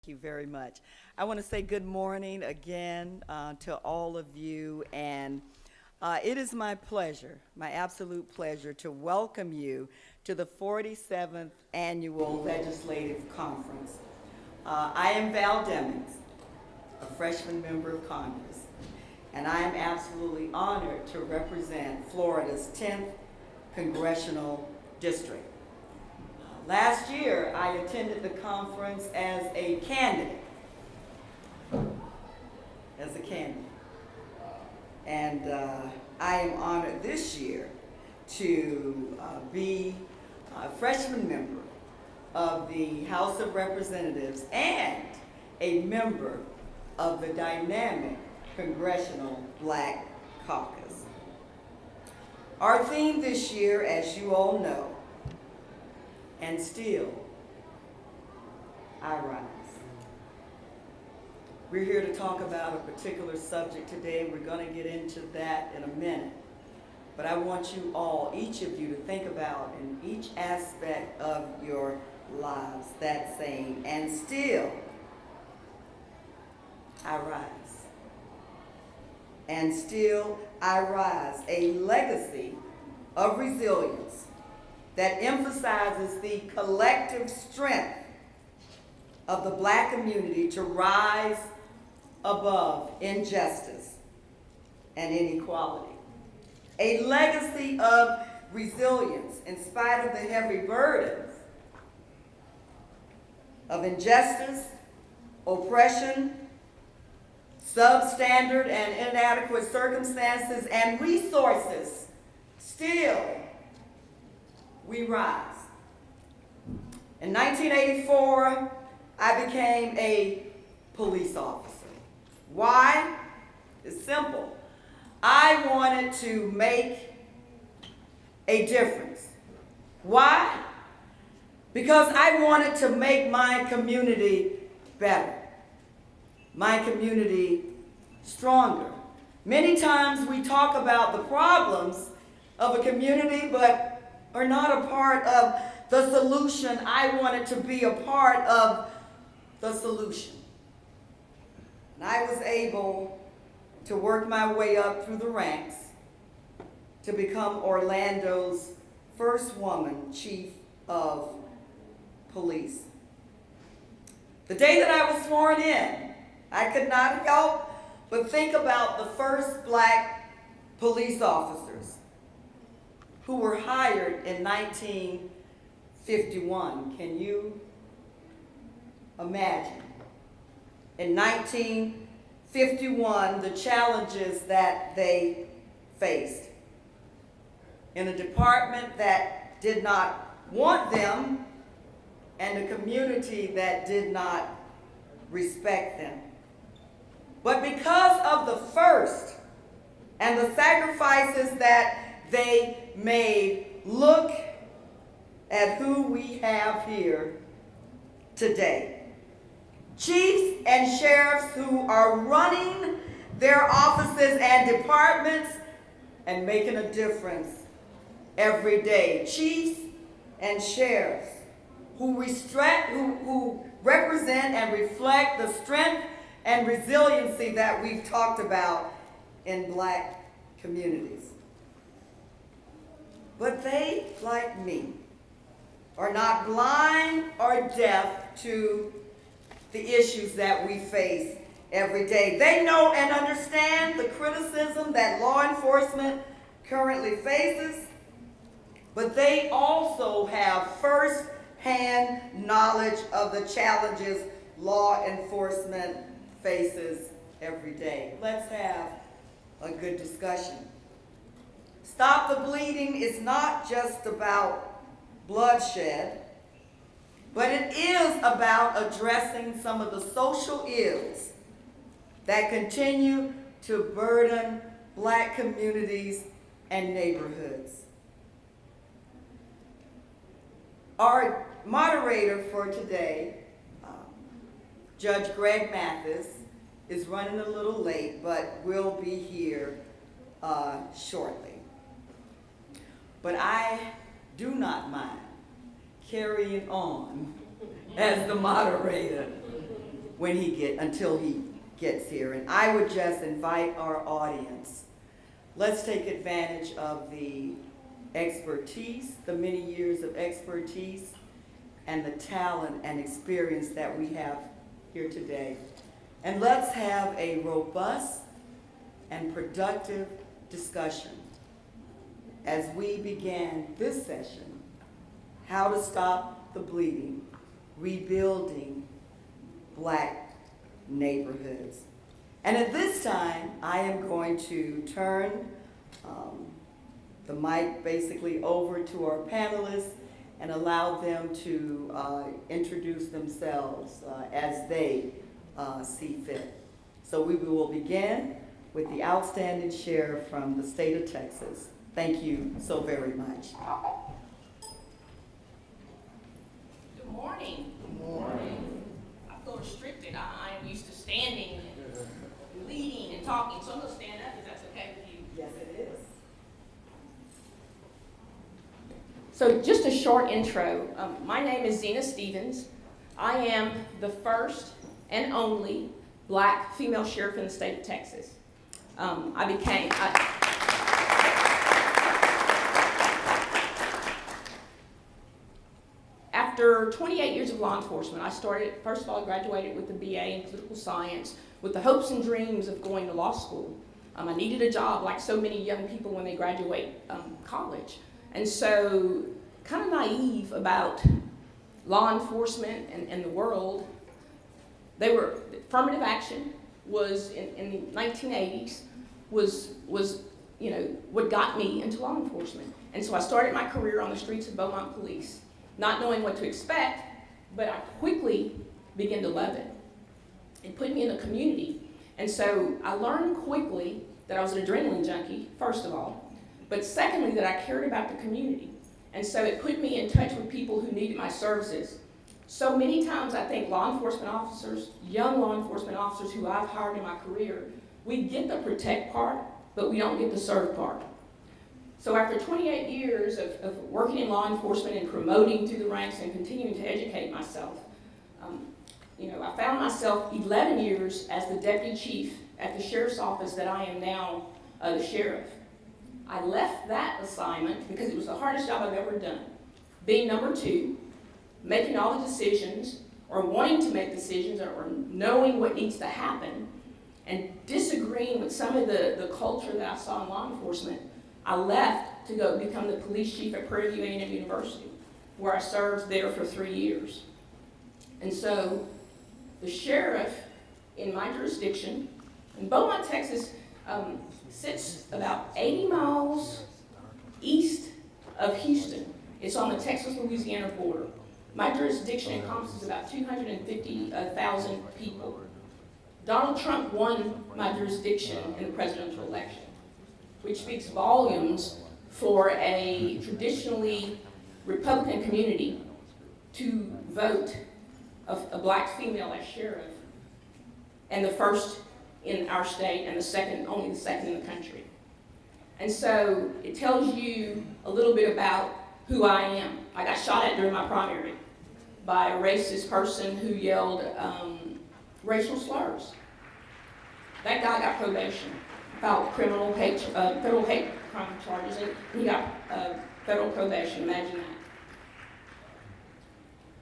Thank you very much. I want to say good morning again to all of you, and it is my pleasure, my absolute pleasure, to welcome you to the 47th Annual Legislative Conference. I am Val Demings, a freshman member of Congress, and I am absolutely honored to represent Florida's 10th Congressional District. Last year, I attended the conference as a candidate. And I am honored this year to be a freshman member of the House of Representatives and a member of the dynamic Congressional Black Caucus. Our theme this year, as you all know, and still I rise. We're here to talk about a particular subject today, and we're going to get into that in a minute. But I want you all, each of you, to think about in each aspect of your lives that saying, and still I rise. And still I rise. A legacy of resilience that emphasizes the collective strength of the Black community to rise above injustice and inequality. A legacy of resilience in spite of the heavy burdens of injustice, oppression, substandard and inadequate circumstances and resources. Still we rise. In 1984, I became a police officer. Why? It's simple. I wanted to make a difference. Why? Because I wanted to make my community better, my community stronger. Many times we talk about the problems of a community, but are not a part of the solution. I wanted to be a part of the solution. And I was able to work my way up through the ranks to become Orlando's first woman chief of police. The day that I was sworn in, I could not help but think about the first Black police officers who were hired in 1951. Can you imagine? In 1951, the challenges that they faced in a department that did not want them and a community that did not respect them. But because of the first and the sacrifices that they made, look at who we have here today. Chiefs and sheriffs who are running their offices and departments and making a difference every day. Chiefs and sheriffs who represent and reflect the strength and resiliency that we've talked about in Black communities. But they, like me, are not blind or deaf to the issues that we face every day. They know and understand the criticism that law enforcement currently faces, but they also have first-hand knowledge of the challenges law enforcement faces every day. Let's have a good discussion. Stop the Bleeding is not just about bloodshed, but it is about addressing some of the social ills that continue to burden Black communities and neighborhoods. Our moderator for today, Judge Greg Mathis, is running a little late, but will be here shortly. But I do not mind carrying on as the moderator until he gets here. And I would just invite our audience, let's take advantage of the expertise, the many years of expertise, and the talent and experience that we have here today. And let's have a robust and productive discussion as we begin this session, How to Stop the Bleeding, Rebuilding Black Neighborhoods. And at this time, I am going to turn the mic basically over to our panelists and allow them to introduce themselves as they see fit. So we will begin with the outstanding sheriff from the state of Texas. Thank you so very much. Good morning. Good morning. I feel restricted. I am used to standing and leading and talking, so I'm going to stand up if that's okay with you. Yes, it is. So just a short intro. My name is Zena Stevens. I am the first and only Black female sheriff in the state of Texas. After 28 years of law enforcement, first of all, I graduated with a BA in political science with the hopes and dreams of going to law school. I needed a job like so many young people when they graduate college. And so, kind of naive about law enforcement and the world, affirmative action was, in the 1980s, was what got me into law enforcement. And so I started my career on the streets of Beaumont Police, not knowing what to expect, but I quickly began to love it. It put me in the community. And so I learned quickly that I was an adrenaline junkie, first of all, but secondly, that I cared about the community. And so it put me in touch with people who needed my services. So many times I think law enforcement officers, young law enforcement officers who I've hired in my career, we get the protect part, but we don't get the serve part. So after 28 years of working in law enforcement and promoting through the ranks and continuing to educate myself, I found myself 11 years as the deputy chief at the sheriff's office that I am now the sheriff. I left that assignment because it was the hardest job I've ever done. Being number two, making all the decisions, or wanting to make decisions, or knowing what needs to happen, and disagreeing with some of the culture that I saw in law enforcement, I left to go become the police chief at Prairie View A&M University, where I served there for 3 years. And so the sheriff in my jurisdiction, in Beaumont, Texas, sits about 80 miles east of Houston. It's on the Texas-Louisiana border. My jurisdiction encompasses about 250,000 people. Donald Trump won my jurisdiction in the presidential election, which speaks volumes for a traditionally Republican community to vote a black female as sheriff, and the first in our state, and only the second in the country. And so it tells you a little bit about who I am. I got shot at during my primary by a racist person who yelled racial slurs. That guy got probation, filed federal hate crime charges, and he got federal probation. Imagine that.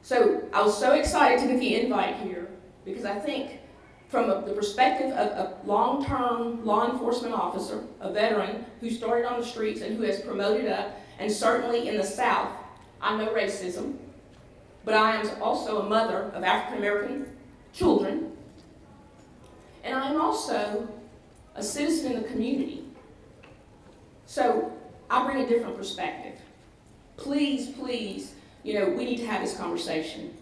So I was so excited to get the invite here because I think from the perspective of a long-term law enforcement officer, a veteran who started on the streets and who has promoted up, and certainly in the South, I know racism, but I am also a mother of African-American children, and I am also a citizen in the community. So I bring a different perspective. Please, we need to have this conversation.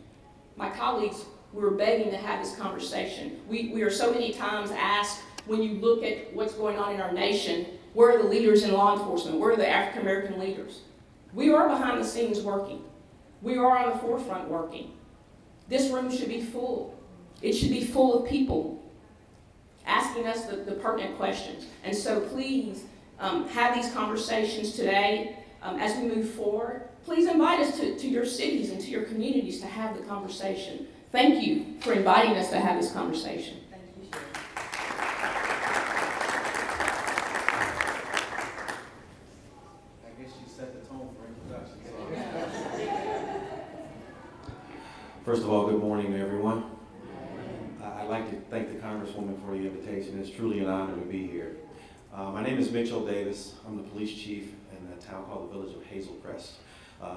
My colleagues, we were begging to have this conversation. We are so many times asked, when you look at what's going on in our nation, where are the leaders in law enforcement? Where are the African American leaders? We are behind the scenes working. We are on the forefront working. This room should be full. It should be full of people asking us the pertinent questions. And so please have these conversations today as we move forward. Please invite us to your cities and to your communities to have the conversation. Thank you for inviting us to have this conversation. Thank you, Sheriff. I guess you set the tone for introductions. First of all, good morning to everyone. I'd like to thank the Congresswoman for the invitation. It's truly an honor to be here. My name is Mitchell Davis. I'm the police chief in a town called the village of Hazel Crest.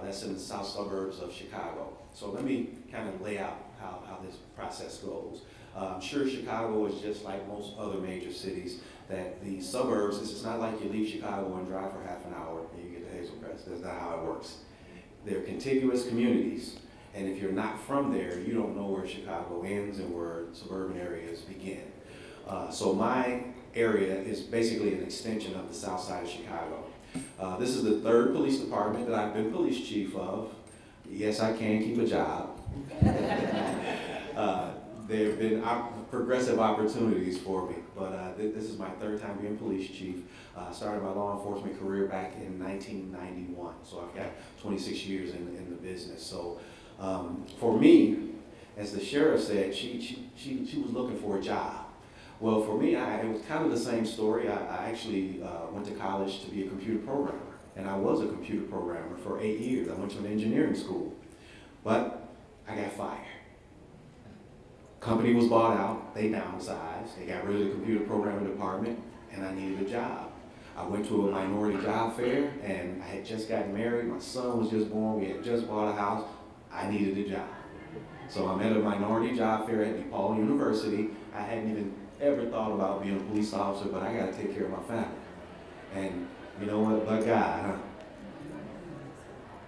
That's in the south suburbs of Chicago. So let me kind of lay out how this process goes. I'm sure Chicago is just like most other major cities, that the suburbs, it's not like you leave Chicago and drive for half an hour and you get to Hazel Crest. That's not how it works. They're contiguous communities, and if you're not from there, you don't know where Chicago ends and where suburban areas begin. So my area is basically an extension of the south side of Chicago. This is the third police department that I've been police chief of. Yes, I can keep a job. There have been progressive opportunities for me, but this is my third time being police chief. I started my law enforcement career back in 1991, so I've got 26 years in the business. So for me, as the sheriff said, she was looking for a job. Well, for me, it was kind of the same story. I actually went to college to be a computer programmer, and I was a computer programmer for 8 years. I went to an engineering school, but I got fired. Company was bought out, they downsized, they got rid of the computer programming department, and I needed a job. I went to a minority job fair, and I had just gotten married, my son was just born, we had just bought a house, I needed a job. So I'm at a minority job fair at DePaul University. I hadn't even ever thought about being a police officer, but I gotta take care of my family. And you know what, but God, huh?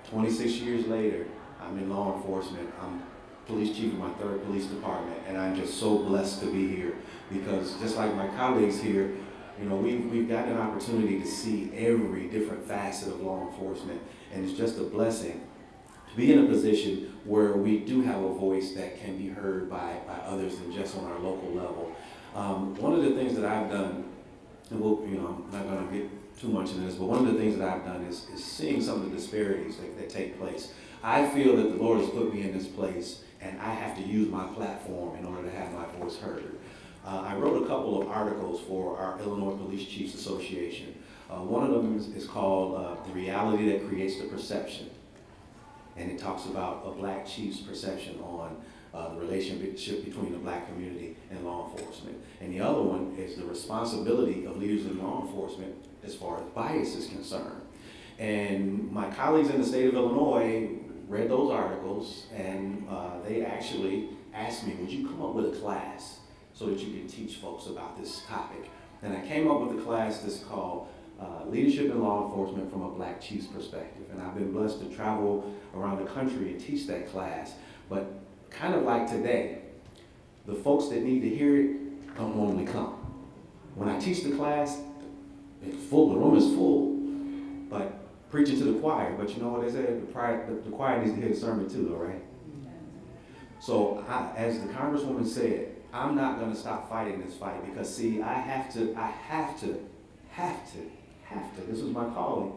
26 years later, I'm in law enforcement. I'm police chief of my third police department, and I'm just so blessed to be here because just like my colleagues here, you know, we've got an opportunity to see every different facet of law enforcement, and it's just a blessing to be in a position where we do have a voice that can be heard by others than just on our local level. One of the things that I've done, and I'm not going to get too much into this, but one of the things that I've done is seeing some of the disparities that take place. I feel that the Lord has put me in this place, and I have to use my platform in order to have my voice heard. I wrote a couple of articles for our Illinois Police Chiefs Association. One of them is called The Reality That Creates the Perception. And it talks about a black chief's perception on the relationship between the black community and law enforcement. And the other one is the responsibility of leaders in law enforcement as far as bias is concerned. And my colleagues in the state of Illinois read those articles, and they actually asked me, would you come up with a class so that you can teach folks about this topic? And I came up with a class that's called Leadership in Law Enforcement from a Black Chief's Perspective. And I've been blessed to travel around the country and teach that class. But kind of like today, the folks that need to hear it don't normally come. When I teach the class, it's full, the room is full, but preaching to the choir. But you know what they say, the choir needs to hear the sermon too, though, right? So as the Congresswoman said, I'm not going to stop fighting this fight because see, I have to, this is my calling,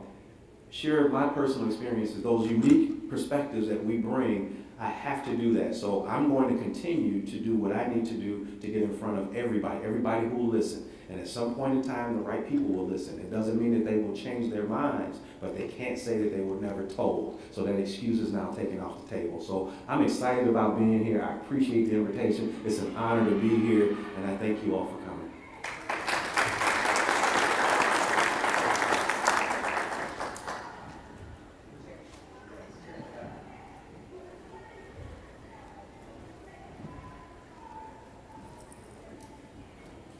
share my personal experiences, those unique perspectives that we bring. I have to do that. So I'm going to continue to do what I need to do to get in front of everybody who will listen. And at some point in time, the right people will listen. It doesn't mean that they will change their minds, but they can't say that they were never told. So that excuse is now taken off the table. So I'm excited about being here. I appreciate the invitation. It's an honor to be here, and I thank you all for coming.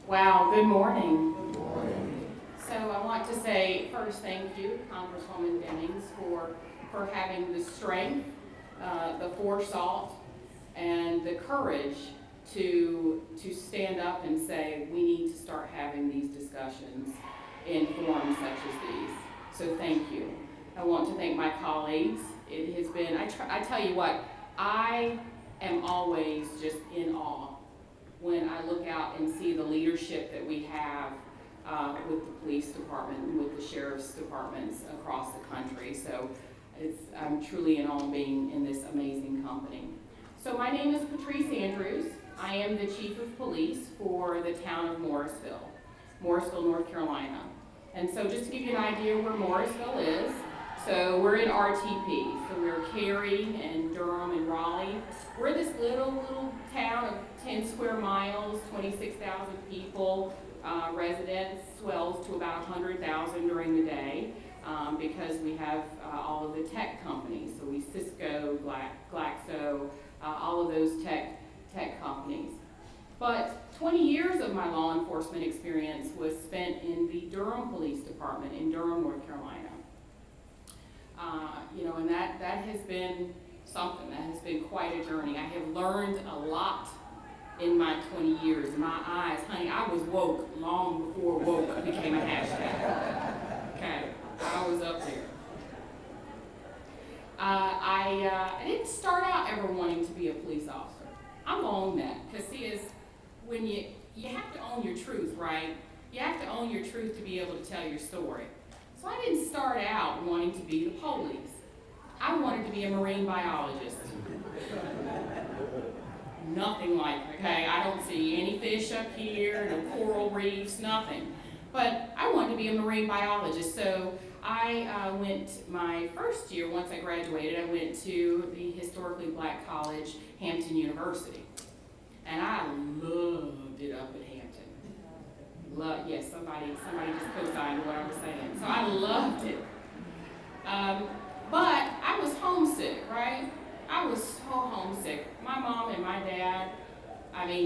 Wow, good morning. Good morning. So I want to say first thank you, Congresswoman Dennings, for having the strength, the foresight, and the courage to stand up and say we need to start having these discussions in forums such as these. So thank you. I want to thank my colleagues. It has been, I tell you what, I am always just in awe when I look out and see the leadership that we have with the police department and with the sheriff's departments across the country. So I'm truly in awe of being in this amazing company. So my name is Patrice Andrews. I am the Chief of Police for the town of Morrisville, North Carolina. And so just to give you an idea where Morrisville is, so we're in RTP, so we're Cary and Durham and Raleigh. We're this little town of 10 square miles, 26,000 people. Residents swells to about 100,000 during the day because we have all of the tech companies. So we Cisco, Glaxo, all of those tech companies. But 20 years of my law enforcement experience was spent in the Durham Police Department in Durham, North Carolina. And that has been something. That has been quite a journey. I have learned a lot in my 20 years. My eyes, honey, I was woke long before woke became a hashtag. Okay, I was up there. I didn't start out ever wanting to be a police officer. I'm gonna own that, because see, is when you have to own your truth, right? You have to own your truth to be able to tell your story. So I didn't start out wanting to be the police. I wanted to be a marine biologist. Nothing like, okay, I don't see any fish up here, no coral reefs, nothing. But I wanted to be a marine biologist, so I went my first year, once I graduated, I went to the historically black college, Hampton University. And I loved it up at Hampton. Yes, somebody just co-signed what I was saying. So I loved it. But I was homesick, right? I was so homesick. My mom and my dad,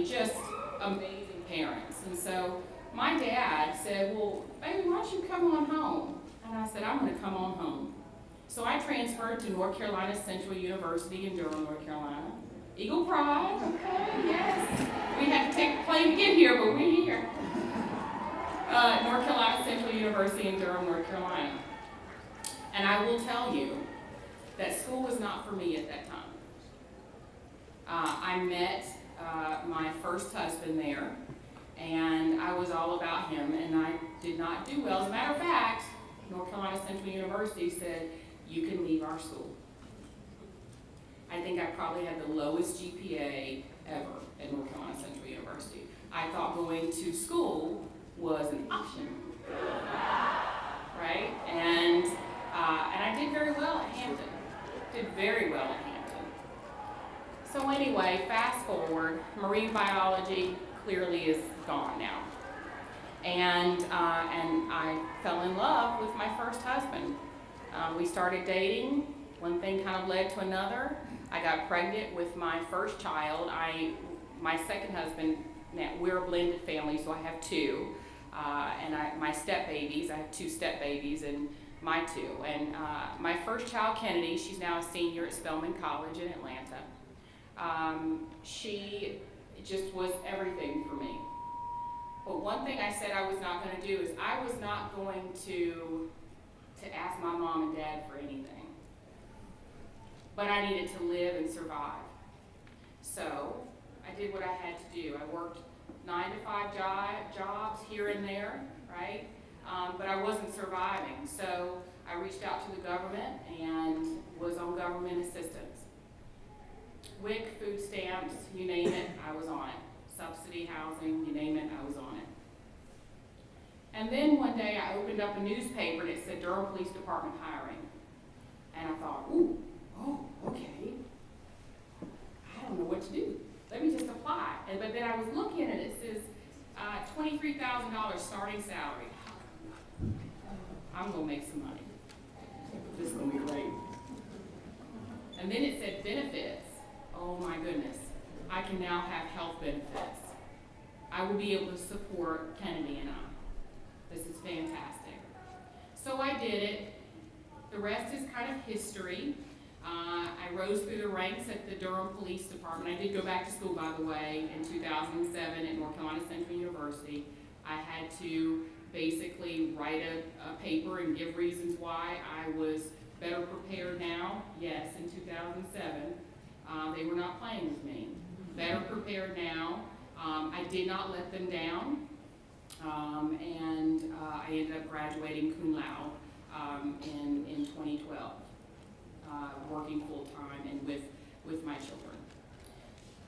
just amazing parents. And so my dad said, well, baby, why don't you come on home? And I said, I'm gonna come on home. So I transferred to North Carolina Central University in Durham, North Carolina. Eagle Pride, okay, yes. We had to take a plane to get here, but we're here. North Carolina Central University in Durham, North Carolina. And I will tell you that school was not for me at that time. I met my first husband there, and I was all about him, and I did not do well. As a matter of fact, North Carolina Central University said, you can leave our school. I think I probably had the lowest GPA ever at North Carolina Central University. I thought going to school was an option, right? And I did very well at Hampton. Did very well at Hampton. So anyway, fast forward, marine biology clearly is gone now. And I fell in love with my first husband. We started dating. One thing kind of led to another. I got pregnant with my first child. My second husband, we're a blended family, so I have two. My step babies, I have two step babies and my two. And my first child, Kennedy, she's now a senior at Spelman College in Atlanta. She just was everything for me. But one thing I said I was not going to do is I was not going to ask my mom and dad for anything. But I needed to live and survive. So I did what I had to do. I worked 9 to 5 jobs here and there, right? But I wasn't surviving. So I reached out to the government and was on government assistance. WIC, food stamps, you name it, I was on it. Subsidy housing, you name it, I was on it. And then one day I opened up a newspaper and it said Durham Police Department hiring. And I thought, ooh, oh, okay. I don't know what to do. Let me just apply. But then I was looking and it says $23,000 starting salary. I'm gonna make some money. This is gonna be great. And then it said benefits. Oh my goodness. I can now have health benefits. I will be able to support Kennedy and I. This is fantastic. So I did it. The rest is kind of history. I rose through the ranks at the Durham Police Department. I did go back to school, by the way, in 2007 at North Carolina Central University. I had to basically write a paper and give reasons why I was better prepared now. Yes, in 2007. They were not playing with me. Better prepared now. I did not let them down. I ended up graduating cum laude in 2012, working full-time and with my children.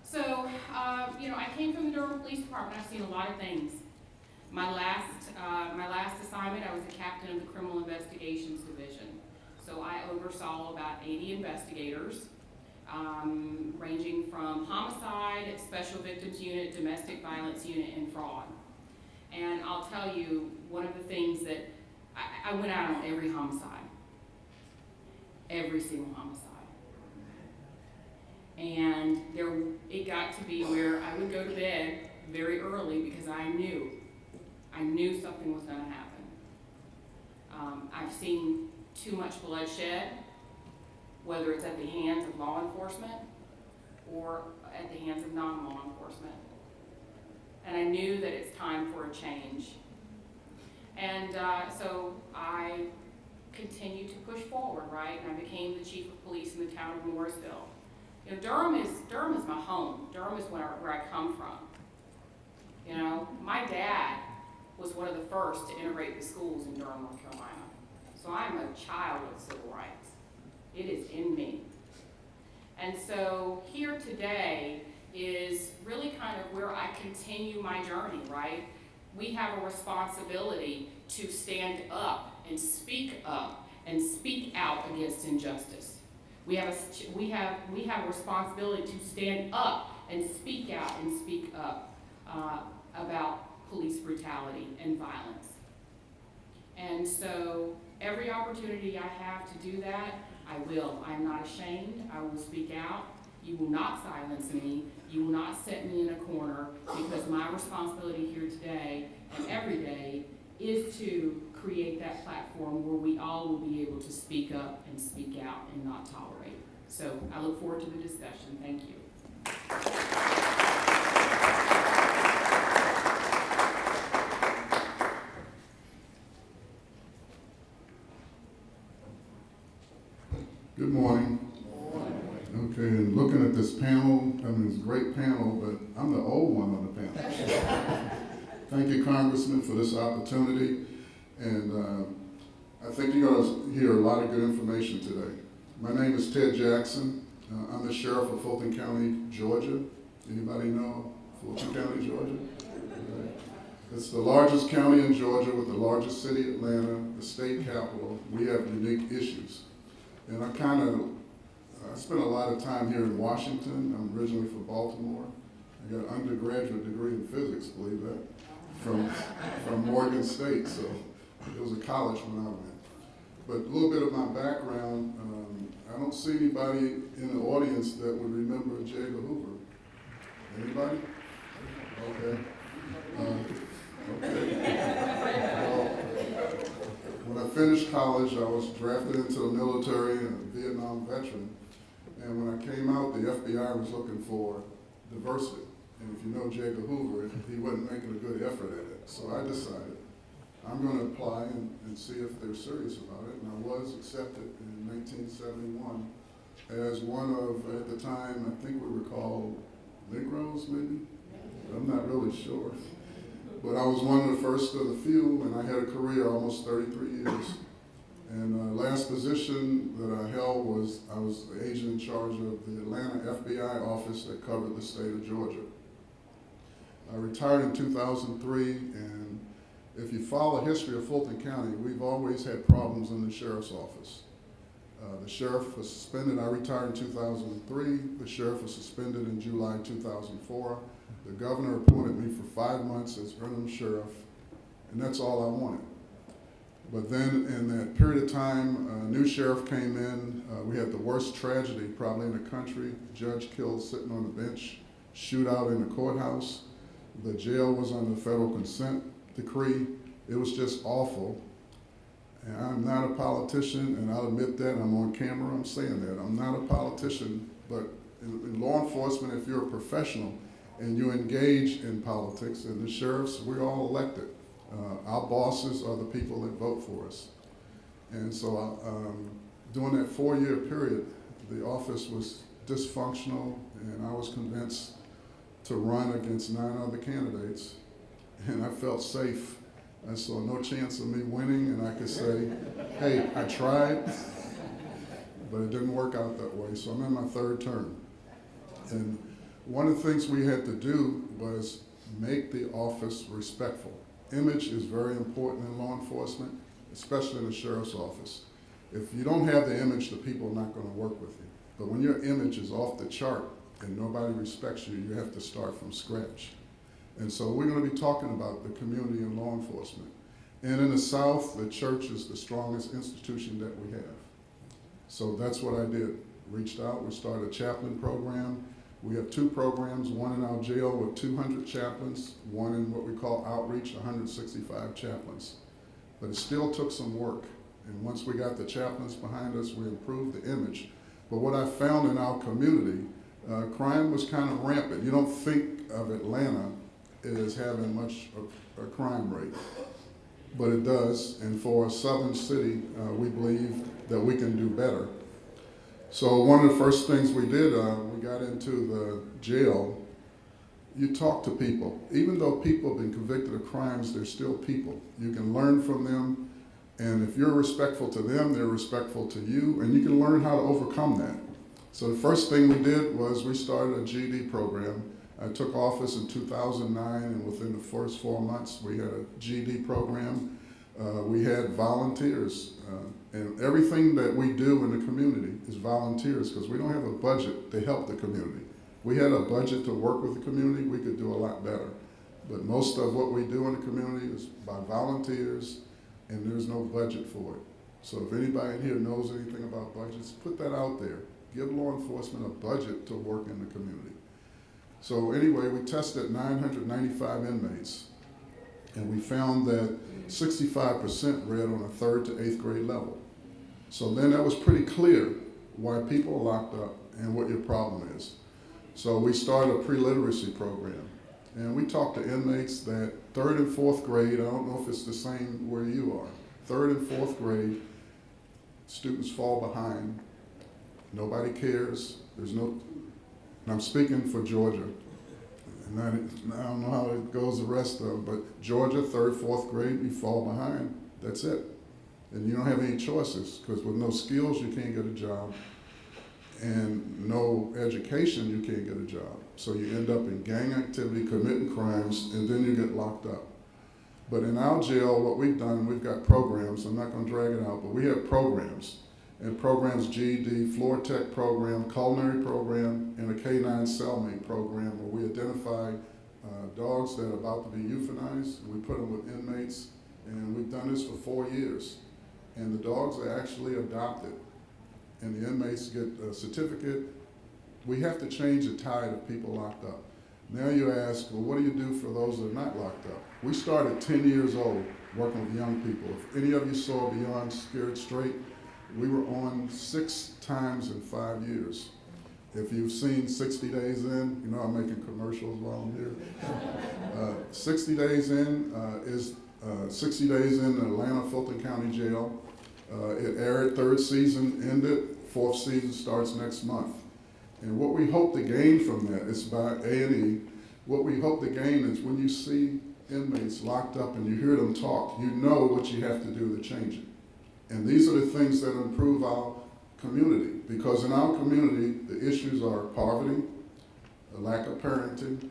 So, I came from the Durham Police Department. I've seen a lot of things. My last assignment, I was the captain of the Criminal Investigations Division. So I oversaw about 80 investigators, ranging from homicide, special victims unit, domestic violence unit, and fraud. And I'll tell you, one of the things that I went out on every homicide, every single homicide. And it got to be where I would go to bed very early because I knew something was going to happen. I've seen too much bloodshed, whether it's at the hands of law enforcement or at the hands of non-law enforcement. And I knew that it's time for a change. And so I continued to push forward, right? And I became the chief of police in the town of Morrisville. Durham is my home. Durham is where I come from. My dad was one of the first to integrate the schools in Durham, North Carolina. So I'm a child of civil rights. It is in me. And so here today is really kind of where I continue my journey, right? We have a responsibility to stand up and speak out against injustice. We have a responsibility to stand up and speak out and speak up about police brutality and violence. And so every opportunity I have to do that, I will. I'm not ashamed. I will speak out. You will not silence me. You will not set me in a corner, because my responsibility here today and every day is to create that platform where we all will be able to speak up and speak out and not tolerate. So I look forward to the discussion. Thank you. Good morning. Okay, and looking at this panel, it's a great panel, but I'm the old one on the panel. Thank you, Congressman, for this opportunity. And I think you're going to hear a lot of good information today. My name is Ted Jackson. I'm the sheriff of Fulton County, Georgia. Anybody know Fulton County, Georgia? Right. It's the largest county in Georgia with the largest city, Atlanta, the state capital. We have unique issues. And I spent a lot of time here in Washington. I'm originally from Baltimore. I got an undergraduate degree in physics, believe that, from Morgan State. So it was a college when I went. But a little bit of my background, I don't see anybody in the audience that would remember J. Edgar Hoover. Anybody? Okay. Well, when I finished college, I was drafted into the military and a Vietnam veteran. And when I came out, the FBI was looking for diversity. And if you know J. Edgar Hoover, he wasn't making a good effort at it. So I decided I'm going to apply and see if they're serious about it. And I was accepted in 1971 as one of, at the time, I think we were called Negroes, maybe? I'm not really sure. But I was one of the first of the few, and I had a career almost 33 years. And the last position that I held was, I was the agent in charge of the Atlanta FBI office that covered the state of Georgia. I retired in 2003, and if you follow the history of Fulton County, we've always had problems in the sheriff's office. The sheriff was suspended. I retired in 2003. The sheriff was suspended in July 2004. The governor appointed me for 5 months as interim sheriff, and that's all I wanted. But then in that period of time, a new sheriff came in. We had the worst tragedy probably in the country. Judge killed sitting on the bench, shootout in the courthouse. The jail was under federal consent decree. It was just awful. And I'm not a politician, and I'll admit that. I'm on camera, I'm saying that. I'm not a politician, but in law enforcement, if you're a professional and you engage in politics, and the sheriffs, we're all elected. Our bosses are the people that vote for us. And so during that 4-year period, the office was dysfunctional, and I was convinced to run against 9 other candidates, and I felt safe. I saw no chance of me winning, and I could say, hey, I tried, but it didn't work out that way. So I'm in my 3rd term. And One of the things we had to do was make the office respectful. Image is very important in law enforcement, especially in the sheriff's office. If you don't have the image, the people are not going to work with you. But when your image is off the chart and nobody respects you, you have to start from scratch. And so we're going to be talking about the community and law enforcement. And in the South, the church is the strongest institution that we have. So that's what I did. Reached out, we started a chaplain program. We have 2 programs, one in our jail with 200 chaplains, one in what we call outreach, 165 chaplains. But it still took some work. And once we got the chaplains behind us, we improved the image. But what I found in our community, crime was kind of rampant. You don't think of Atlanta as having much of a crime rate, but it does. And for a southern city, we believe that we can do better. So one of the first things we did, we got into the jail, you talk to people. Even though people have been convicted of crimes, they're still people. You can learn from them, and if you're respectful to them, they're respectful to you, and you can learn how to overcome that. So the first thing we did was we started a GED program. I took office in 2009, and within the first 4 months, we had a GED program. We had volunteers, and everything that we do in the community is volunteers because we don't have a budget to help the community. We had a budget to work with the community, we could do a lot better. But most of what we do in the community is by volunteers, and there's no budget for it. So if anybody here knows anything about budgets, put that out there. Give law enforcement a budget to work in the community. So anyway, we tested 995 inmates, and we found that 65% read on a 3rd to 8th grade level. So then that was pretty clear why people are locked up and what your problem is. So we started a pre-literacy program, and we talked to inmates that 3rd and 4th grade, I don't know if it's the same where you are, 3rd and 4th grade, students fall behind, nobody cares, there's no, and I'm speaking for Georgia, and I don't know how it goes the rest of them, but Georgia, 3rd, 4th grade, you fall behind, that's it. And you don't have any choices, because with no skills, you can't get a job, and no education, you can't get a job. So you end up in gang activity, committing crimes, and then you get locked up. But in our jail, what we've done, we've got programs, I'm not gonna drag it out, but we have programs. And programs, GED, floor tech program, culinary program, and a K-9 cellmate program where we identify dogs that are about to be euthanized, and we put them with inmates, and we've done this for 4 years. And the dogs are actually adopted, and the inmates get a certificate. We have to change the tide of people locked up. Now you ask, well, what do you do for those that are not locked up? We started 10 years old working with young people. If any of you saw Beyond Scared Straight, we were on 6 times in 5 years. If you've seen 60 Days In, you know I'm making commercials while I'm here. 60 Days In is 60 Days in Atlanta, Fulton County Jail. It aired, 3rd season ended, 4th season starts next month. And what we hope to gain from that is by A&E, what we hope to gain is when you see inmates locked up and you hear them talk, you know what you have to do to change it. And these are the things that improve our community, because in our community, the issues are poverty, a lack of parenting,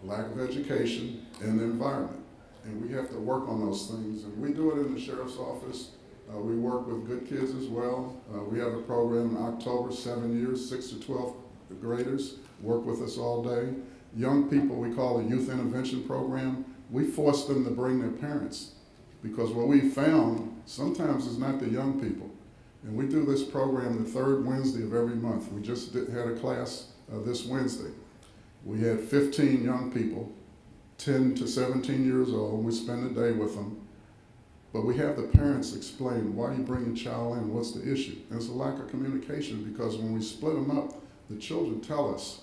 lack of education, and the environment. And we have to work on those things, and we do it in the sheriff's office. We work with Good Kids as well. We have a program in October, 7 years, 6 to 12 graders work with us all day. Young people, we call the Youth Intervention Program. We force them to bring their parents, because what we found, sometimes it's not the young people. And we do this program the 3rd Wednesday of every month. We just had a class this Wednesday. We had 15 young people, 10 to 17 years old, and we spend the day with them. But we have the parents explain, why you bring your child in, what's the issue? And it's a lack of communication, because when we split them up, the children tell us,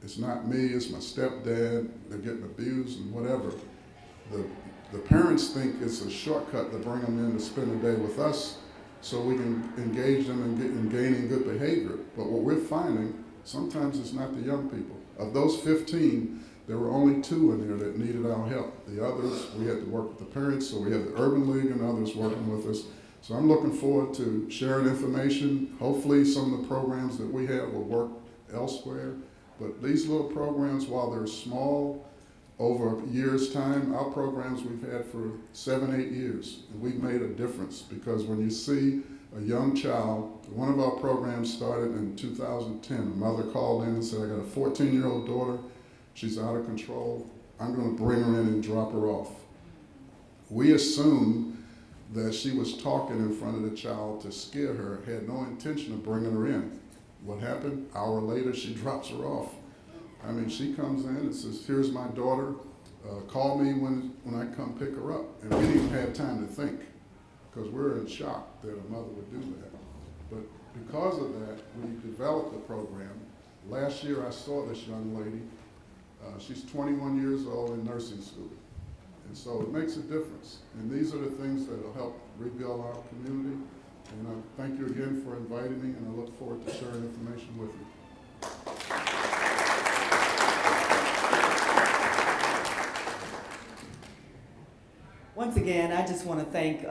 it's not me, it's my stepdad, they're getting abused and whatever. The parents think it's a shortcut to bring them in to spend the day with us so we can engage them in gaining good behavior. But what we're finding, sometimes it's not the young people. Of those 15, there were only 2 in there that needed our help. The others, we had to work with the parents, so we have the Urban League and others working with us. So I'm looking forward to sharing information. Hopefully some of the programs that we have will work elsewhere. But these little programs, while they're small, over a year's time, our programs we've had for 7, 8 years, and we've made a difference, because when you see a young child, one of our programs started in 2010. A mother called in and said, I got a 14-year-old daughter, she's out of control, I'm gonna bring her in and drop her off. We assumed that she was talking in front of the child to scare her, had no intention of bringing her in. What happened? An hour later, she drops her off. I mean, she comes in and says, here's my daughter, call me when I come pick her up. And we didn't even have time to think, because we're in shock that a mother would do that. But because of that, we developed a program. Last year, I saw this young lady. She's 21 years old in nursing school. And so it makes a difference. And these are the things that will help rebuild our community. And I thank you again for inviting me, and I look forward to sharing information with you. Once again, I just want to thank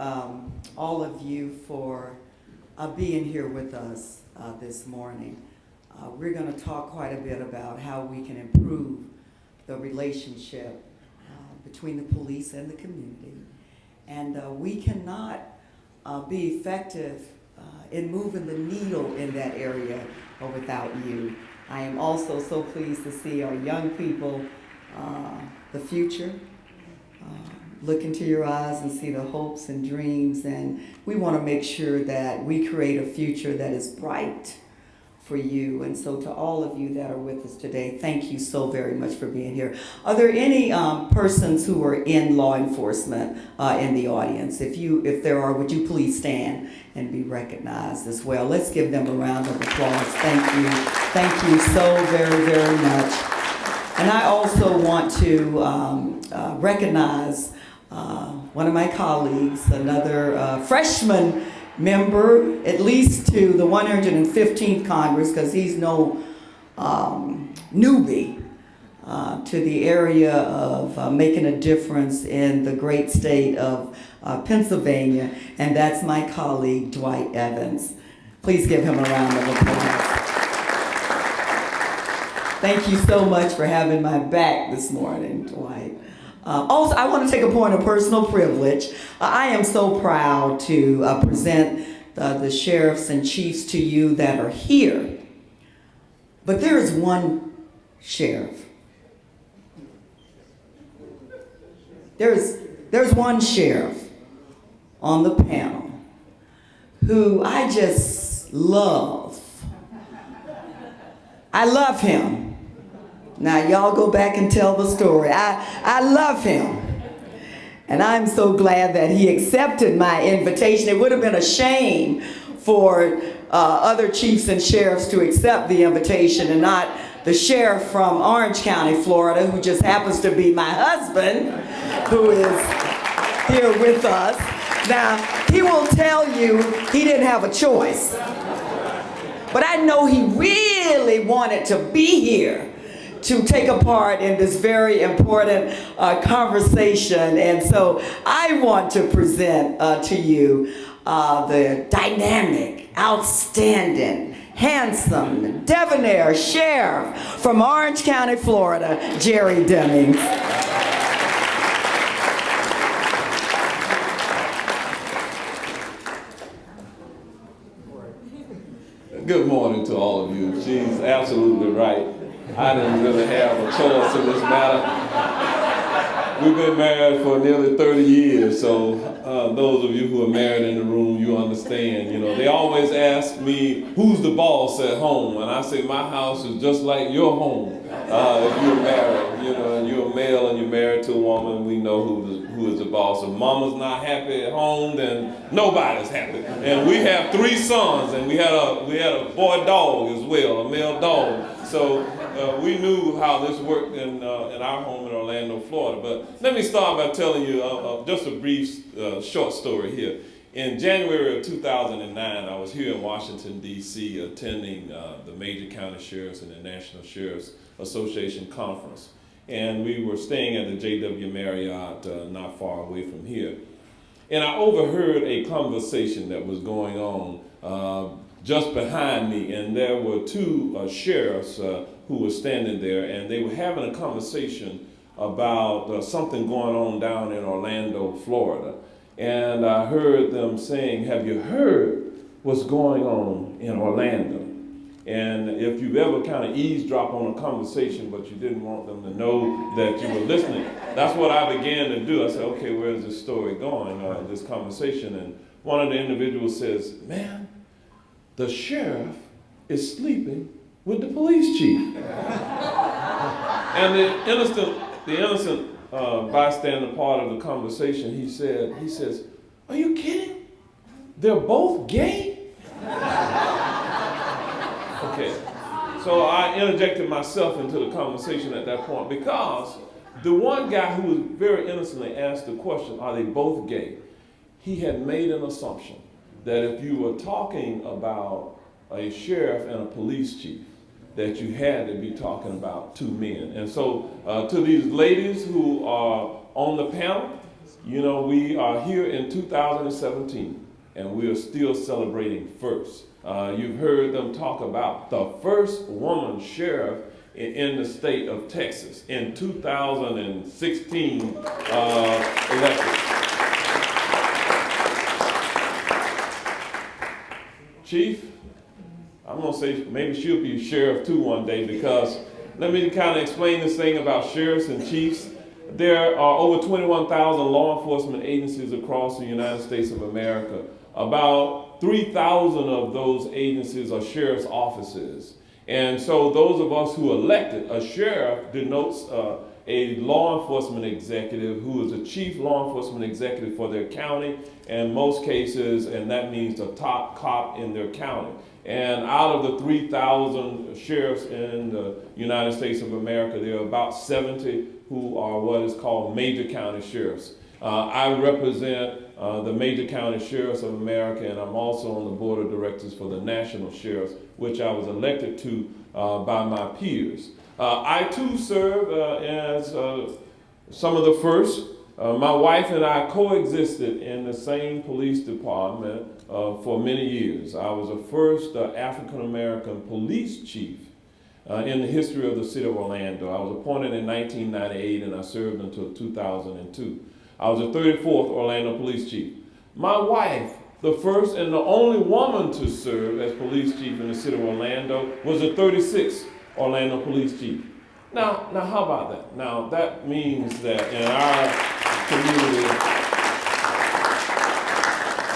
all of you for being here with us this morning. We're going to talk quite a bit about how we can improve the relationship between the police and the community. And we cannot be effective in moving the needle in that area without you. I am also so pleased to see our young people, the future. Look into your eyes and see the hopes and dreams, and we want to make sure that we create a future that is bright for you. And so to all of you that are with us today, thank you so very much for being here. Are there any persons who are in law enforcement in the audience? If there are, would you please stand and be recognized as well? Let's give them a round of applause. Thank you. Thank you so very, very much. And I also want to recognize one of my colleagues, another freshman member, at least to the 115th Congress, because he's no newbie to the area of making a difference in the great state of Pennsylvania, and that's my colleague, Dwight Evans. Please give him a round of applause. Thank you so much for having my back this morning, Dwight. Also, I want to take a point of personal privilege. I am so proud to present the sheriffs and chiefs to you that are here. But there is one sheriff. There's one sheriff on the panel who I just love. I love him. Now, y'all go back and tell the story. I love him. And I'm so glad that he accepted my invitation. It would have been a shame for other chiefs and sheriffs to accept the invitation and not the sheriff from Orange County, Florida, who just happens to be my husband, who is here with us. Now, he will tell you he didn't have a choice. But I know he really wanted to be here to take a part in this very important conversation. And so I want to present to you the dynamic, outstanding, handsome, debonair sheriff from Orange County, Florida, Jerry Demings. Good morning to all of you. She's absolutely right. I didn't really have a choice in this matter. We've been married for nearly 30 years, so those of you who are married in the room, you understand. You know, they always ask me, who's the boss at home? And I say, my house is just like your home. If you're married, you know, and you're a male and you're married to a woman, we know who is the boss. If mama's not happy at home, then nobody's happy. And we have 3 sons, and we had a boy dog as well, a male dog. So we knew how this worked in our home in Orlando, Florida. But let me start by telling you just a brief, short story here. In January of 2009, I was here in Washington, D.C., attending the Major County Sheriffs and the National Sheriffs Association Conference. And we were staying at the J.W. Marriott not far away from here. And I overheard a conversation that was going on just behind me, and there were 2 sheriffs who was standing there, and they were having a conversation about something going on down in Orlando, Florida. And I heard them saying, "Have you heard what's going on in Orlando?" And if you've ever kind of eavesdropped on a conversation, but you didn't want them to know that you were listening, that's what I began to do. I said, okay, where's this story going, this conversation? And one of the individuals says, "Man, the sheriff is sleeping with the police chief." And the innocent bystander part of the conversation, he says, "Are you kidding? They're both gay?" Okay, so I interjected myself into the conversation at that point because the one guy who was very innocently asked the question, "Are they both gay?" he had made an assumption that if you were talking about a sheriff and a police chief, that you had to be talking about two men. And so to these ladies who are on the panel, you know, we are here in 2017 and we are still celebrating first. You've heard them talk about the first woman sheriff in the state of Texas in 2016 election. Chief, I'm gonna say maybe she'll be sheriff too one day, because let me kind of explain this thing about sheriffs and chiefs. There are over 21,000 law enforcement agencies across the United States of America. About 3,000 of those agencies are sheriff's offices. And so those of us who elected, a sheriff denotes a law enforcement executive who is a chief law enforcement executive for their county in most cases, and that means the top cop in their county. And out of the 3,000 sheriffs in the United States of America, there are about 70 who are what is called major county sheriffs. I represent the major county sheriffs of America, and I'm also on the board of directors for the national sheriffs, which I was elected to by my peers. I too serve as some of the first. My wife and I coexisted in the same police department for many years. I was the first African American police chief in the history of the city of Orlando. I was appointed in 1998 and I served until 2002. I was the 34th Orlando police chief. My wife, the first and the only woman to serve as police chief in the city of Orlando, was the 36th Orlando police chief. Now how about that? Now that means that in our community,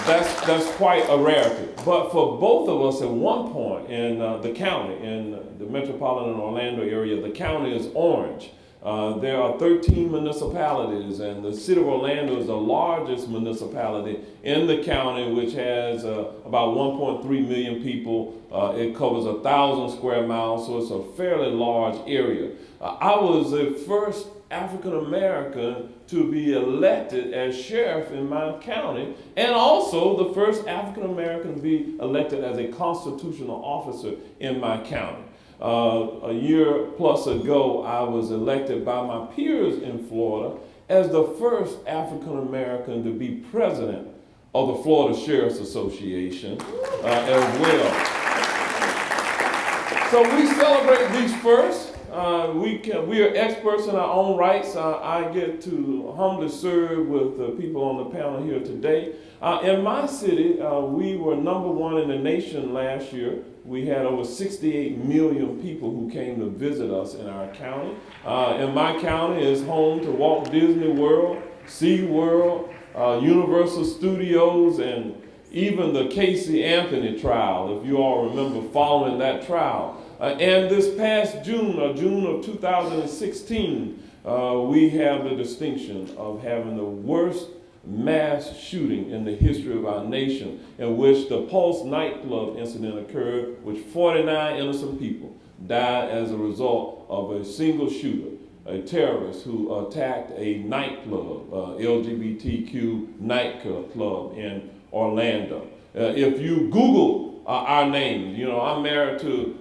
that's quite a rarity. But for both of us at one point in the county, in the metropolitan Orlando area, the county is orange. There are 13 municipalities, and the city of Orlando is the largest municipality in the county, which has about 1.3 million people. It covers 1,000 square miles, so it's a fairly large area. I was the first African American to be elected as sheriff in my county, and also the first African American to be elected as a constitutional officer in my county. A year plus ago, I was elected by my peers in Florida as the first African American to be president of the Florida Sheriff's Association as well. So we celebrate these firsts. We are experts in our own rights. I get to humbly serve with the people on the panel here today. In my city, we were #1 in the nation last year. We had over 68 million people who came to visit us in our county. And my county is home to Walt Disney World, SeaWorld, Universal Studios, and even the Casey Anthony trial, if you all remember following that trial. And this past June of 2016, we have the distinction of having the worst mass shooting in the history of our nation, in which the Pulse nightclub incident occurred, which 49 innocent people died as a result of a single shooter, a terrorist who attacked a nightclub, LGBTQ nightclub in Orlando. If you Google our names, you know, I'm married to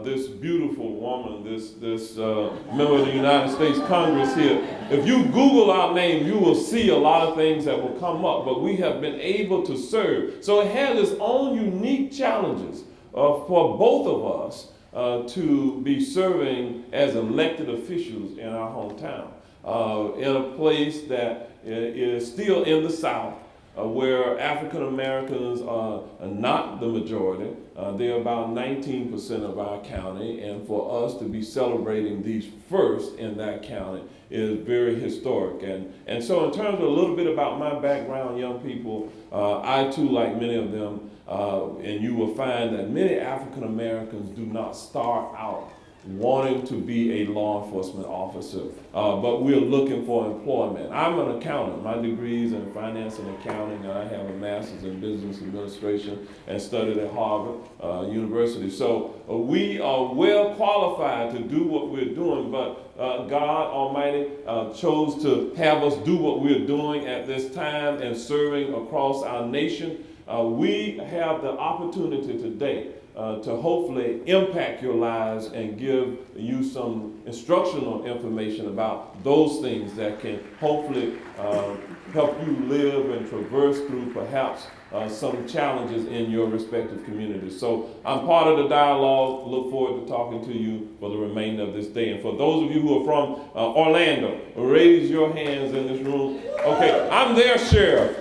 this beautiful woman, this member of the United States Congress here. If you Google our name, you will see a lot of things that will come up, but we have been able to serve. So it has its own unique challenges for both of us to be serving as elected officials in our hometown, in a place that is still in the South, where African Americans are not the majority. They're about 19% of our county, and for us to be celebrating these first in that county is very historic. And so in terms of a little bit about my background, young people, I too, like many of them, and you will find that many African Americans do not start out wanting to be a law enforcement officer, but we're looking for employment. I'm an accountant. My degree's in finance and accounting, and I have a master's in business administration and studied at Harvard University. So we are well qualified to do what we're doing, but God Almighty chose to have us do what we're doing at this time and serving across our nation. We have the opportunity today to hopefully impact your lives and give you some instructional information about those things that can hopefully help you live and traverse through perhaps some challenges in your respective communities. So I'm part of the dialogue. Look forward to talking to you for the remainder of this day. And for those of you who are from Orlando, raise your hands in this room. Okay, I'm their sheriff.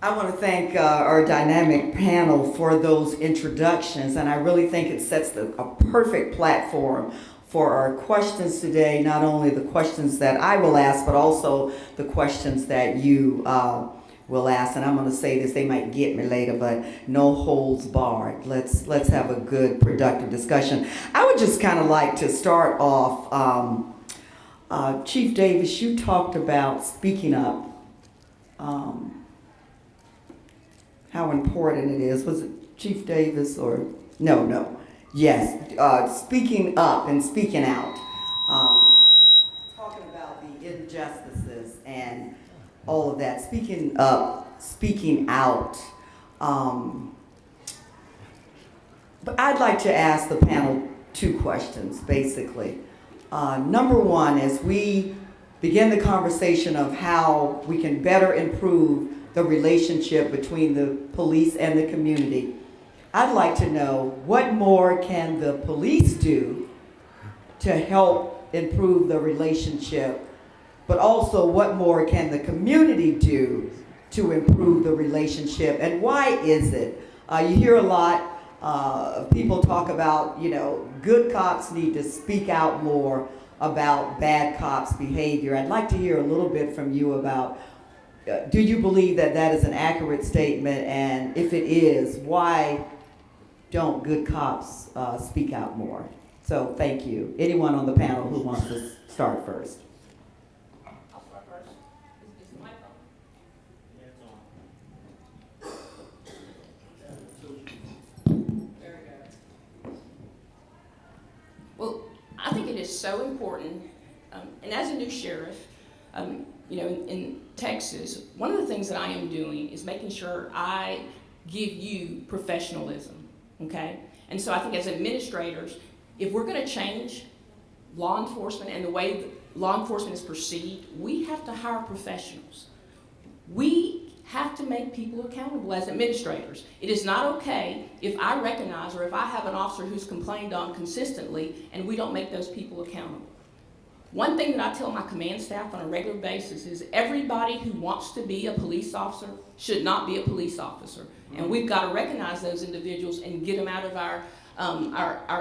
I want to thank our dynamic panel for those introductions, and I really think it sets a perfect platform for our questions today, not only the questions that I will ask, but also the questions that you will ask. And I'm going to say this, they might get me later, but no holds barred. Let's have a good, productive discussion. I would just kind of like to start off, Chief Davis, you talked about speaking up. How important it is. Was it Chief Davis or? No. Yes, speaking up and speaking out. Talking about the injustices and all of that. Speaking up, speaking out. But I'd like to ask the panel two questions, basically. Number one, as we begin the conversation of how we can better improve the relationship between the police and the community, I'd like to know what more can the police do to help improve the relationship, but also what more can the community do to improve the relationship, and why is it? You hear a lot of people talk about, good cops need to speak out more about bad cops' behavior. I'd like to hear a little bit from you about, do you believe that that is an accurate statement? And if it is, why don't good cops speak out more? So thank you. Anyone on the panel who wants to start first? I'll start first. Is the mic on? There we go. Well, I think it is so important, and as a new sheriff, in Texas, one of the things that I am doing is making sure I give you professionalism, okay? And so I think as administrators, if we're gonna change law enforcement and the way law enforcement is perceived, we have to hire professionals. We have to make people accountable as administrators. It is not okay if I recognize or if I have an officer who's complained on consistently and we don't make those people accountable. One thing that I tell my command staff on a regular basis is everybody who wants to be a police officer should not be a police officer. And we've got to recognize those individuals and get them out of our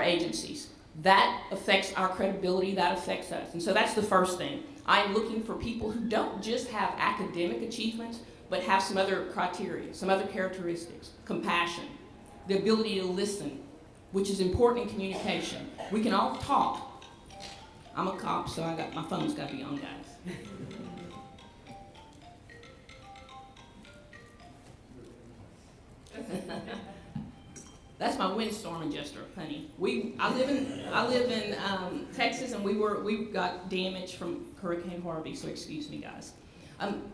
agencies. That affects our credibility, that affects us. And so that's the first thing. I'm looking for people who don't just have academic achievements, but have some other criteria, some other characteristics. Compassion, the ability to listen, which is important in communication. We can all talk. I'm a cop, so my phone's got to be on, guys. That's my windstorm adjuster, honey. I live in Texas, and we got damage from Hurricane Harvey, so excuse me, guys.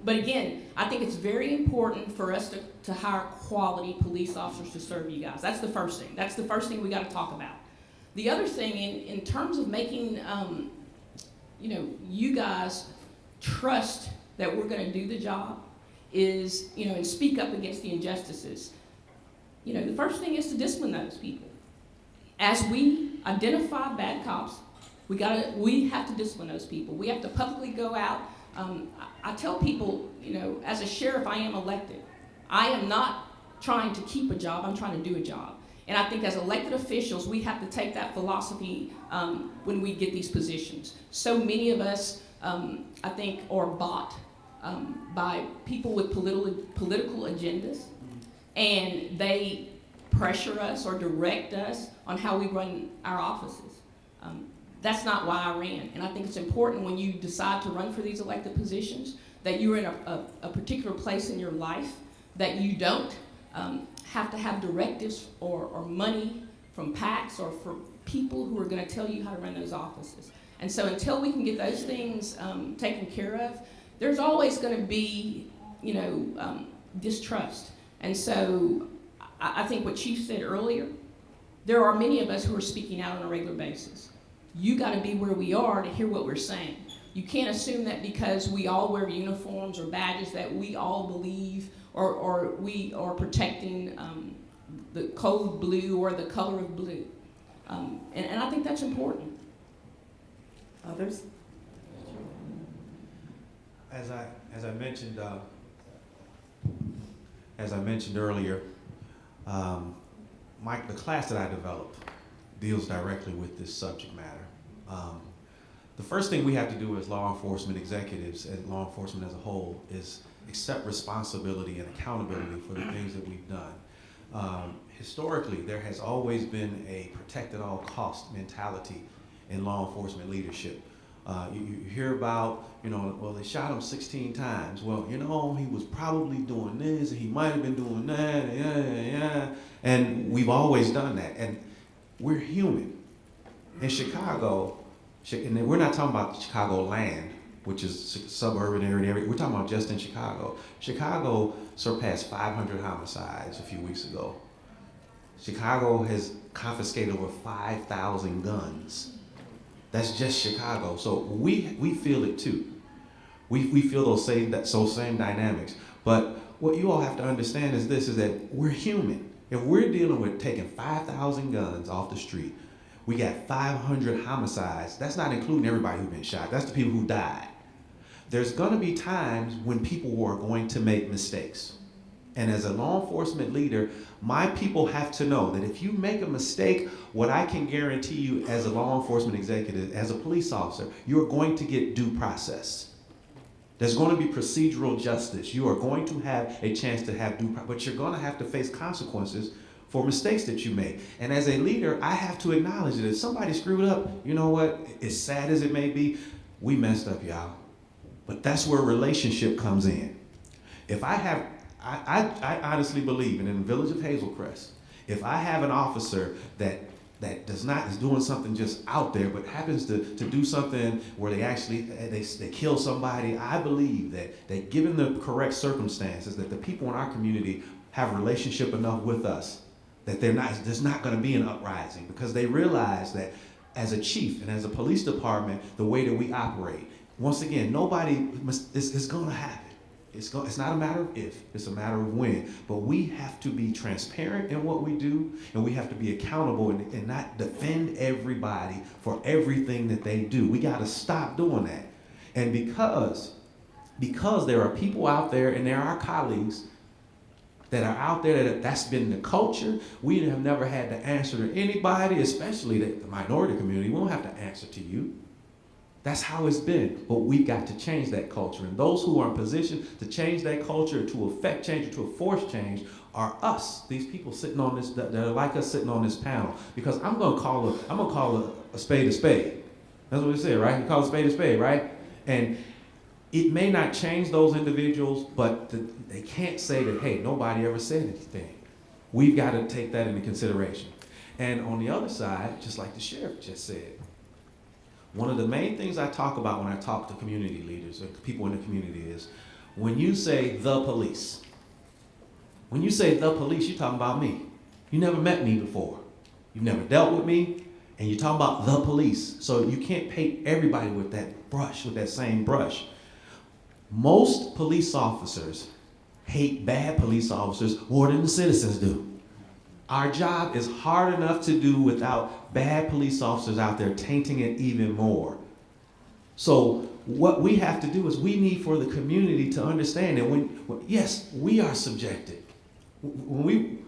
But again, I think it's very important for us to hire quality police officers to serve you guys. That's the first thing. That's the first thing we got to talk about. The other thing, in terms of making, you guys trust that we're going to do the job, is, and speak up against the injustices. The first thing is to discipline those people. As we identify bad cops, we have to discipline those people. We have to publicly go out. I tell people, as a sheriff, I am elected. I am not trying to keep a job, I'm trying to do a job. And I think as elected officials, we have to take that philosophy when we get these positions. So many of us, I think, are bought by people with political agendas, and they pressure us or direct us on how we run our offices. That's not why I ran. And I think it's important when you decide to run for these elected positions that you're in a particular place in your life, that you don't have to have directives or money from PACs or from people who are going to tell you how to run those offices. And so until we can get those things taken care of, there's always going to be, distrust. And so I think what Chief said earlier, there are many of us who are speaking out on a regular basis. You got to be where we are to hear what we're saying. You can't assume that because we all wear uniforms or badges that we all believe or we are protecting the code blue or the color of blue. And I think that's important. Others? As I mentioned earlier, the class that I developed deals directly with this subject matter. The first thing we have to do as law enforcement executives and law enforcement as a whole is accept responsibility and accountability for the things that we've done. Historically, there has always been a protect at all cost mentality in law enforcement leadership. You hear about, well, they shot him 16 times. Well, he was probably doing this, and he might have been doing that, and we've always done that. And we're human. In Chicago, and we're not talking about Chicago land, which is suburban area. We're talking about just in Chicago. Chicago surpassed 500 homicides a few weeks ago. Chicago has confiscated over 5,000 guns. That's just Chicago. So we feel it too. We feel those same dynamics. But what you all have to understand is this, is that we're human. If we're dealing with taking 5,000 guns off the street, we got 500 homicides. That's not including everybody who's been shot. That's the people who died. There's gonna be times when people are going to make mistakes. And as a law enforcement leader, my people have to know that if you make a mistake, what I can guarantee you as a law enforcement executive, as a police officer, you're going to get due process. There's going to be procedural justice. You are going to have a chance to have due process, but you're going to have to face consequences for mistakes that you make. And as a leader, I have to acknowledge that if somebody screwed up, you know what, as sad as it may be, we messed up, y'all. But that's where relationship comes in. If I honestly believe, and in the village of Hazelcrest, if I have an officer that is doing something just out there, but happens to do something where they kill somebody, I believe that given the correct circumstances, that the people in our community have a relationship enough with us that there's not going to be an uprising, because they realize that as a chief and as a police department, the way that we operate, once again, it's going to happen. It's not a matter of if, it's a matter of when. But we have to be transparent in what we do, and we have to be accountable and not defend everybody for everything that they do. We got to stop doing that. And because there are people out there, and there are colleagues that are out there that's been the culture, we have never had to answer to anybody, especially the minority community. We don't have to answer to you. That's how it's been, but we've got to change that culture. And those who are in position to change that culture, to affect change, or to force change, are us. These people sitting on this, that are like us sitting on this panel. Because I'm gonna call a spade a spade. That's what we say, right? You call a spade, right? And it may not change those individuals, but they can't say that, hey, nobody ever said anything. We've got to take that into consideration. And on the other side, just like the sheriff just said, one of the main things I talk about when I talk to community leaders or people in the community is when you say the police. When you say the police, you're talking about me. You never met me before. You've never dealt with me, and you're talking about the police. So you can't paint everybody with that brush, with that same brush. Most police officers hate bad police officers more than the citizens do. Our job is hard enough to do without bad police officers out there tainting it even more. So what we have to do is we need for the community to understand that yes, we are subjected. When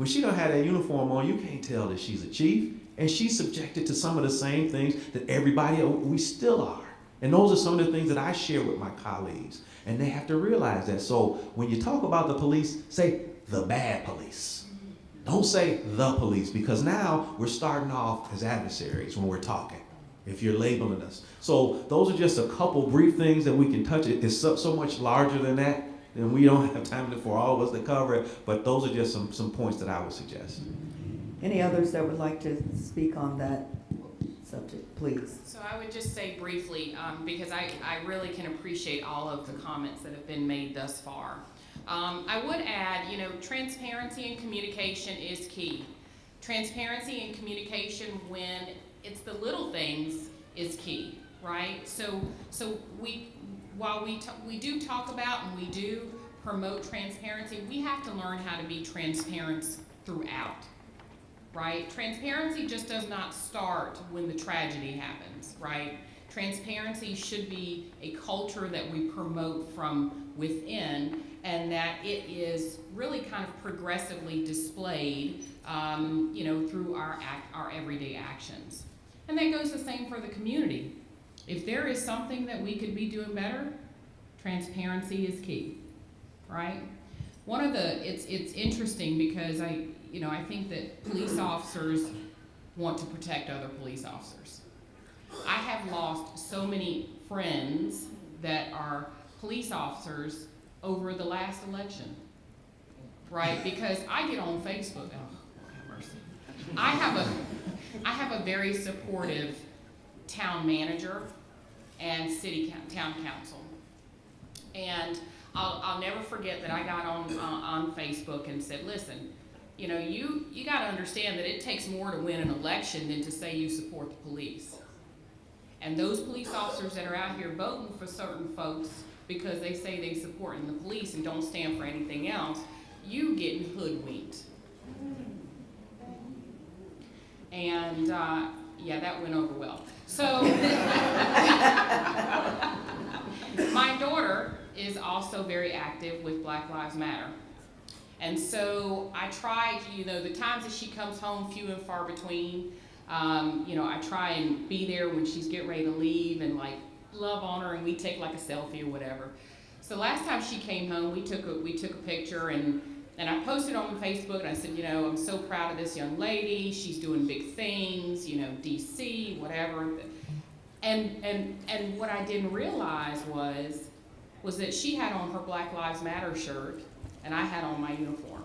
she don't have that uniform on, you can't tell that she's a chief, and she's subjected to some of the same things that everybody, we still are. And those are some of the things that I share with my colleagues, and they have to realize that. So when you talk about the police, say the bad police. Don't say the police, because now we're starting off as adversaries when we're talking, if you're labeling us. So those are just a couple brief things that we can touch. It's so much larger than that, and we don't have time for all of us to cover it, but those are just some points that I would suggest. Any others that would like to speak on that subject, please? So I would just say briefly, because I really can appreciate all of the comments that have been made thus far. I would add, transparency and communication is key. Transparency and communication when it's the little things is key, right? So while we do talk about and we do promote transparency, we have to learn how to be transparent throughout, right? Transparency just does not start when the tragedy happens, right? Transparency should be a culture that we promote from within, and that it is really kind of progressively displayed, through our everyday actions. And that goes the same for the community. If there is something that we could be doing better, transparency is key, right? It's interesting because I think that police officers want to protect other police officers. I have lost so many friends that are police officers over the last election, right? Because I get on Facebook, have mercy. I have a very supportive town manager and town council. And I'll never forget that I got on Facebook and said, listen, you got to understand that it takes more to win an election than to say you support the police. And those police officers that are out here voting for certain folks because they say they support the police and don't stand for anything else, you getting hoodwinked. And that went over well. So my daughter is also very active with Black Lives Matter. And so I try to, the times that she comes home, few and far between, I try and be there when she's getting ready to leave and love on her, and we take a selfie or whatever. So last time she came home, we took a picture, and I posted on Facebook, and I said, I'm so proud of this young lady. She's doing big things, DC, whatever. And what I didn't realize was that she had on her Black Lives Matter shirt, and I had on my uniform.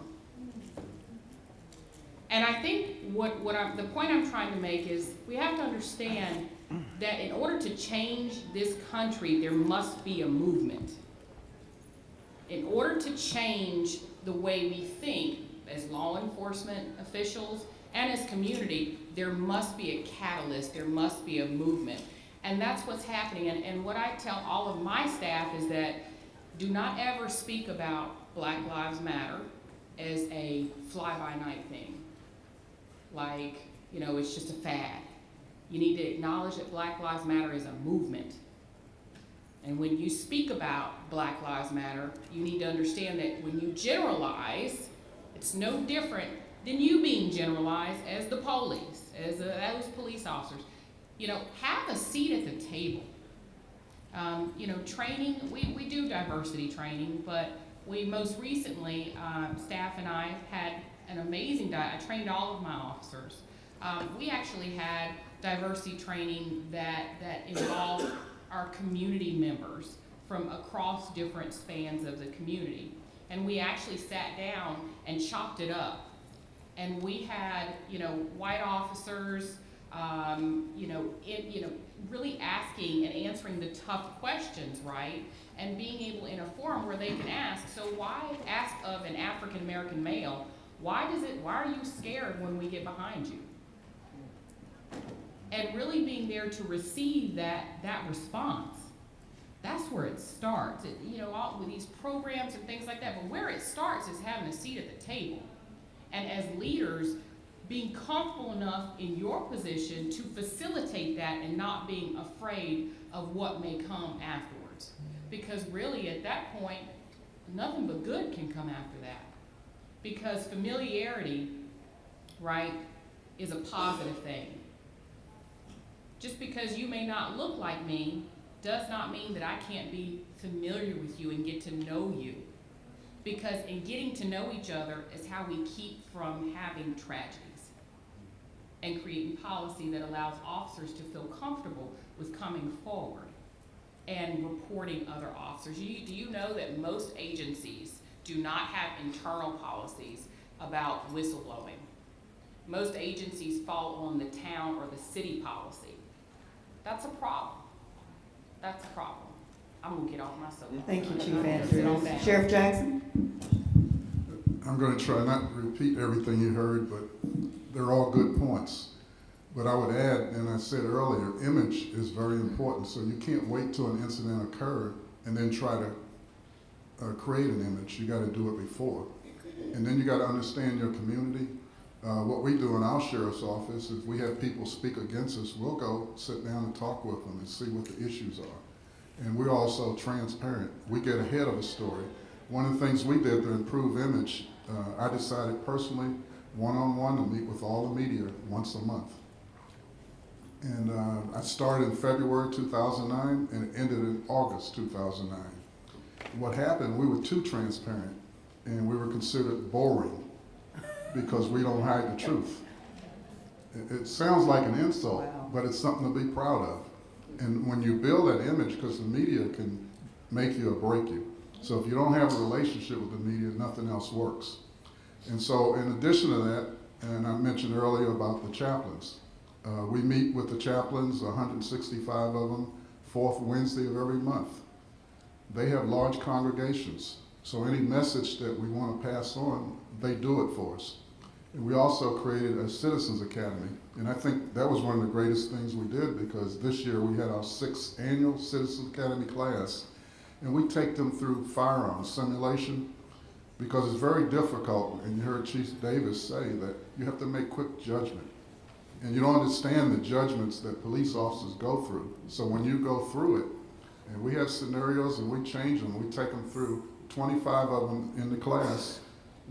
And I think the point I'm trying to make is we have to understand that in order to change this country, there must be a movement. In order to change the way we think as law enforcement officials and as community, there must be a catalyst, there must be a movement. And that's what's happening. And what I tell all of my staff is that do not ever speak about Black Lives Matter as a fly-by-night thing. It's just a fad. You need to acknowledge that Black Lives Matter is a movement. And when you speak about Black Lives Matter, you need to understand that when you generalize, it's no different than you being generalized as the police, as those police officers. Have a seat at the table. Training, we do diversity training, but we most recently, staff and I had an amazing I trained all of my officers. We actually had diversity training that involved our community members from across different spans of the community. And we actually sat down and chopped it up. And we had, white officers, really asking and answering the tough questions, right? And being able in a forum where they can ask, so why ask of an African American male, why are you scared when we get behind you? And really being there to receive that response. That's where it starts. All with these programs and things like that. But where it starts is having a seat at the table. And as leaders, being comfortable enough in your position to facilitate that and not being afraid of what may come afterwards. Because really, at that point, nothing but good can come after that. Because familiarity, right, is a positive thing. Just because you may not look like me does not mean that I can't be familiar with you and get to know you. Because in getting to know each other is how we keep from having tragedies and creating policy that allows officers to feel comfortable with coming forward and reporting other officers. Do you know that most agencies do not have internal policies about whistleblowing? Most agencies fall on the town or the city policy. That's a problem. That's a problem. I'm gonna get off my soapbox. Thank you, Chief Sit on Andrews. down. Sheriff Jackson? I'm going to try not to repeat everything you heard, but they're all good points. But I would add, and I said earlier, image is very important. So you can't wait till an incident occurred and then try to create an image. You got to do it before. And then you got to understand your community. What we do in our sheriff's office is we have people speak against us. We'll go sit down and talk with them and see what the issues are. And we're also transparent. We get ahead of a story. One of the things we did to improve image, I decided personally, one-on-one, to meet with all the media once a month. And I started in February 2009 and it ended in August 2009. What happened, we were too transparent and we were considered boring because we don't hide the truth. It sounds like an insult, Wow. but it's something to be proud of. And when you build that image, because the media can make you or break you. So if you don't have a relationship with the media, nothing else works. And so in addition to that, and I mentioned earlier about the chaplains, we meet with the chaplains, 165 of them, fourth Wednesday of every month. They have large congregations, so any message that we want to pass on, they do it for us. And we also created a Citizens Academy, and I think that was one of the greatest things we did because this year we had our 6th annual Citizens Academy class, and we take them through firearms simulation because it's very difficult, and you heard Chief Davis say that you have to make quick judgment. And you don't understand the judgments that police officers go through. So when you go through it, and we have scenarios and we change them, we take them through 25 of them in the class,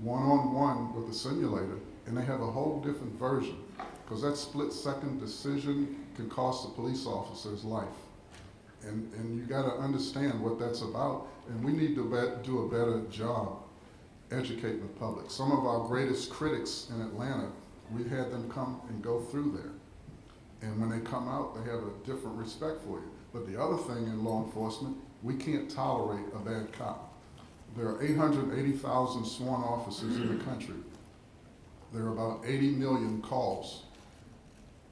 one-on-one with the simulator, and they have a whole different version. Because that split-second decision can cost a police officer's life. And you gotta understand what that's about, and we need to do a better job educating the public. Some of our greatest critics in Atlanta, we had them come and go through there. And when they come out, they have a different respect for you. But the other thing in law enforcement, we can't tolerate a bad cop. There are 880,000 sworn officers in the country. There are about 80 million calls.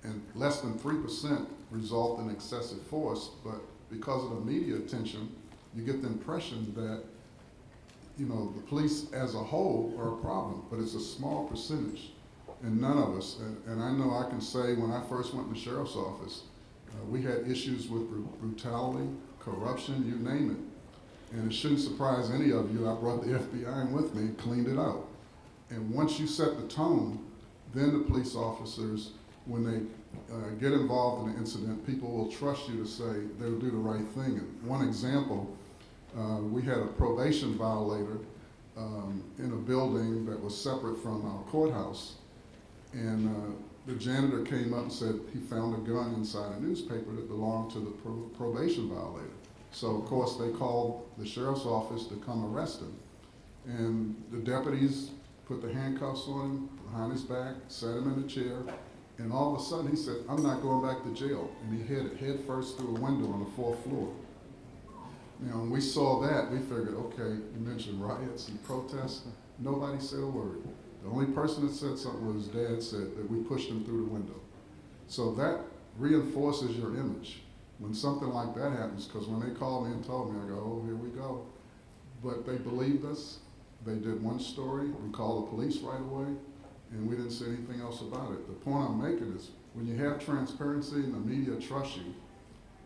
And less than 3% result in excessive force, but because of the media attention, you get the impression that the police as a whole are a problem, but it's a small percentage. And none of us, and I know I can say when I first went in the sheriff's office, we had issues with brutality, corruption, you name it. And it shouldn't surprise any of you, I brought the FBI in with me and cleaned it out. And once you set the tone, then the police officers, when they get involved in an incident, people will trust you to say they'll do the right thing. And one example, we had a probation violator in a building that was separate from our courthouse. And the janitor came up and said he found a gun inside a newspaper that belonged to the probation violator. So of course they called the sheriff's office to come arrest him. And the deputies put the handcuffs on him behind his back, sat him in a chair, and all of a sudden he said, "I'm not going back to jail." And he hit head first through a window on the 4th floor. When we saw that, we figured, okay, you mentioned riots and protests. Nobody said a word. The only person that said something was his dad said that we pushed him through the window. So that reinforces your image. When something like that happens, because when they called me and told me, I go, oh, here we go. But they believed us. They did one story. We called the police right away, and we didn't say anything else about it. The point I'm making is when you have transparency and the media trusts you,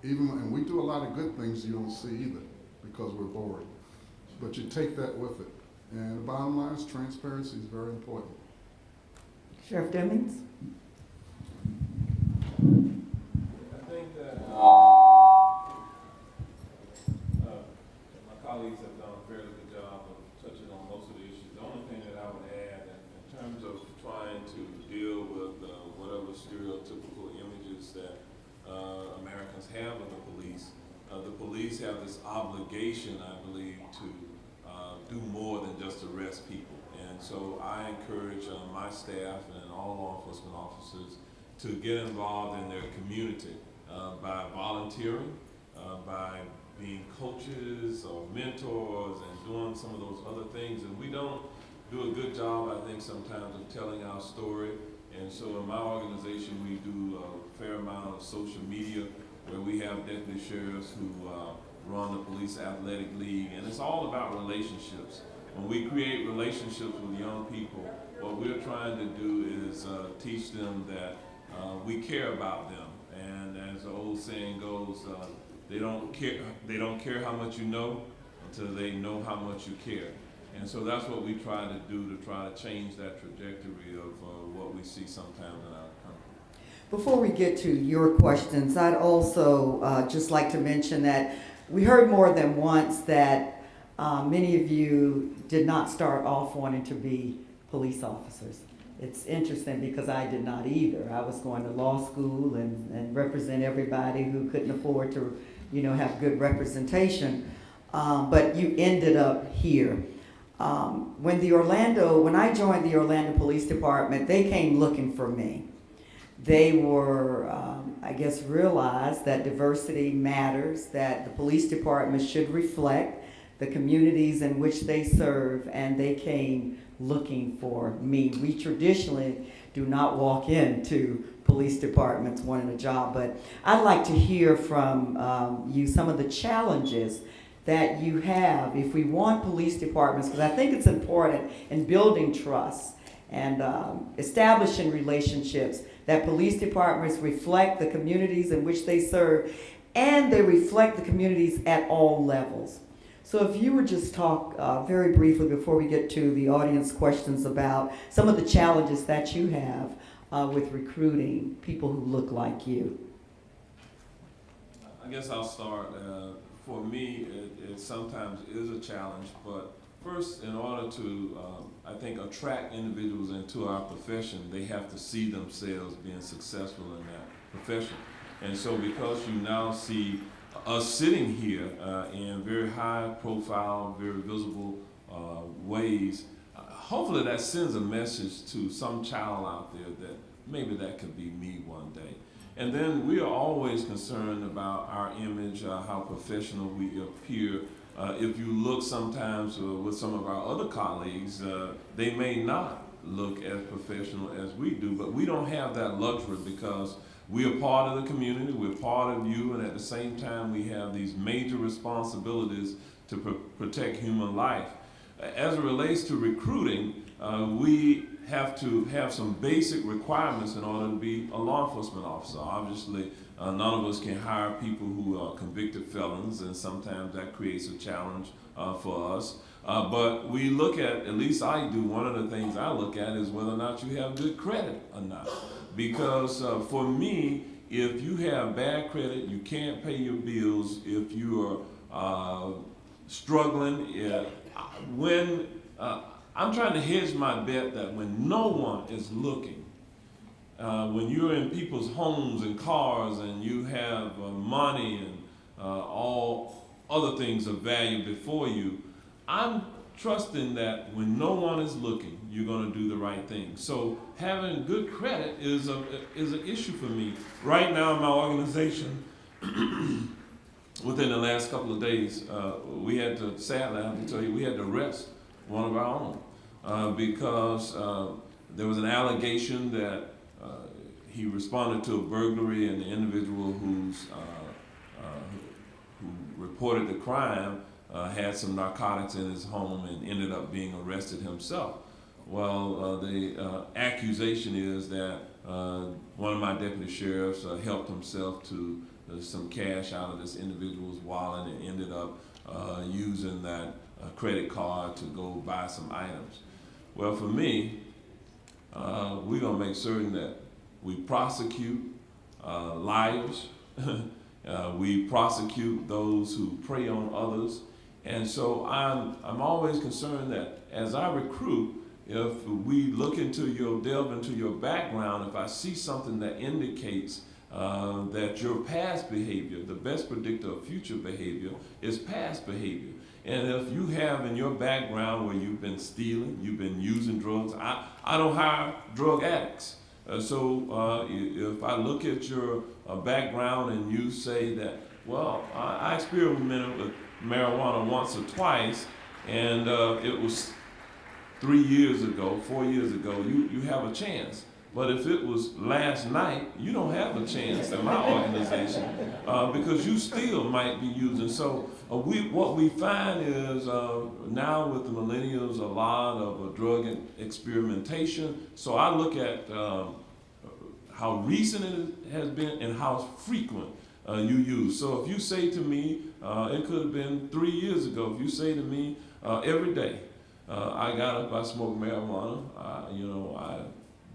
and we do a lot of good things you don't see either because we're bored. But you take that with it. And the bottom line is transparency is very important. Sheriff Demings? I think that my colleagues have done a fairly good job of touching on most of the issues. The only thing that I would add, in terms of trying to deal with whatever stereotypical images that Americans have of the police have this obligation, I believe, to do more than just arrest people. And so I encourage my staff and all law enforcement officers to get involved in their community by volunteering, by being coaches or mentors and doing some of those other things. And we don't do a good job, I think, sometimes of telling our story. And so in my organization, we do a fair amount of social media where we have deputy sheriffs who run the Police Athletic League. And it's all about relationships. When we create relationships with young people, what we're trying to do is teach them that we care about them. And as the old saying goes, they don't care how much you know until they know how much you care. And so that's what we try to do to try to change that trajectory of what we see sometimes in our country. Before we get to your questions, I'd also just like to mention that we heard more than once that many of you did not start off wanting to be police officers. It's interesting because I did not either. I was going to law school and represent everybody who couldn't afford to, have good representation. But you ended up here. When I joined the Orlando Police Department, they came looking for me. They were, realized that diversity matters, that the police department should reflect the communities in which they serve, and they came looking for me. We traditionally do not walk into police departments wanting a job, but I'd like to hear from you some of the challenges that you have if we want police departments, because I think it's important in building trust and establishing relationships, that police departments reflect the communities in which they serve, and they reflect the communities at all levels. So if you would just talk very briefly before we get to the audience questions about some of the challenges that you have with recruiting people who look like you. I guess I'll start. For me, it sometimes is a challenge, but first, in order to, I think, attract individuals into our profession, they have to see themselves being successful in that profession. And so because you now see us sitting here in very high profile, very visible ways, hopefully that sends a message to some child out there that maybe that could be me one day. And then we are always concerned about our image, how professional we appear. If you look sometimes with some of our other colleagues, they may not look as professional as we do, but we don't have that luxury because we are part of the community, we're part of you, and at the same time we have these major responsibilities to protect human life. As it relates to recruiting, we have to have some basic requirements in order to be a law enforcement officer. Obviously, none of us can hire people who are convicted felons, and sometimes that creates a challenge for us. But we look at least I do, one of the things I look at is whether or not you have good credit or not. Because for me, if you have bad credit, you can't pay your bills, if you are struggling, I'm trying to hedge my bet that when no one is looking, when you're in people's homes and cars and you have money and all other things of value before you, I'm trusting that when no one is looking, you're going to do the right thing. So having good credit is an issue for me. Right now in my organization, within the last couple of days, sadly I have to tell you, we had to arrest one of our own because there was an allegation that he responded to a burglary, and the individual who reported the crime had some narcotics in his home and ended up being arrested himself. Well, the accusation is that one of my deputy sheriffs helped himself to some cash out of this individual's wallet and ended up using that credit card to go buy some items. Well, for me, we're gonna make certain that we prosecute liars, we prosecute those who prey on others, and so I'm always concerned that as I recruit, if we delve into your background, if I see something that indicates that your past behavior, the best predictor of future behavior is past behavior. And if you have in your background where you've been stealing, you've been using drugs, I don't hire drug addicts. So if I look at your background and you say that, well, I experimented with marijuana once or twice, and it was 3 years ago, 4 years ago, you have a chance. But if it was last night, you don't have a chance in my organization because you still might be using. So what we find is now with the millennials, a lot of drug experimentation. So I look at how recent it has been and how frequent you use. So if you say to me, it could have been 3 years ago, if you say to me every day, I got up, I smoked marijuana, I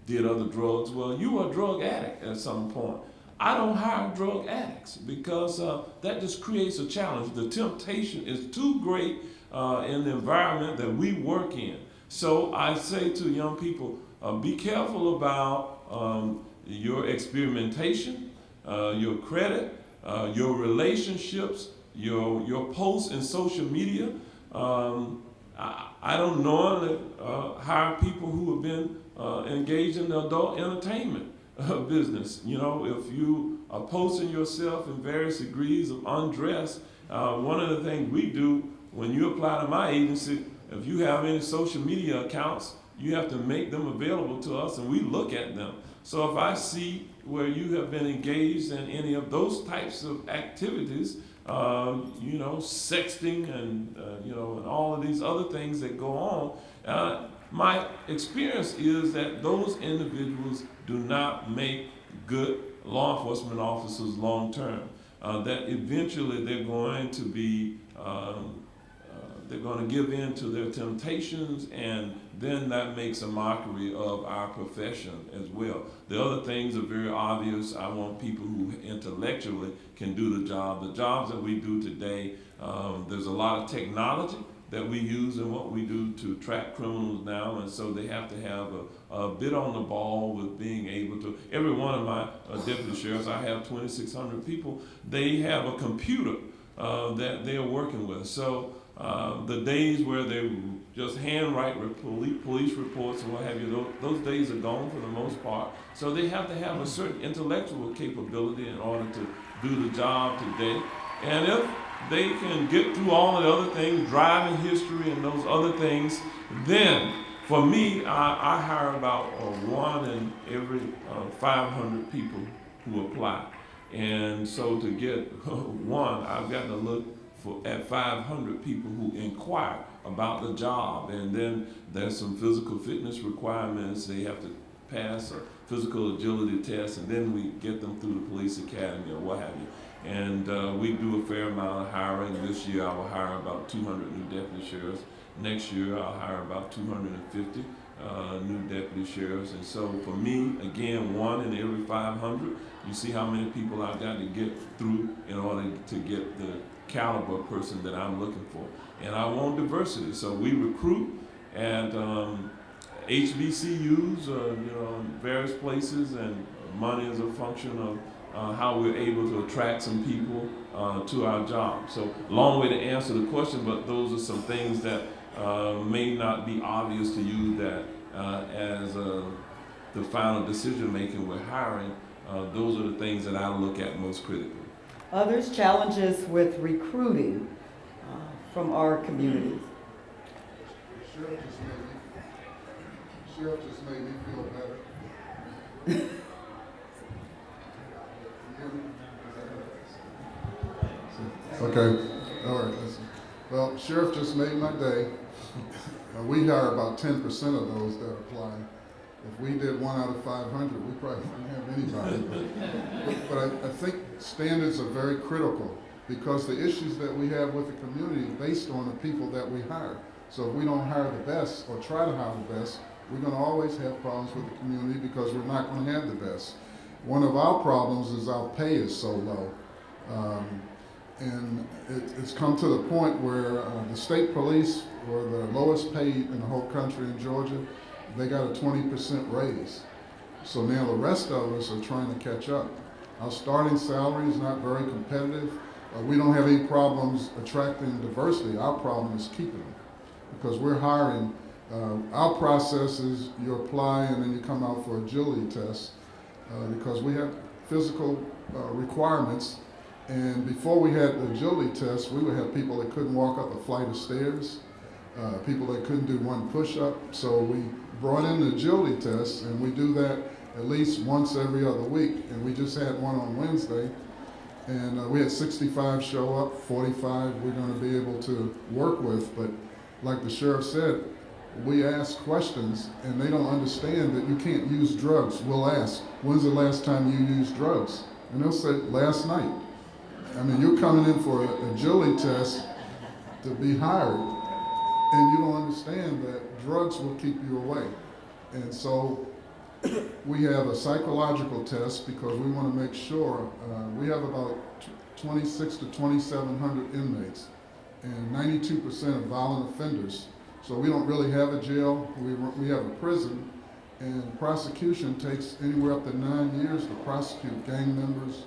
did other drugs. Well, you were a drug addict at some point. I don't hire drug addicts because that just creates a challenge. The temptation is too great in the environment that we work in. So I say to young people, be careful about your experimentation, your credit, your relationships, your posts in social media. I don't normally hire people who have been engaged in the adult entertainment business. You know, if you are posting yourself in various degrees of undress, one of the things we do when you apply to my agency, if you have any social media accounts, you have to make them available to us and we look at them. So if I see where you have been engaged in any of those types of activities, sexting and, and all of these other things that go on, my experience is that those individuals do not make good law enforcement officers long term. That eventually they're going to be, they're going to give in to their temptations, and then that makes a mockery of our profession as well. The other things are very obvious. I want people who intellectually can do the job. The jobs that we do today, there's a lot of technology that we use in what we do to track criminals now, and so they have to have a bit on the ball with being able to. Every one of my deputy sheriffs, I have 2,600 people, they have a computer that they are working with. So the days where they just handwrite police reports and what have you, those days are gone for the most part. So they have to have a certain intellectual capability in order to do the job today. And if they can get through all the other things, driving history and those other things, then for me, I hire about 1 in every 500 people who apply. And so to get one, I've got to look at 500 people who inquire about the job. And then there's some physical fitness requirements. They have to pass a physical agility test, and then we get them through the police academy or what have you. And we do a fair amount of hiring. This year I will hire about 200 new deputy sheriffs. Next year I'll hire about 250 new deputy sheriffs. And so for me, again, 1 in every 500, you see how many people I've got to get through in order to get the caliber person that I'm looking for. And I want diversity. So we recruit at HBCUs, in various places, and money is a function of how we're able to attract some people to our job. So long way to answer the question, but those are some things that may not be obvious to you that as the final decision making we're hiring, those are the things that I look at most critically. Others, challenges with recruiting from our communities. Sheriff just made me feel better. Okay, all right, listen. Well, Sheriff just made my day. We hire about 10% of those that apply. If we did 1 out of 500, we probably wouldn't have anybody. But but I think standards are very critical because the issues that we have with the community are based on the people that we hire. So if we don't hire the best or try to hire the best, we're going to always have problems with the community because we're not going to have the best. One of our problems is our pay is so low. And it's come to the point where the state police were the lowest paid in the whole country in Georgia. They got a 20% raise. So now the rest of us are trying to catch up. Our starting salary is not very competitive. We don't have any problems attracting diversity. Our problem is keeping them because we're hiring. Our process is you apply and then you come out for agility tests because we have physical requirements. And before we had the agility tests, we would have people that couldn't walk up a flight of stairs, people that couldn't do one push-up. So we brought in the agility tests, and we do that at least once every other week. And we just had one on Wednesday, and we had 65 show up, 45 we're going to be able to work with. But like the sheriff said, we ask questions, and they don't understand that you can't use drugs. We'll ask, when's the last time you used drugs? And they'll say, last night. I mean, you're coming in for an agility test to be hired, and you don't understand that drugs will keep you away. And so we have a psychological test because we want to make sure we have about 26 to 2,700 inmates, and 92% are violent offenders. So we don't really have a jail. We have a prison, and prosecution takes anywhere up to 9 years to prosecute gang members,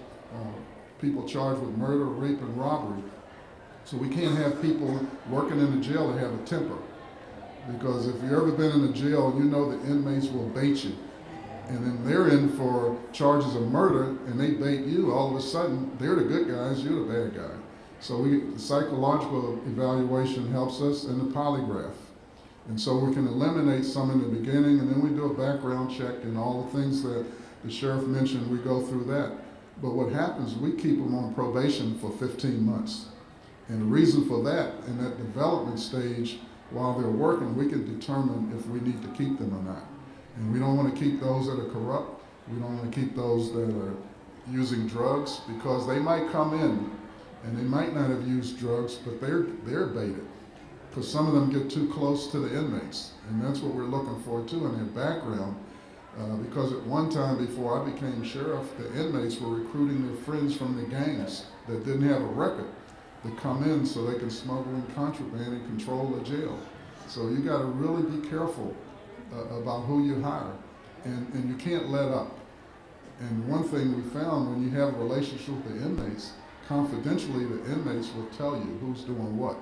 people charged with murder, rape, and robbery. So we can't have people working in the jail that have a temper. Because if you've ever been in a jail, you know the inmates will bait you. And then they're in for charges of murder, and they bait you. All of a sudden, they're the good guys, you're the bad guy. So the psychological evaluation helps us, and the polygraph. And so we can eliminate some in the beginning, and then we do a background check and all the things that the sheriff mentioned, we go through that. But what happens, we keep them on probation for 15 months. And the reason for that, in that development stage, while they're working, we can determine if we need to keep them or not. And we don't want to keep those that are corrupt. We don't want to keep those that are using drugs because they might come in and they might not have used drugs, but they're baited. Because some of them get too close to the inmates. And that's what we're looking for too in their background. Because at one time before I became sheriff, the inmates were recruiting their friends from the gangs that didn't have a record to come in so they can smuggle in contraband and control the jail. So you got to really be careful about who you hire, and you can't let up. And one thing we found, when you have a relationship with the inmates, confidentially the inmates will tell you who's doing what.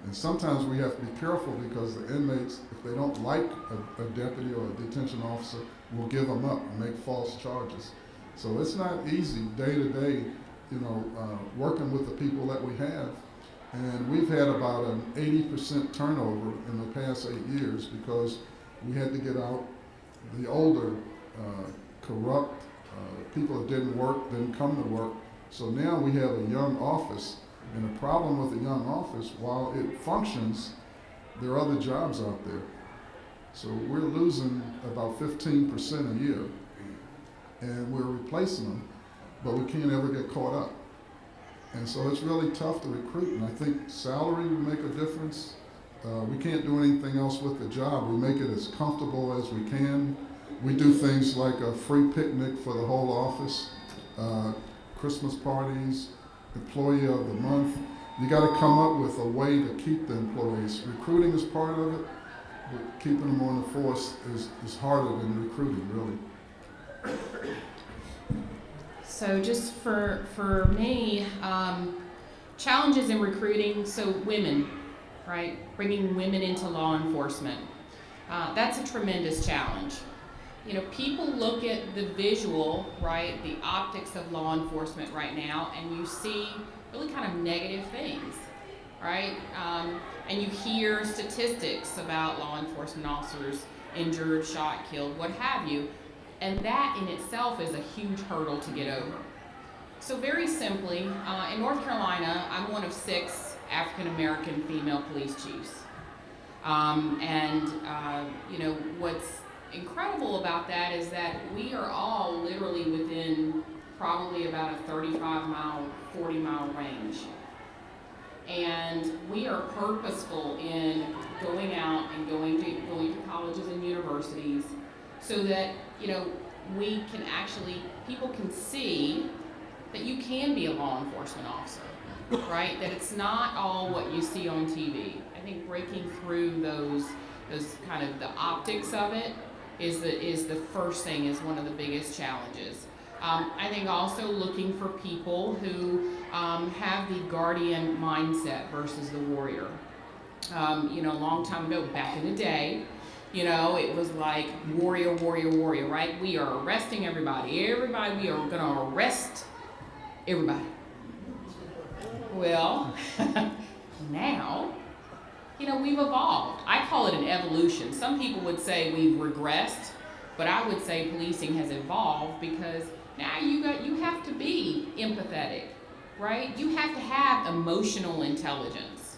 And sometimes we have to be careful because the inmates, if they don't like a deputy or a detention officer, will give them up and make false charges. So it's not easy day to day, working with the people that we have. And we've had about an 80% turnover in the past 8 years because we had to get out the older, corrupt people that didn't work, didn't come to work. So now we have a young office. And the problem with the young office, while it functions, there are other jobs out there. So we're losing about 15% a year, and we're replacing them, but we can't ever get caught up. And so it's really tough to recruit, and I think salary will make a difference. We can't do anything else with the job. We make it as comfortable as we can. We do things like a free picnic for the whole office, Christmas parties, employee of the month. You got to come up with a way to keep the employees. Recruiting is part of it, but keeping them on the force is harder than recruiting, really. So just for me, challenges in recruiting, so women, right? Bringing women into law enforcement. That's a tremendous challenge. People look at the visual, right, the optics of law enforcement right now, and you see really kind of negative things, right? And you hear statistics about law enforcement officers injured, shot, killed, what have you, and that in itself is a huge hurdle to get over. So very simply, in North Carolina, I'm one of 6 African-American female police chiefs. What's incredible about that is that we are all literally within probably about a 35-mile, 40-mile range. And we are purposeful in going out and going to colleges and universities so that, you know, we can actually, people can see that you can be a law enforcement officer, right? That it's not all what you see on TV. I think breaking through those kind of the optics of it is the first thing, is one of the biggest challenges. I think also looking for people who have the guardian mindset versus the warrior. You know, a long time ago, back in the day, you know, it was like warrior, warrior, warrior, right? We are arresting everybody. We are gonna arrest everybody. Well, now, you know, we've evolved. I call it an evolution. Some people would say we've regressed, but I would say policing has evolved because now you have to be empathetic, right? You have to have emotional intelligence.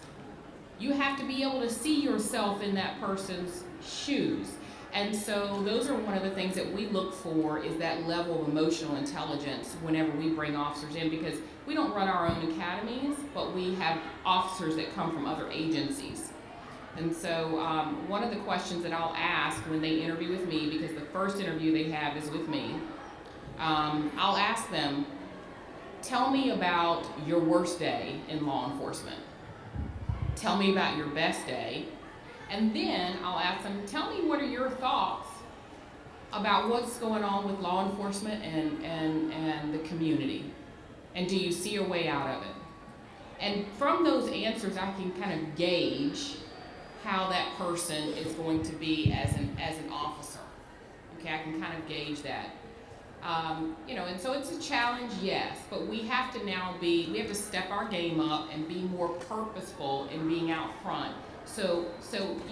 You have to be able to see yourself in that person's shoes. And so those are one of the things that we look for, is that level of emotional intelligence whenever we bring officers in, because we don't run our own academies, but we have officers that come from other agencies. And so one of the questions that I'll ask when they interview with me, because the first interview they have is with me, I'll ask them, tell me about your worst day in law enforcement. Tell me about your best day. And then I'll ask them, tell me, what are your thoughts about what's going on with law enforcement and the community? And do you see a way out of it? And from those answers, I can kind of gauge how that person is going to be as an officer. Okay, I can kind of gauge that. You know, and so it's a challenge, yes, but we have to now we have to step our game up and be more purposeful in being out front. So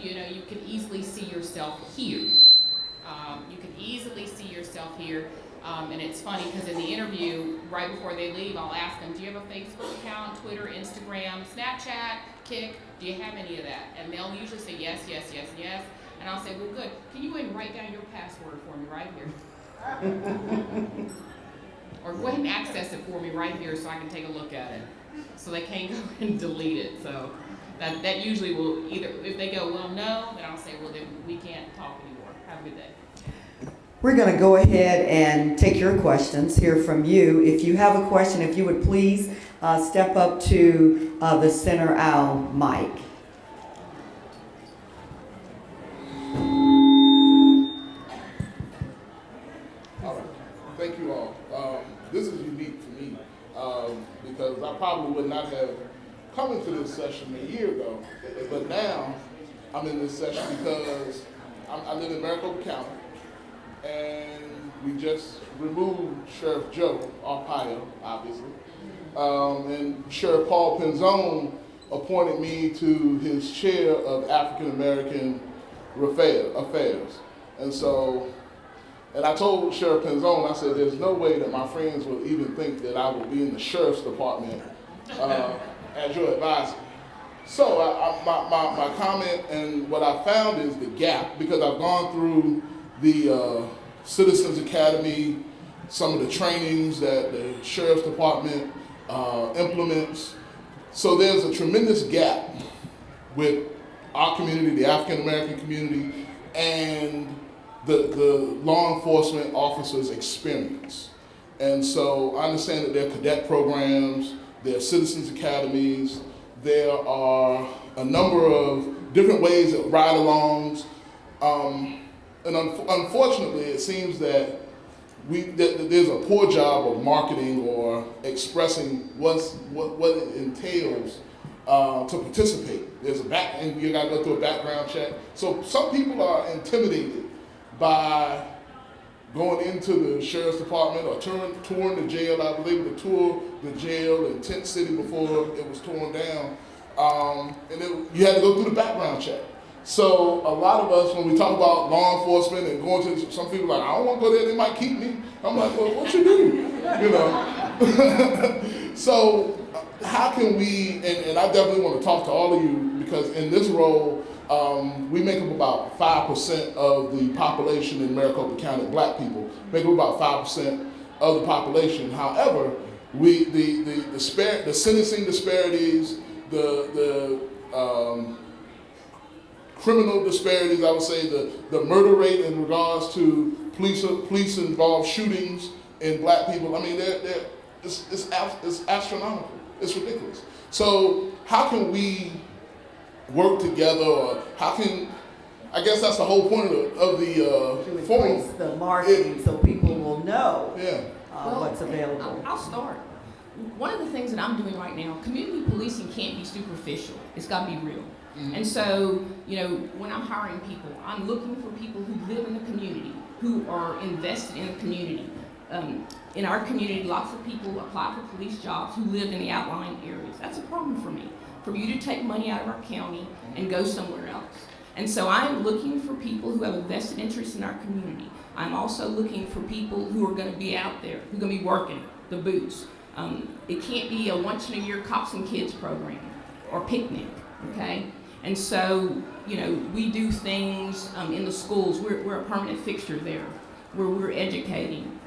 you know, you can easily see yourself here. You can easily see yourself here. And it's funny because in the interview, right before they leave, I'll ask them, do you have a Facebook account, Twitter, Instagram, Snapchat, Kik? Do you have any of that? And they'll usually say yes, yes, yes, yes. And I'll say, well, good. Can you go ahead and write down your password for me right here? Or go ahead and access it for me right here so I can take a look at it. So they can't go and delete it. So that usually will either, if they go, well, no, then I'll say, well, then we can't talk anymore. Have a good day. We're going to go ahead and take your questions, hear from you. If you have a question, if you would please step up to the center aisle mic. Thank you all. This is unique for me because I probably would not have come into this session a year ago, but now I'm in this session because I live in Maricopa County, and we just removed Sheriff Joe Arpaio, obviously, and Sheriff Paul Penzone appointed me to his chair of African American affairs, and so. And I told Sheriff Penzone, I said, there's no way that my friends will even think that I will be in the sheriff's department as your advisor. So my comment and what I found is the gap, because I've gone through the Citizens Academy, some of the trainings that the sheriff's department implements. So there's a tremendous gap with our community, the African American community, and the law enforcement officers' experience. And so I understand that there are cadet programs, there are citizens academies, there are a number of different ways of ride-alongs. And unfortunately, it seems that there's a poor job of marketing or expressing what it entails to participate. There's and you gotta go through a background check. So some people are intimidated by going into the sheriff's department or touring the jail. I was able to tour the jail in Tent City before it was torn down. You had to go through the background check. So a lot of us, when we talk about law enforcement and going to, some people are like, I don't want to go there, they might keep me. I'm like, well, what you do? You know? So how can we, and I definitely want to talk to all of you, because in this role, we make up about 5% of the population in Maricopa County, black people, make up about 5%. of the population. However, the sentencing disparities, the criminal disparities, I would say the murder rate in regards to police involved shootings in black people. I mean, it's astronomical. It's ridiculous. So how can we work together, or how can, I guess that's the whole point of the To forum. increase the marketing so people will know Yeah. what's available. I'll start. One of the things that I'm doing right now, community policing can't be superficial. It's got to be real. And so, you know, when I'm hiring people, I'm looking for people who live in the community, who are invested in the community. In our community, lots of people apply for police jobs who live in the outlying areas. That's a problem for me, for you to take money out of our county and go somewhere else. And so I'm looking for people who have a vested interest in our community. I'm also looking for people who are going to be out there, who are going to be working the boots. It can't be a once-in-a-year cops and kids program or picnic, okay? And so, you know, we do things in the schools. We're a permanent fixture there, where we're educating.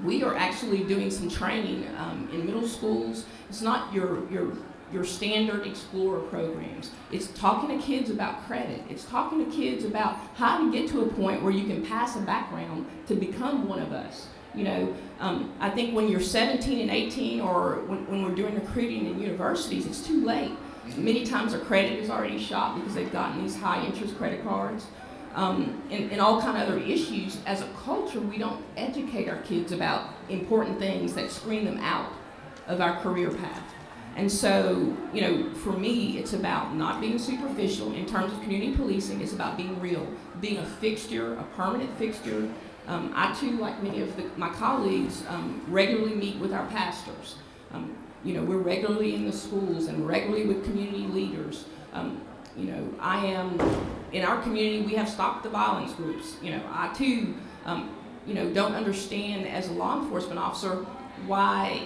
We are actually doing some training in middle schools. It's not your standard Explorer programs. It's talking to kids about credit. It's talking to kids about how to get to a point where you can pass a background to become one of us. You know, I think when you're 17 and 18, or when we're doing recruiting in universities, it's too late. Many times their credit is already shot because they've gotten these high interest credit cards. And all kind of other issues. As a culture, we don't educate our kids about important things that screen them out of our career path. And so, you know, for me, it's about not being superficial in terms of community policing. It's about being real, being a fixture, a permanent fixture. I too, like many of my colleagues, regularly meet with our pastors. You know, we're regularly in the schools and regularly with community leaders. You know, I am, in our community, we have Stop the Violence groups. You know, I too, you know, don't understand as a law enforcement officer why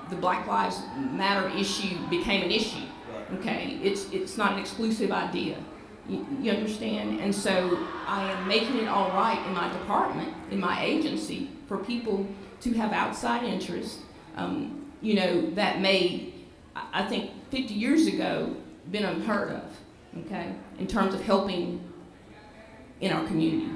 the Black Lives Matter issue became an issue, okay? It's not an exclusive idea, you understand? And so I am making it all right in my department, in my agency, for people to have outside interests, you know, that may, I think 50 years ago, been unheard of, okay, in terms of helping in our community,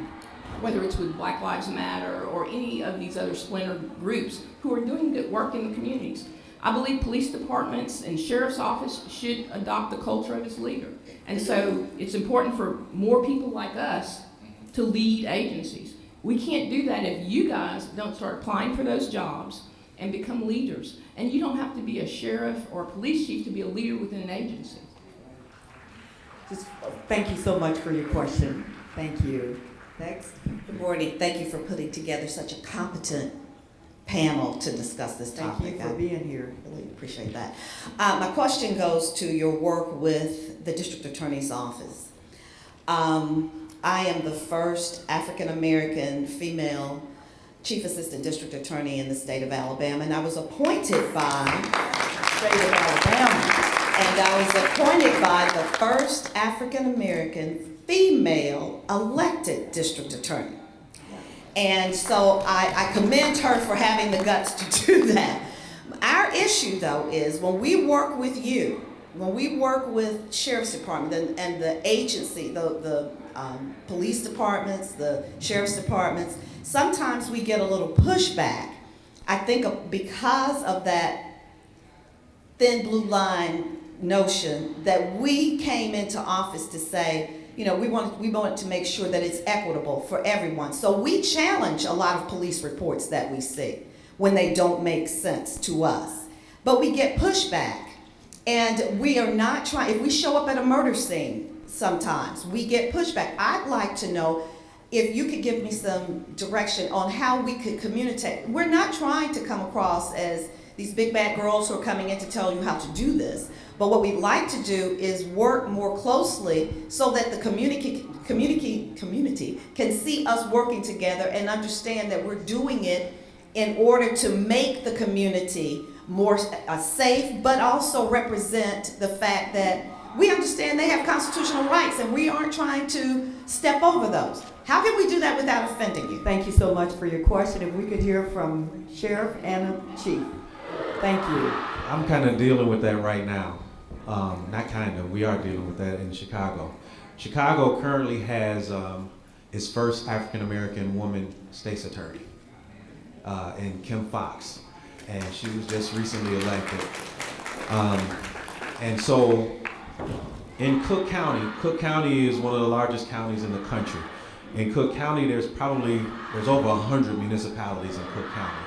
whether it's with Black Lives Matter or any of these other splinter groups who are doing good work in the communities. I believe police departments and sheriff's office should adopt the culture of its leader. And so it's important for more people like us to lead agencies. We can't do that if you guys don't start applying for those jobs and become leaders. And you don't have to be a sheriff or a police chief to be a leader within an agency. Thank you so much for your question. Thank you. Next. Good morning. Thank you for putting together such a competent panel to discuss this topic. Thank you for being here. I really appreciate that. My question goes to your work with the District Attorney's Office. I am the first African American female Chief Assistant District Attorney in the state of Alabama, and I was appointed by the state of Alabama. And I was appointed by the first African American female elected district attorney. And so I commend her for having the guts to do that. Our issue, though, is when we work with you, when we work with Sheriff's Department and the agency, the police departments, the sheriff's departments, sometimes we get a little pushback. I think because of that thin blue line notion that we came into office to say, you know, we want to make sure that it's equitable for everyone. So we challenge a lot of police reports that we see when they don't make sense to us. But we get pushback, and we are not trying, if we show up at a murder scene sometimes, we get pushback. I'd like to know if you could give me some direction on how we could communicate. We're not trying to come across as these big bad girls who are coming in to tell you how to do this. But what we'd like to do is work more closely so that the community can see us working together and understand that we're doing it in order to make the community more safe, but also represent the fact that We understand they have constitutional rights and we aren't trying to step over those. How can we do that without offending you? Thank you so much for your question. If we could hear from Sheriff and the Chief. Thank you. I'm kind of dealing with that right now. Not kind of, we are dealing with that in Chicago. Chicago currently has its first African-American woman state's attorney, in Kim Fox, and she was just recently elected. And so in Cook County is one of the largest counties in the country. In Cook County, there's over 100 municipalities in Cook County.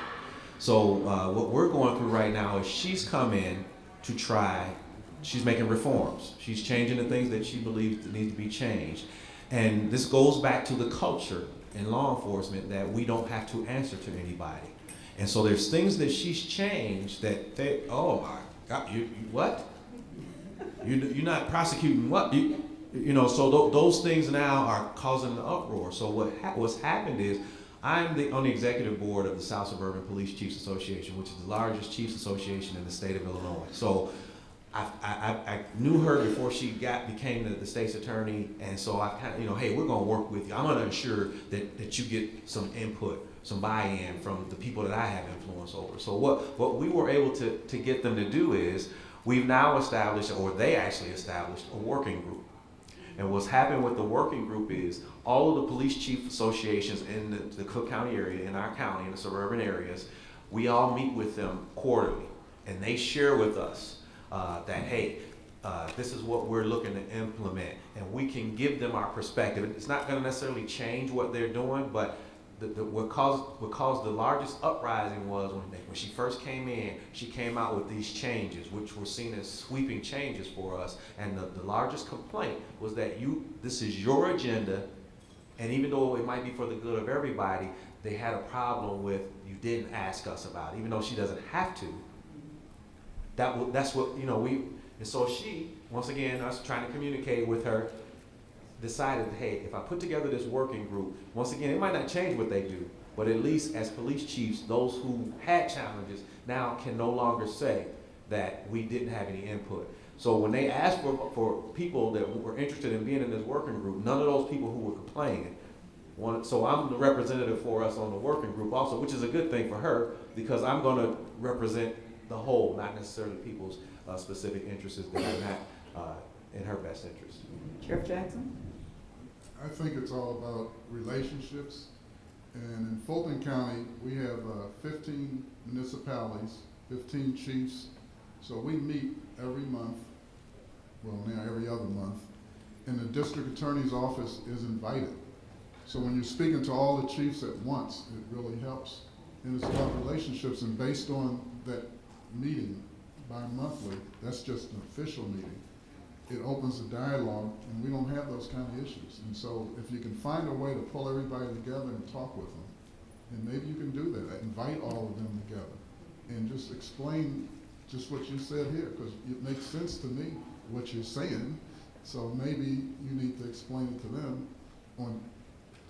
So what we're going through right now is she's come in to try, she's making reforms. She's changing the things that she believes need to be changed. And this goes back to the culture in law enforcement that we don't have to answer to anybody. And so there's things that she's changed that they, oh my God, you what? You're not prosecuting what? You know, so those things now are causing an uproar. So what's happened is I'm on the executive board of the South Suburban Police Chiefs Association, which is the largest chiefs association in the state of Illinois. So I knew her before she became the state's attorney, and so I kind of, you know, hey, we're going to work with you. I'm going to ensure that you get some input, some buy-in from the people that I have influence over. So what we were able to get them to do is we've now established, or they actually established, a working group. And what's happened with the working group is all of the police chief associations in the Cook County area, in our county, in the suburban areas, we all meet with them quarterly. And they share with us that, hey, this is what we're looking to implement. And we can give them our perspective. It's not going to necessarily change what they're doing, but what caused the largest uprising was when she first came in, she came out with these changes, which were seen as sweeping changes for us. And the largest complaint was that this is your agenda, and even though it might be for the good of everybody, they had a problem with you didn't ask us about it, even though she doesn't have to. That's what, you know, and so she, once again, us trying to communicate with her, decided, hey, if I put together this working group, once again, it might not change what they do, but at least as police chiefs, those who had challenges now can no longer say that we didn't have any input. So when they asked for people that were interested in being in this working group, none of those people who were complaining wanted, so I'm the representative for us on the working group also, which is a good thing for her, because I'm gonna represent the whole, not necessarily people's specific interests that are not in her best interest. Sheriff Jackson? I think it's all about relationships. And in Fulton County, we have 15 municipalities, 15 chiefs. So we meet every month, well now every other month, and the district attorney's office is invited. So when you're speaking to all the chiefs at once, it really helps. And it's about relationships, and based on that meeting bi-monthly, that's just an official meeting. It opens a dialogue, and we don't have those kind of issues. And so if you can find a way to pull everybody together and talk with them, and maybe you can do that, invite all of them together, and just explain just what you said here, because it makes sense to me, what you're saying. So maybe you need to explain it to them on,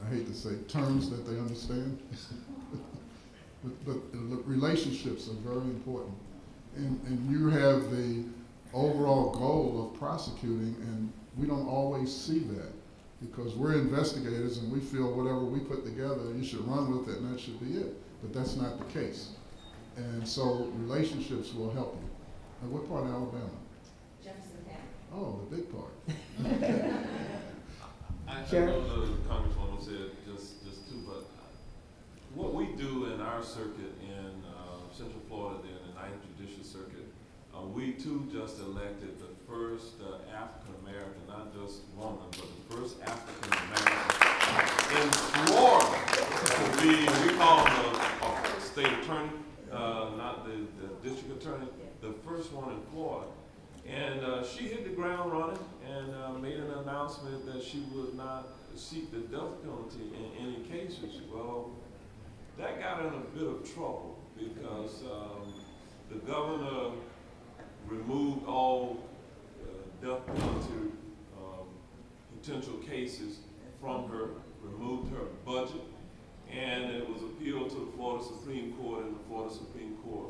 I hate to say, terms that they understand. but relationships are very important. And you have the overall goal of prosecuting, and we don't always see that because we're investigators and we feel whatever we put together, you should run with it and that should be it. But that's not the case. And so relationships will help you. And what part of Alabama? Jefferson County. Oh, the big part. I Sure. know the Congresswoman said just two, but what we do in our circuit in Central Florida, in the 9th Judicial Circuit, we too just elected the first African American, not just woman, but the first African American in Florida to be, we call him the state attorney, not the district attorney, the first one in Florida. And she hit the ground running and made an announcement that she would not seek the death penalty in any cases. Well, that got in a bit of trouble because the governor removed all death penalty potential cases from her, removed her budget, and it was appealed to the Florida Supreme Court, and the Florida Supreme Court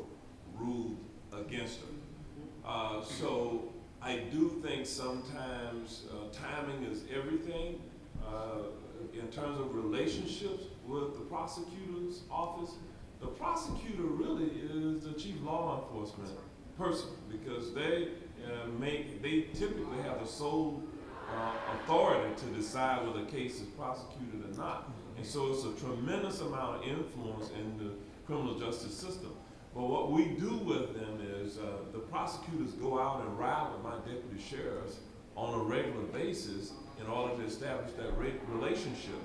ruled against her. So I do think sometimes timing is everything. In terms of relationships with the prosecutor's office, the prosecutor really is the chief law enforcement person, because they typically have the sole authority to decide whether a case is prosecuted or not. And so it's a tremendous amount of influence in the criminal justice system. But what we do with them is the prosecutors go out and ride with my deputy sheriffs on a regular basis in order to establish that relationship.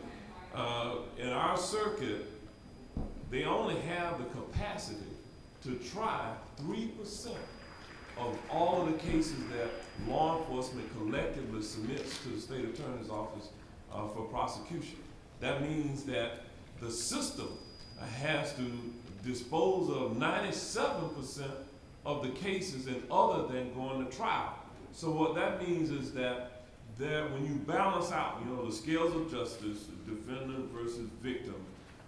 In our circuit, they only have the capacity to try 3% of all of the cases that law enforcement collectively submits to the state attorney's office for prosecution. That means that the system has to dispose of 97% of the cases and other than going to trial. So what that means is that when you balance out, the scales of justice, defendant versus victim,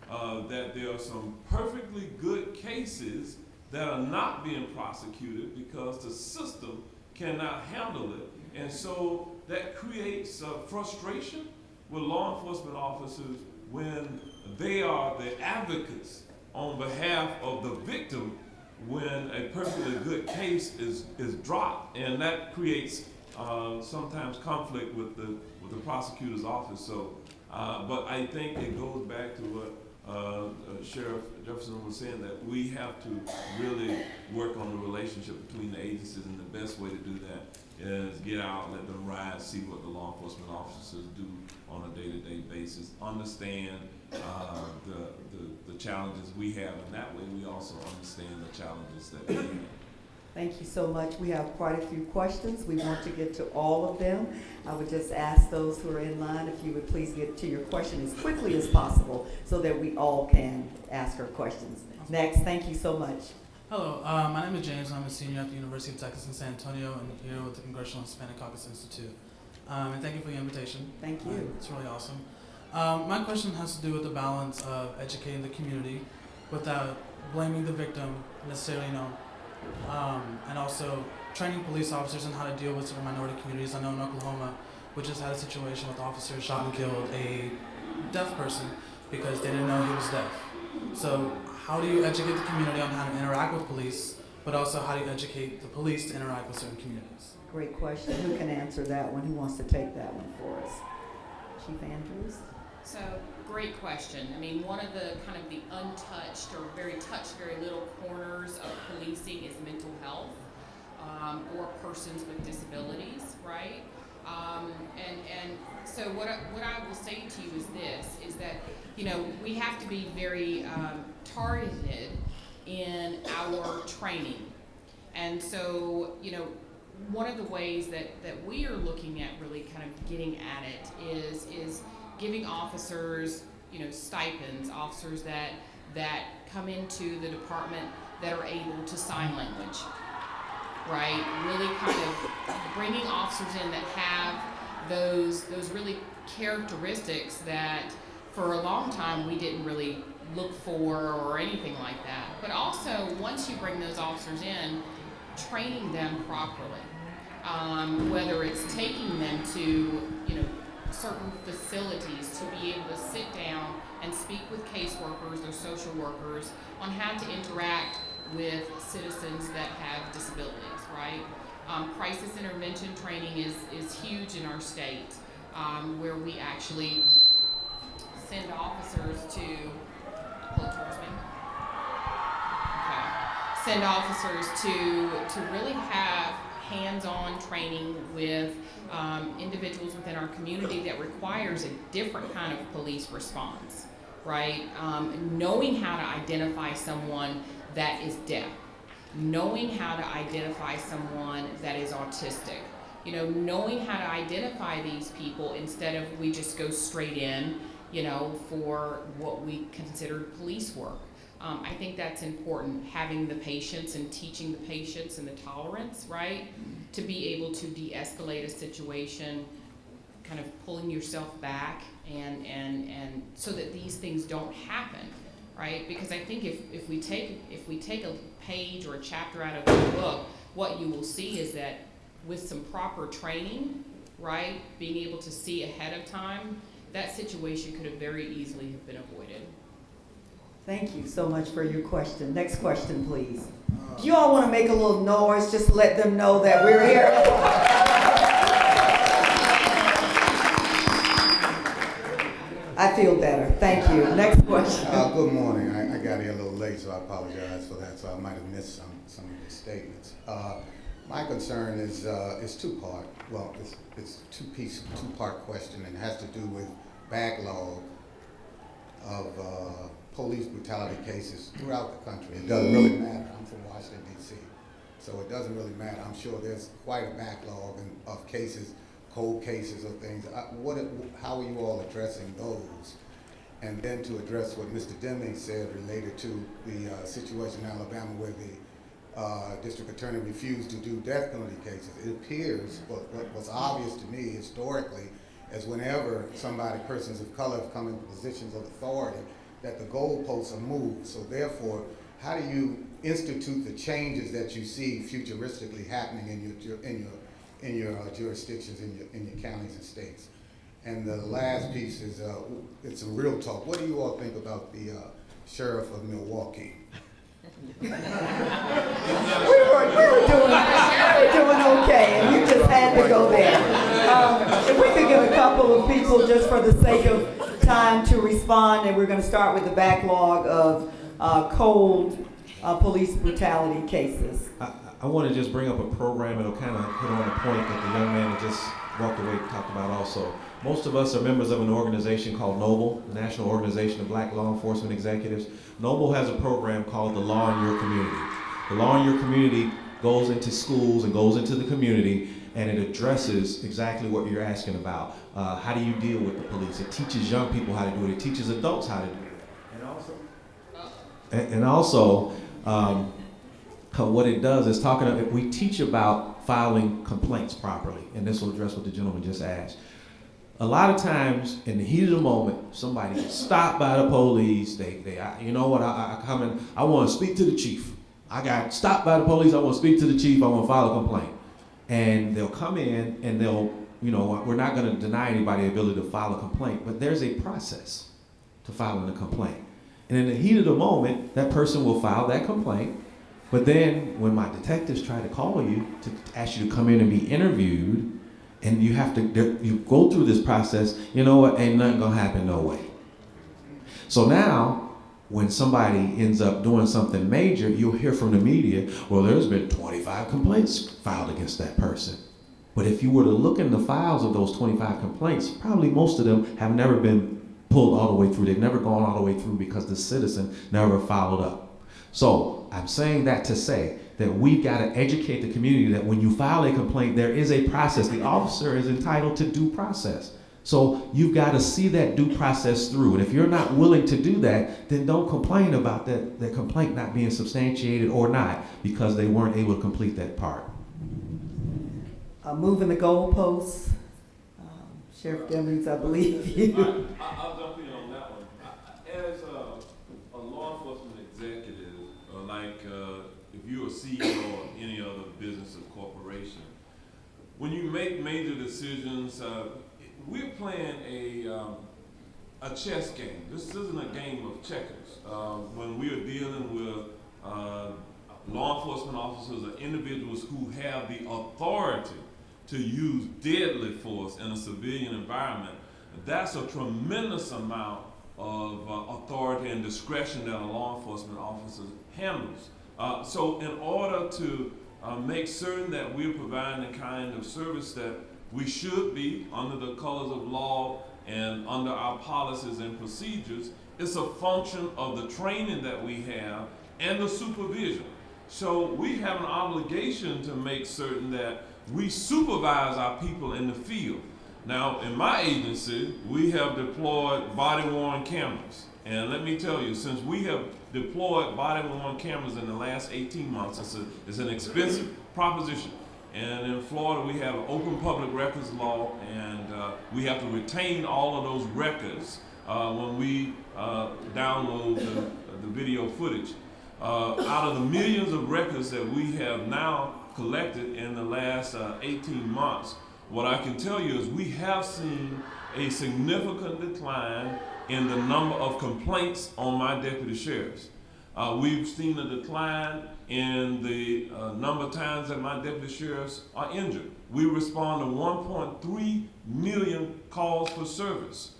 that there are some perfectly good cases that are not being prosecuted because the system cannot handle it. And so that creates frustration with law enforcement officers when they are the advocates on behalf of the victim when a perfectly good case is dropped. And that creates sometimes conflict with the prosecutor's office. So, but I think it goes back to what Sheriff Jefferson was saying, that we have to really work on the relationship between the agencies, and the best way to do that is get out, let them ride, see what the law enforcement officers do on a day-to-day basis, understand the challenges we have, and that way we also understand the challenges that we have. Thank you so much. We have quite a few questions. We want to get to all of them. I would just ask those who are in line if you would please get to your question as quickly as possible so that we all can ask our questions. Next, thank you so much. Hello, my name is James. I'm a senior at the University of Texas in San Antonio and here with the Congressional Hispanic Caucus Institute. And thank you for the invitation. Thank you. It's really awesome. My question has to do with the balance of educating the community without blaming the victim necessarily, and also training police officers on how to deal with certain minority communities. I know in Oklahoma, we just had a situation with officers shot and killed a deaf person because they didn't know he was deaf. So how do you educate the community on how to interact with police, but also how do you educate the police to interact with certain communities? Great question. Who can answer that one? Who wants to take that one for us? Chief Andrews? So, great question. I mean, one of the kind of the untouched or very little corners of policing is mental health, or persons with disabilities, right? And so what I will say to you is this, is that, we have to be very targeted in our training. And so, one of the ways that we are looking at really kind of getting at it is giving officers, stipends, officers that come into the department that are able to sign language, right? Really kind of bringing officers in that have those really characteristics that for a long time we didn't really look for or anything like that. But also, once you bring those officers in, training them properly, whether it's taking them to, certain facilities to be able to sit down and speak with caseworkers or social workers on how to interact with citizens that have disabilities, right? Crisis intervention training is huge in our state, where we actually send officers to, pull towards me. Okay. Send officers to really have hands-on training with individuals within our community that requires a different kind of police response, right? Knowing how to identify someone that is deaf, knowing how to identify someone that is autistic, knowing how to identify these people instead of we just go straight in, for what we consider police work. I think that's important, having the patience and teaching the patience and the tolerance, right? To be able to de-escalate a situation, kind of pulling yourself back and so that these things don't happen, right? Because I think if we take a page or a chapter out of the book, what you will see is that with some proper training, right, being able to see ahead of time, that situation could have very easily have been avoided. Thank you so much for your question. Next question, please. Do you all want to make a little noise just to let them know that we're here? I feel better. Thank you. Next question. Good morning. I got here a little late, so I apologize for that. So I might have missed some of the statements. My concern is two-part. Well, it's two-part question, and it has to do with backlog of police brutality cases throughout the country. It doesn't really matter. I'm from Washington, D.C., so it doesn't really matter. I'm sure there's quite a backlog of cases, cold cases or things. How are you all addressing those? And then to address what Mr. Deming said related to the situation in Alabama where the district attorney refused to do death penalty cases. It appears, what was obvious to me historically, is whenever persons of color have come into positions of authority, that the goalposts are moved. So therefore, how do you institute the changes that you see futuristically happening in your jurisdictions, in your counties and states? And the last piece is, it's a real talk. What do you all think about the sheriff of Milwaukee? We were doing okay, and you just had to go there. If we could get a couple of people just for the sake of time to respond, and we're going to start with the backlog of cold police brutality cases. I want to just bring up a program. It'll kind of hit on a point that the young man that just walked away talked about also. Most of us are members of an organization called NOBLE, the National Organization of Black Law Enforcement Executives. NOBLE has a program called the Law in Your Community. The Law in Your Community goes into schools and goes into the community, and it addresses exactly what you're asking about. How do you deal with the police? It teaches young people how to do it. It teaches adults how to do it. And also, what it does is we teach about filing complaints properly, and this will address what the gentleman just asked. A lot of times, in the heat of the moment, somebody gets stopped by the police. You know what? I come in. I want to speak to the chief. I got stopped by the police. I want to speak to the chief. I want to file a complaint. And they'll come in and we're not going to deny anybody the ability to file a complaint, but there's a process to filing a complaint. And in the heat of the moment, that person will file that complaint. But then when my detectives try to call you to ask you to come in and be interviewed, and you go through this process, you know what, ain't nothing gonna happen no way. So now, when somebody ends up doing something major, you'll hear from the media, well, there's been 25 complaints filed against that person. But if you were to look in the files of those 25 complaints, probably most of them have never been pulled all the way through. They've never gone all the way through because the citizen never followed up. So I'm saying that to say that we've got to educate the community that when you file a complaint, there is a process. The officer is entitled to due process. So you've got to see that due process through. And if you're not willing to do that, then don't complain about that complaint not being substantiated or not because they weren't able to complete that part. Moving the goalposts. Sheriff Demings, I believe you. I'll jump in on that one. As a law enforcement executive, if you're a CEO of any other business or corporation, when you make major decisions, we're playing a chess game. This isn't a game of checkers. When we are dealing with law enforcement officers or individuals who have the authority to use deadly force in a civilian environment, that's a tremendous amount of authority and discretion that a law enforcement officer handles. So in order to make certain that we're providing the kind of service that we should be under the colors of law and under our policies and procedures, it's a function of the training that we have and the supervision. So we have an obligation to make certain that we supervise our people in the field. Now, in my agency, we have deployed body-worn cameras. And let me tell you, since we have deployed body-worn cameras in the last 18 months, it's an expensive proposition. And in Florida, we have an open public records law, and we have to retain all of those records when we download the video footage. Out of the millions of records that we have now collected in the last 18 months, what I can tell you is we have seen a significant decline in the number of complaints on my deputy sheriffs. We've seen a decline in the number of times that my deputy sheriffs are injured. We respond to 1.3 million calls for service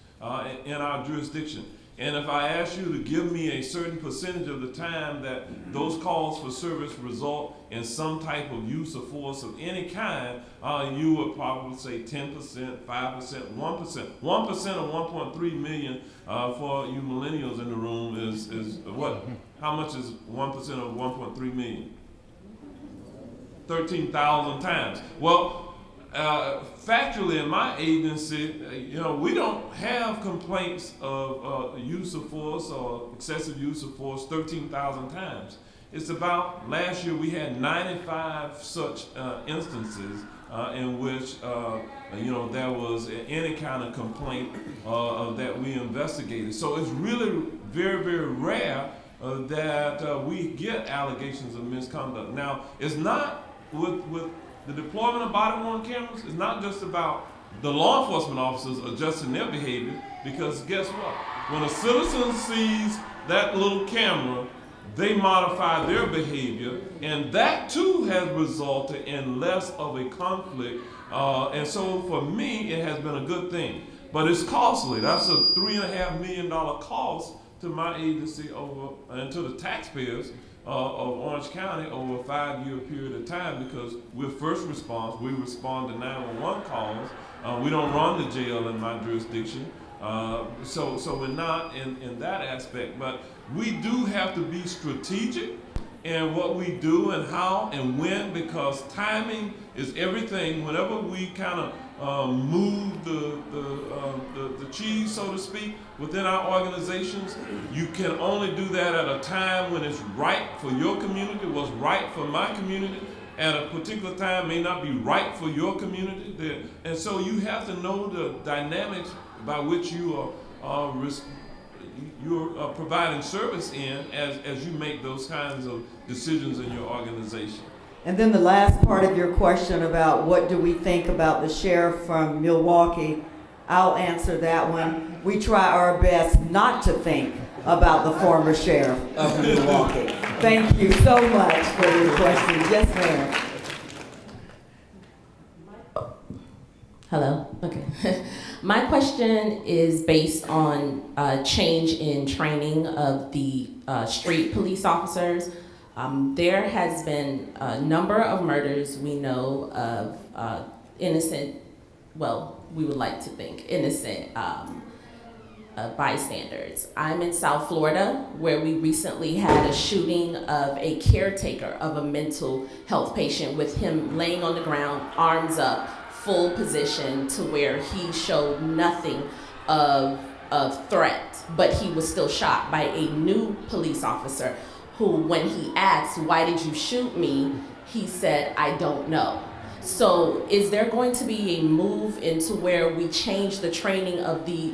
in our jurisdiction. And if I ask you to give me a certain percentage of the time that those calls for service result in some type of use of force of any kind, you would probably say 10%, 5%, 1%. 1% of 1.3 million for you millennials in the room is what? How much is 1% of 1.3 million? 13,000 times. Well, factually, in my agency, we don't have complaints of use of force or excessive use of force 13,000 times. It's about, last year we had 95 such instances in which, there was any kind of complaint that we investigated. So it's really very, very rare that we get allegations of misconduct. Now, it's not with the deployment of body-worn cameras is not just about the law enforcement officers adjusting their behavior, because guess what? When a citizen sees that little camera, they modify their behavior, and that too has resulted in less of a conflict. And so for me, it has been a good thing. But it's costly. That's a $3.5 million cost to my agency and to the taxpayers of Orange County over a 5-year period of time, because we're first response. We respond to 911 calls. We don't run the jail in my jurisdiction. So we're not in that aspect. But we do have to be strategic in what we do and how and when, because timing is everything. Whenever we kind of move the cheese, so to speak, within our organizations, you can only do that at a time when it's right for your community. What's right for my community at a particular time may not be right for your community. And so you have to know the dynamics by which you are you're providing service in as you make those kinds of decisions in your organization. And then the last part of your question about what do we think about the sheriff from Milwaukee, I'll answer that one. We try our best not to think about the former sheriff of Milwaukee. Thank you so much for your question. Yes, ma'am. Hello, okay. My question is based on change in training of the street police officers. There has been a number of murders we know of innocent, well, we would like to think innocent bystanders. I'm in South Florida, where we recently had a shooting of a caretaker of a mental health patient with him laying on the ground, arms up, full position, to where he showed nothing of threat, but he was still shot by a new police officer who, when he asked, "Why did you shoot me?" he said, "I don't know." So is there going to be a move into where we change the training of the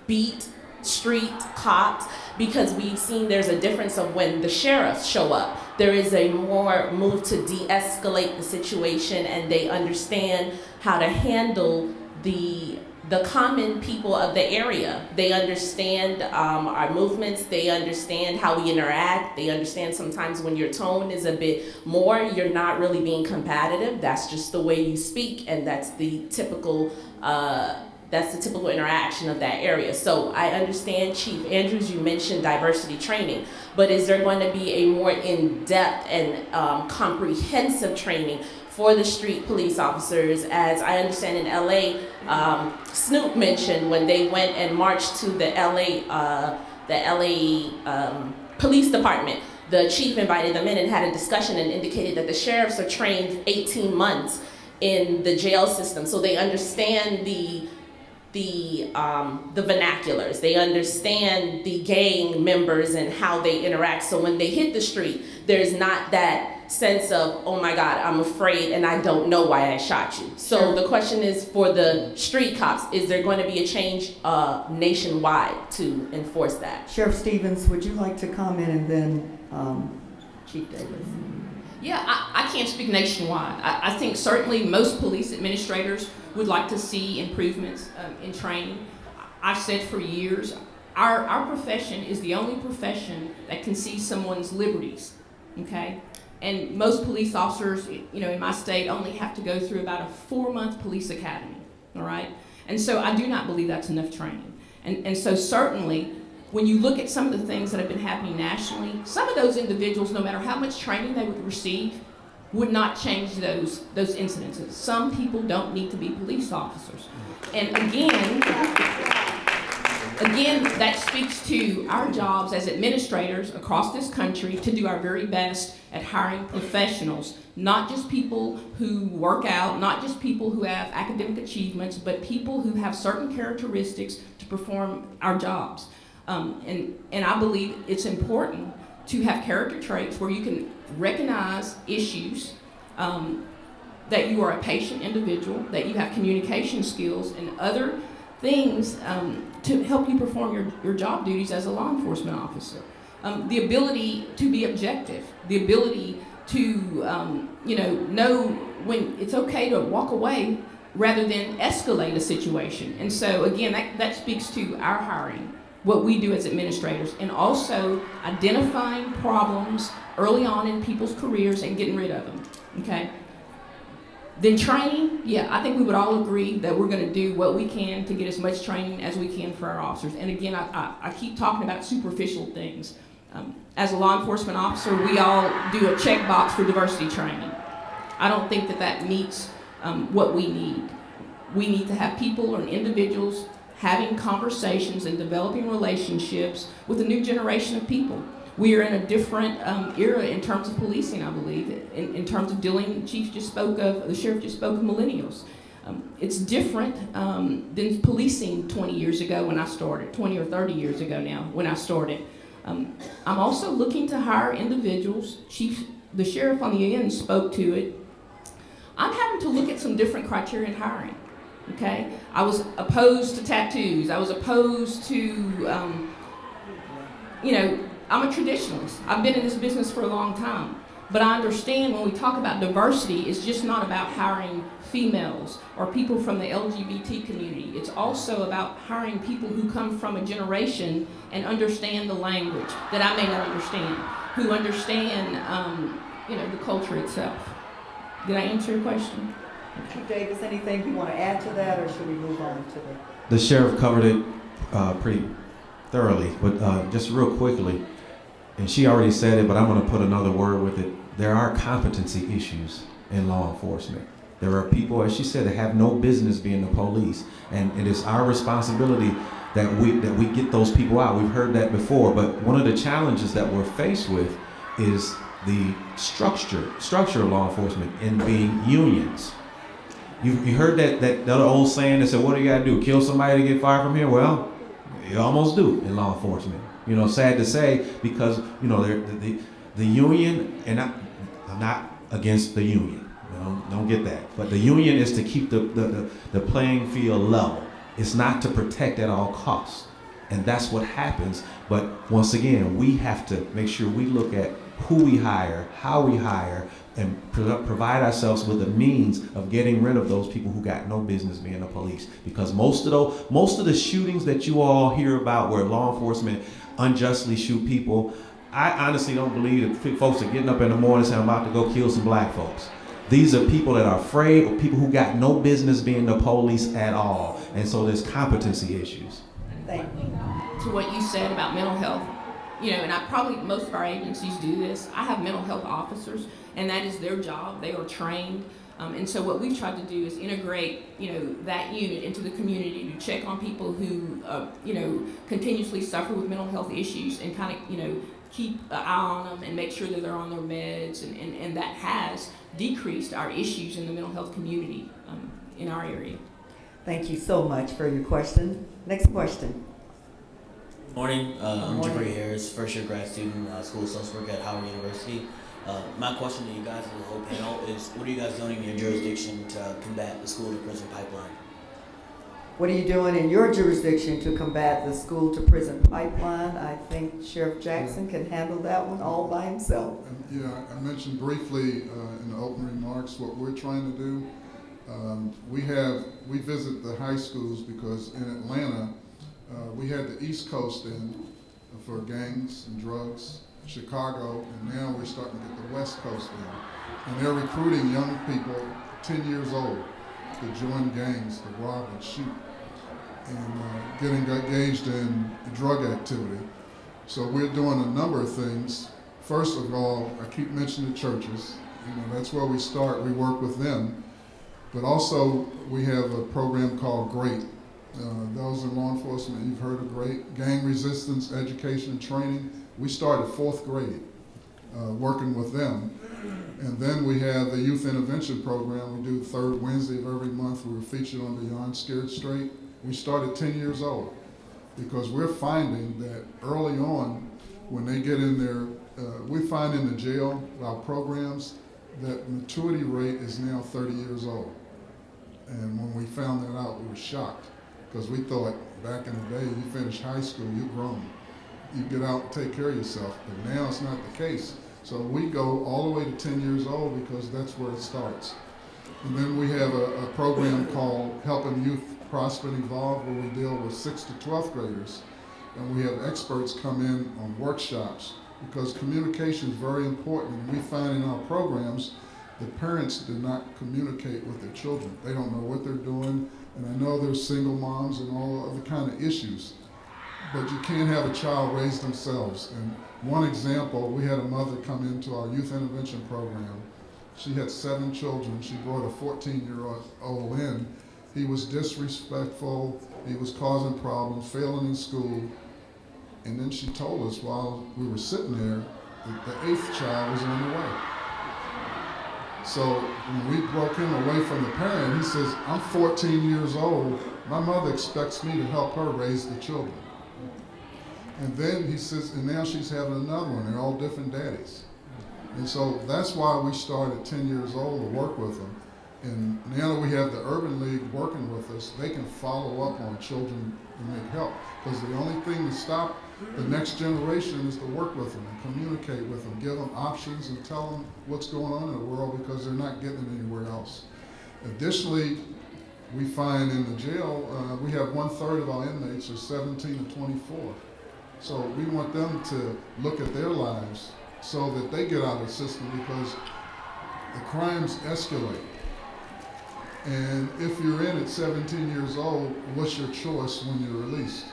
beat street cops? Because we've seen there's a difference of when the sheriffs show up. There is a more move to de-escalate the situation, and they understand how to handle the common people of the area. They understand our movements, they understand how we interact, they understand sometimes when your tone is a bit more, you're not really being combative, that's just the way you speak, and that's the typical interaction of that area. So I understand, Chief Andrews, you mentioned diversity training, but is there going to be a more in-depth and comprehensive training for the street police officers? As I understand in LA, Snoop mentioned when they went and marched to the LA police department, the chief invited them in and had a discussion and indicated that the sheriffs are trained 18 months in the jail system, so they understand the vernaculars, they understand the gang members and how they interact. So when they hit the street, there's not that sense of, oh my God, I'm afraid and I don't know why I shot you. So the question is for the street cops, is there going to be a change nationwide to enforce that? Sheriff Stevens, would you like to comment, and then Chief Davis? Yeah, I can't speak nationwide. I think certainly most police administrators would like to see improvements in training. I've said for years, our profession is the only profession that can see someone's liberties, okay? And most police officers, in my state only have to go through about a 4-month police academy, all right? And so I do not believe that's enough training. And so certainly, when you look at some of the things that have been happening nationally, some of those individuals, no matter how much training they would receive, would not change those incidences. Some people don't need to be police officers. And again, that speaks to our jobs as administrators across this country to do our very best at hiring professionals, not just people who work out, not just people who have academic achievements, but people who have certain characteristics to perform our jobs. And I believe it's important to have character traits where you can recognize issues, that you are a patient individual, that you have communication skills and other things to help you perform your job duties as a law enforcement officer. The ability to be objective, the ability to know when it's okay to walk away rather than escalate a situation. And so again, that speaks to our hiring, what we do as administrators, and also identifying problems early on in people's careers and getting rid of them, okay? Then training, yeah, I think we would all agree that we're gonna do what we can to get as much training as we can for our officers. And again, I keep talking about superficial things. As a law enforcement officer, we all do a checkbox for diversity training. I don't think that meets what we need. We need to have people or individuals having conversations and developing relationships with a new generation of people. We are in a different era in terms of policing, I believe, in terms of dealing, the sheriff just spoke of millennials. It's different than policing 20 years ago when I started, 20 or 30 years ago now when I started. I'm also looking to hire individuals, the sheriff on the end spoke to it. I'm having to look at some different criteria in hiring. Okay, I was opposed to tattoos. I was opposed to, I'm a traditionalist. I've been in this business for a long time. But I understand when we talk about diversity, it's just not about hiring females or people from the LGBT community. It's also about hiring people who come from a generation and understand the language that I may not understand, who understand, the culture itself. Did I answer your question? Chief Davis, anything you want to add to that, or should we move on to The sheriff covered it pretty thoroughly, but just real quickly, and she already said it, but I'm going to put another word with it. There are competency issues in law enforcement. There are people, as she said, that have no business being the police, and it is our responsibility that we get those people out. We've heard that before, but one of the challenges that we're faced with is the structure of law enforcement in being unions. You heard that old saying that said, what do you got to do, kill somebody to get fired from here? Well, you almost do in law enforcement. Sad to say, because, the union, and I'm not against the union, don't get that. But the union is to keep the playing field level. It's not to protect at all costs. And that's what happens. But once again, we have to make sure we look at who we hire, how we hire, and provide ourselves with the means of getting rid of those people who got no business being the police. Because most of the shootings that you all hear about where law enforcement unjustly shoot people, I honestly don't believe that folks are getting up in the morning saying, I'm about to go kill some black folks. These are people that are afraid, or people who got no business being the police at all. And so there's competency issues. Thank you. To what you said about mental health, and most of our agencies do this. I have mental health officers, and that is their job. They are trained. And so what we've tried to do is integrate, that unit into the community to check on people who, continuously suffer with mental health issues and kind of, keep an eye on them and make sure that they're on their meds. And that has decreased our issues in the mental health community in our area. Thank you so much for your question. Next question. Morning, I'm Jabri Harris, first year grad student, School of Social Work at Howard University. My question to you guys as a whole panel is, what are you guys doing in your jurisdiction to combat the school-to-prison pipeline? What are you doing in your jurisdiction to combat the school-to-prison pipeline? I think Sheriff Jackson can handle that one all by himself. Yeah, I mentioned briefly in the opening remarks what we're trying to do. We visit the high schools because in Atlanta, we had the East Coast in for gangs and drugs, Chicago, and now we're starting to get the West Coast in. And they're recruiting young people 10 years old to join gangs, to rob and shoot, and getting engaged in drug activity. So we're doing a number of things. First of all, I keep mentioning churches. That's where we start. We work with them. But also, we have a program called GREAT. Those in law enforcement, you've heard of GREAT, Gang Resistance Education and Training. We started 4th grade working with them. And then we have the Youth Intervention Program. We do the 3rd Wednesday of every month. We were featured on Beyond Scared Straight. We started 10 years old because we're finding that early on, when they get in there, we find in the jail, our programs, that maturity rate is now 30 years old. And when we found that out, we were shocked because we thought back in the day, you finish high school, you're grown. You get out and take care of yourself, but now it's not the case. So we go all the way to 10 years old because that's where it starts. And then we have a program called Helping Youth Prosper and Evolve, where we deal with 6th to 12th graders. And we have experts come in on workshops because communication is very important. And we find in our programs, the parents do not communicate with their children. They don't know what they're doing. And I know there's single moms and all other kind of issues, but you can't have a child raise themselves. And one example, we had a mother come into our youth intervention program. She had 7 children. She brought a 14-year-old in. He was disrespectful. He was causing problems, failing in school. And then she told us while we were sitting there that the 8th child was on the way. So when we broke him away from the parent, he says, I'm 14 years old. My mother expects me to help her raise the children. And then he says, and now she's having another one. They're all different daddies. And so that's why we started 10 years old to work with them. And now that we have the Urban League working with us, they can follow up on children and make help. Because the only thing to stop the next generation is to work with them and communicate with them, give them options and tell them what's going on in the world because they're not getting it anywhere else. Additionally, we find in the jail, we have 1/3 of our inmates are 17 to 24. So we want them to look at their lives so that they get out of the system because the crimes escalate. And if you're in at 17 years old, what's your choice when you're released?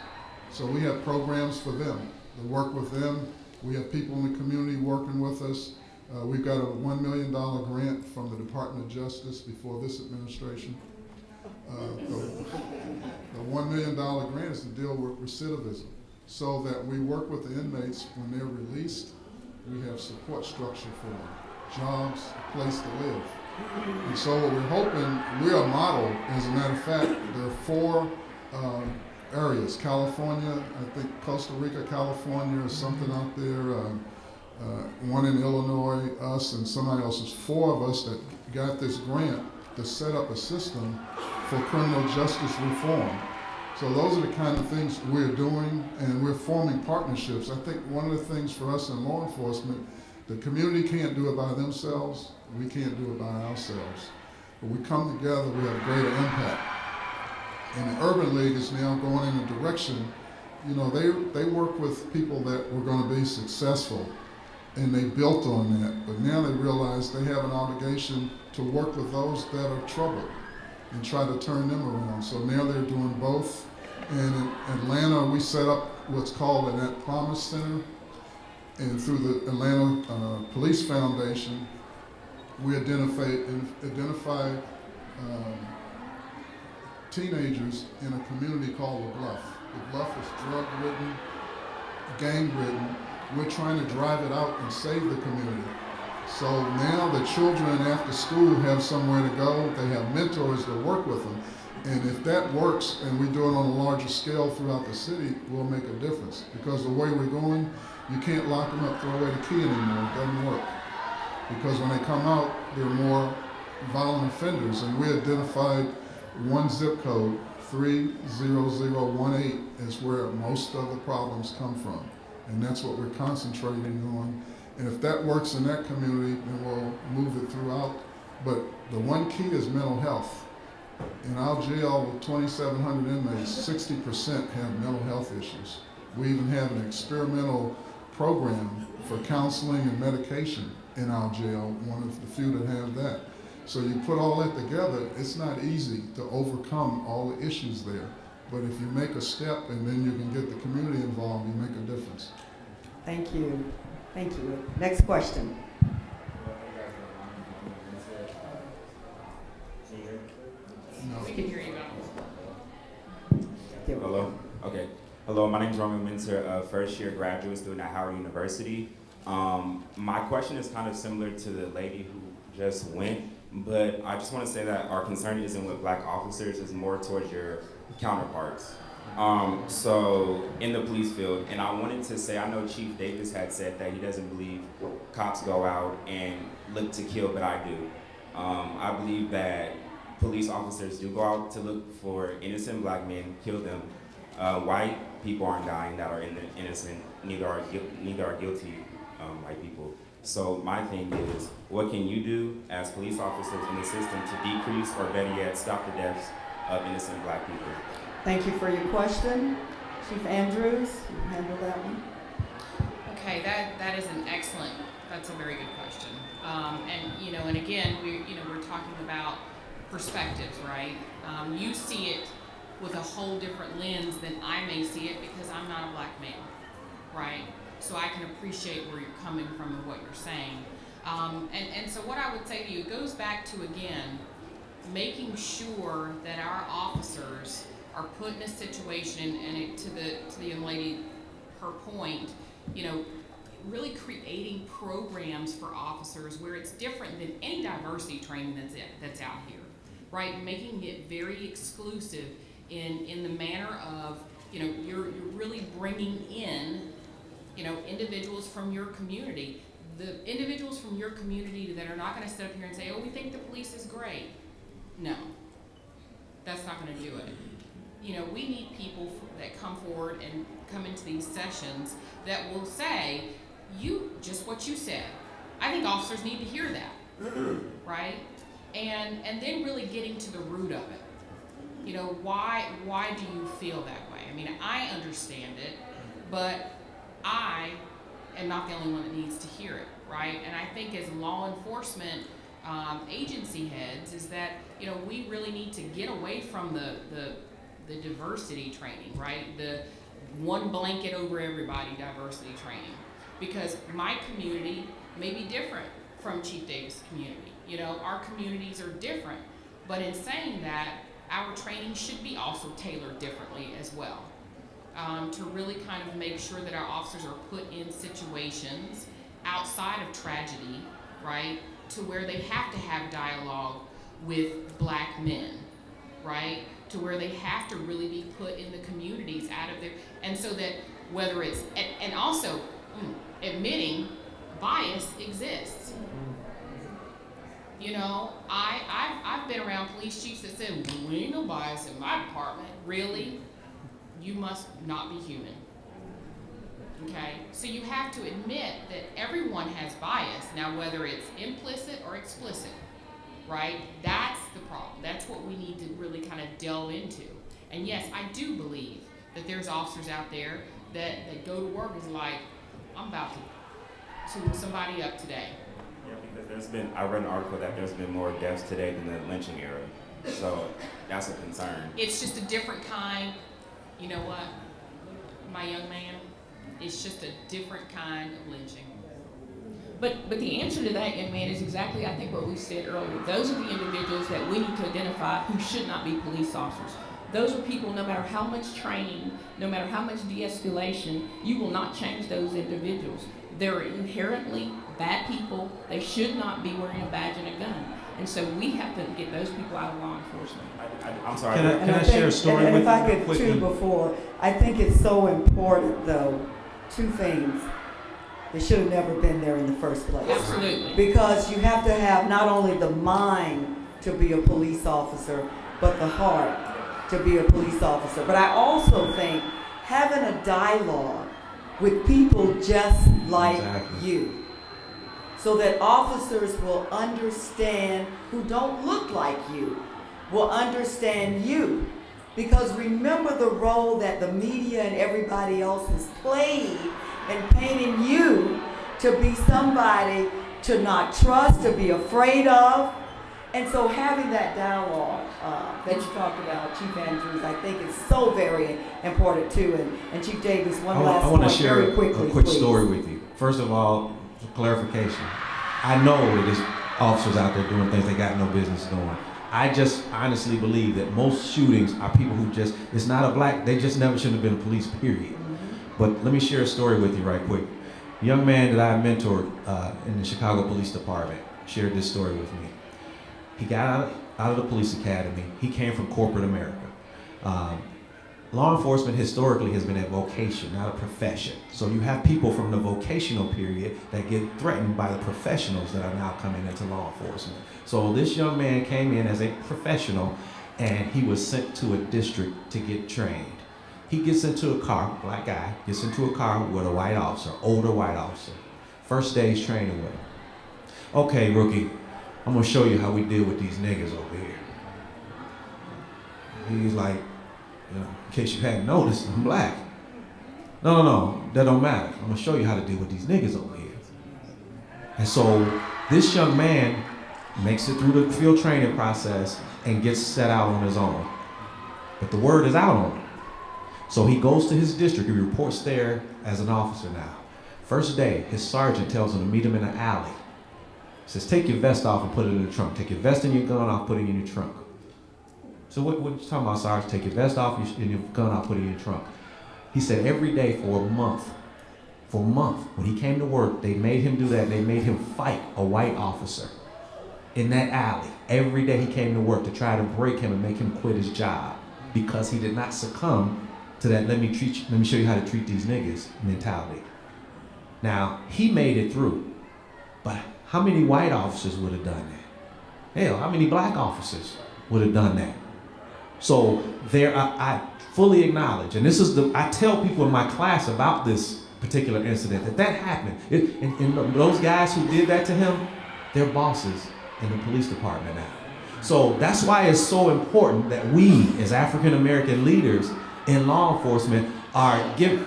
So we have programs for them to work with them. We have people in the community working with us. We've got a $1 million grant from the Department of Justice before this administration. The $1 million grant is to deal with recidivism so that we work with the inmates when they're released. We have support structure for them, jobs, a place to live. And so what we're hoping, we're a model. As a matter of fact, there are 4 areas. California, I think Costa Rica, California, or something out there. One in Illinois, us and somebody else. There's 4 of us that got this grant to set up a system for criminal justice reform. So those are the kind of things we're doing, and we're forming partnerships. I think one of the things for us in law enforcement, the community can't do it by themselves. We can't do it by ourselves. But we come together, we have a greater impact. And the Urban League is now going in a direction, they work with people that were going to be successful, and they built on that. But now they realize they have an obligation to work with those that are troubled and try to turn them around. So now they're doing both. And in Atlanta, we set up what's called an At Promise Center. And through the Atlanta Police Foundation, we identify teenagers in a community called The Bluff. The Bluff is drug-ridden, gang-ridden. We're trying to drive it out and save the community. So now the children after school have somewhere to go. They have mentors that work with them. And if that works and we do it on a larger scale throughout the city, we'll make a difference. Because the way we're going, you can't lock them up, throw away the key anymore. It doesn't work. because when they come out, they're more violent offenders. And we identified one zip code, 30018, is where most of the problems come from. And that's what we're concentrating on. And if that works in that community, then we'll move it throughout. But the one key is mental health. In our jail with 2,700 inmates, 60% have mental health issues. We even have an experimental program for counseling and medication in our jail, one of the few that have that. So you put all that together, it's not easy to overcome all the issues there. But if you make a step and then you can get the community involved, you make a difference. Thank you. Thank you. Next question. No. We can hear you. Hello. Okay. Hello, my name is Roman Minter, a first-year graduate student at Howard University. My question is kind of similar to the lady who just went, but I just want to say that our concern isn't with black officers, it's more towards your counterparts. So in the police field, and I wanted to say, I know Chief Davis had said that he doesn't believe cops go out and look to kill, but I do. I believe that police officers do go out to look for innocent black men, kill them. White people aren't dying that are innocent, neither are guilty white people. So my thing is, what can you do as police officers in the system to decrease or better yet stop the deaths of innocent black people? Thank you for your question. Chief Andrews, you handle that one. Okay, that is an excellent, that's a very good question. And again, we're talking about perspectives, right? You see it with a whole different lens than I may see it because I'm not a black male, right? So I can appreciate where you're coming from and what you're saying. And so what I would say to you, it goes back to, again, making sure that our officers are put in a situation, and to the young lady, her point, really creating programs for officers where it's different than any diversity training that's out here, right? Making it very exclusive in the manner of, you're really bringing in, individuals from your community. The individuals from your community that are not going to sit up here and say, oh, we think the police is great. No, that's not going to do it. We need people that come forward and come into these sessions that will say, just what you said. I think officers need to hear that, right? And then really getting to the root of it. Why do you feel that way? I mean, I understand it, but I am not the only one that needs to hear it, right? And I think as law enforcement agency heads is that, we really need to get away from the diversity training, right? The one blanket over everybody diversity training. Because my community may be different from Chief Davis' community. Our communities are different. But in saying that, our training should be also tailored differently as well. To really kind of make sure that our officers are put in situations outside of tragedy, right? To where they have to have dialogue with black men, right? To where they have to really be put in the communities out of their, and so that whether it's, and also admitting bias exists. I've been around police chiefs that said, we ain't no bias in my department. Really? You must not be human. Okay? So you have to admit that everyone has bias. Now, whether it's implicit or explicit, right? That's the problem. That's what we need to really kind of delve into. And yes, I do believe that there's officers out there that go to work is like, I'm about to tune somebody up today. Yeah, because I read an article that there's been more deaths today than the lynching era. So that's a concern. It's just a different kind, you know what, my young man, it's just a different kind of lynching. But the answer to that, young man, is exactly, I think, what we said earlier. Those are the individuals that we need to identify who should not be police officers. Those are people, no matter how much training, no matter how much de-escalation, you will not change those individuals. They're inherently bad people. They should not be wearing a badge and a gun. And so we have to get those people out of law enforcement. I'm sorry. Can I share a story with you? If I could, too, before, I think it's so important, though, two things. They should have never been there in the first place. Absolutely. Because you have to have not only the mind to be a police officer, but the heart to be a police officer. But I also think having a dialogue with people just like you, so that officers will understand, who don't look like you, will understand you. Because remember the role that the media and everybody else has played in painting you to be somebody to not trust, to be afraid of. And so having that dialogue that you talked about, Chief Andrews, I think is so very important too. And Chief Davis, one last I want point, to share very quickly, a quick please. story with you. First of all, for clarification, I know that there's officers out there doing things they got no business doing. I just honestly believe that most shootings are people who just, it's not a black, they just never should have been police, period. But let me share a story with you right quick. A young man that I mentored in the Chicago Police Department shared this story with me. He got out of the police academy. He came from corporate America. Law enforcement historically has been a vocation, not a profession. So you have people from the vocational period that get threatened by the professionals that are now coming into law enforcement. So this young man came in as a professional and he was sent to a district to get trained. He gets into a car, black guy, gets into a car with a white officer, older white officer. First day's training with him. Okay, rookie, I'm gonna show you how we deal with these niggas over here. He's like, you know, in case you hadn't noticed, I'm black. No, that don't matter. I'm gonna show you how to deal with these niggas over here. And so this young man makes it through the field training process and gets set out on his own. But the word is out on him. So he goes to his district, he reports there as an officer now. First day, his sergeant tells him to meet him in an alley. He says, take your vest off and put it in the trunk. Take your vest and your gun off, put it in your trunk. So what you talking about, Sarge? Take your vest off and your gun off, put it in your trunk. He said every day for a month, when he came to work, they made him do that. They made him fight a white officer in that alley. Every day he came to work to try to break him and make him quit his job because he did not succumb to that let me show you how to treat these niggas mentality. Now, he made it through, but how many white officers would have done that? Hell, how many black officers would have done that? So I fully acknowledge, and this is I tell people in my class about this particular incident, that happened. And those guys who did that to him, they're bosses in the police department now. So that's why it's so important that we, as African American leaders in law enforcement,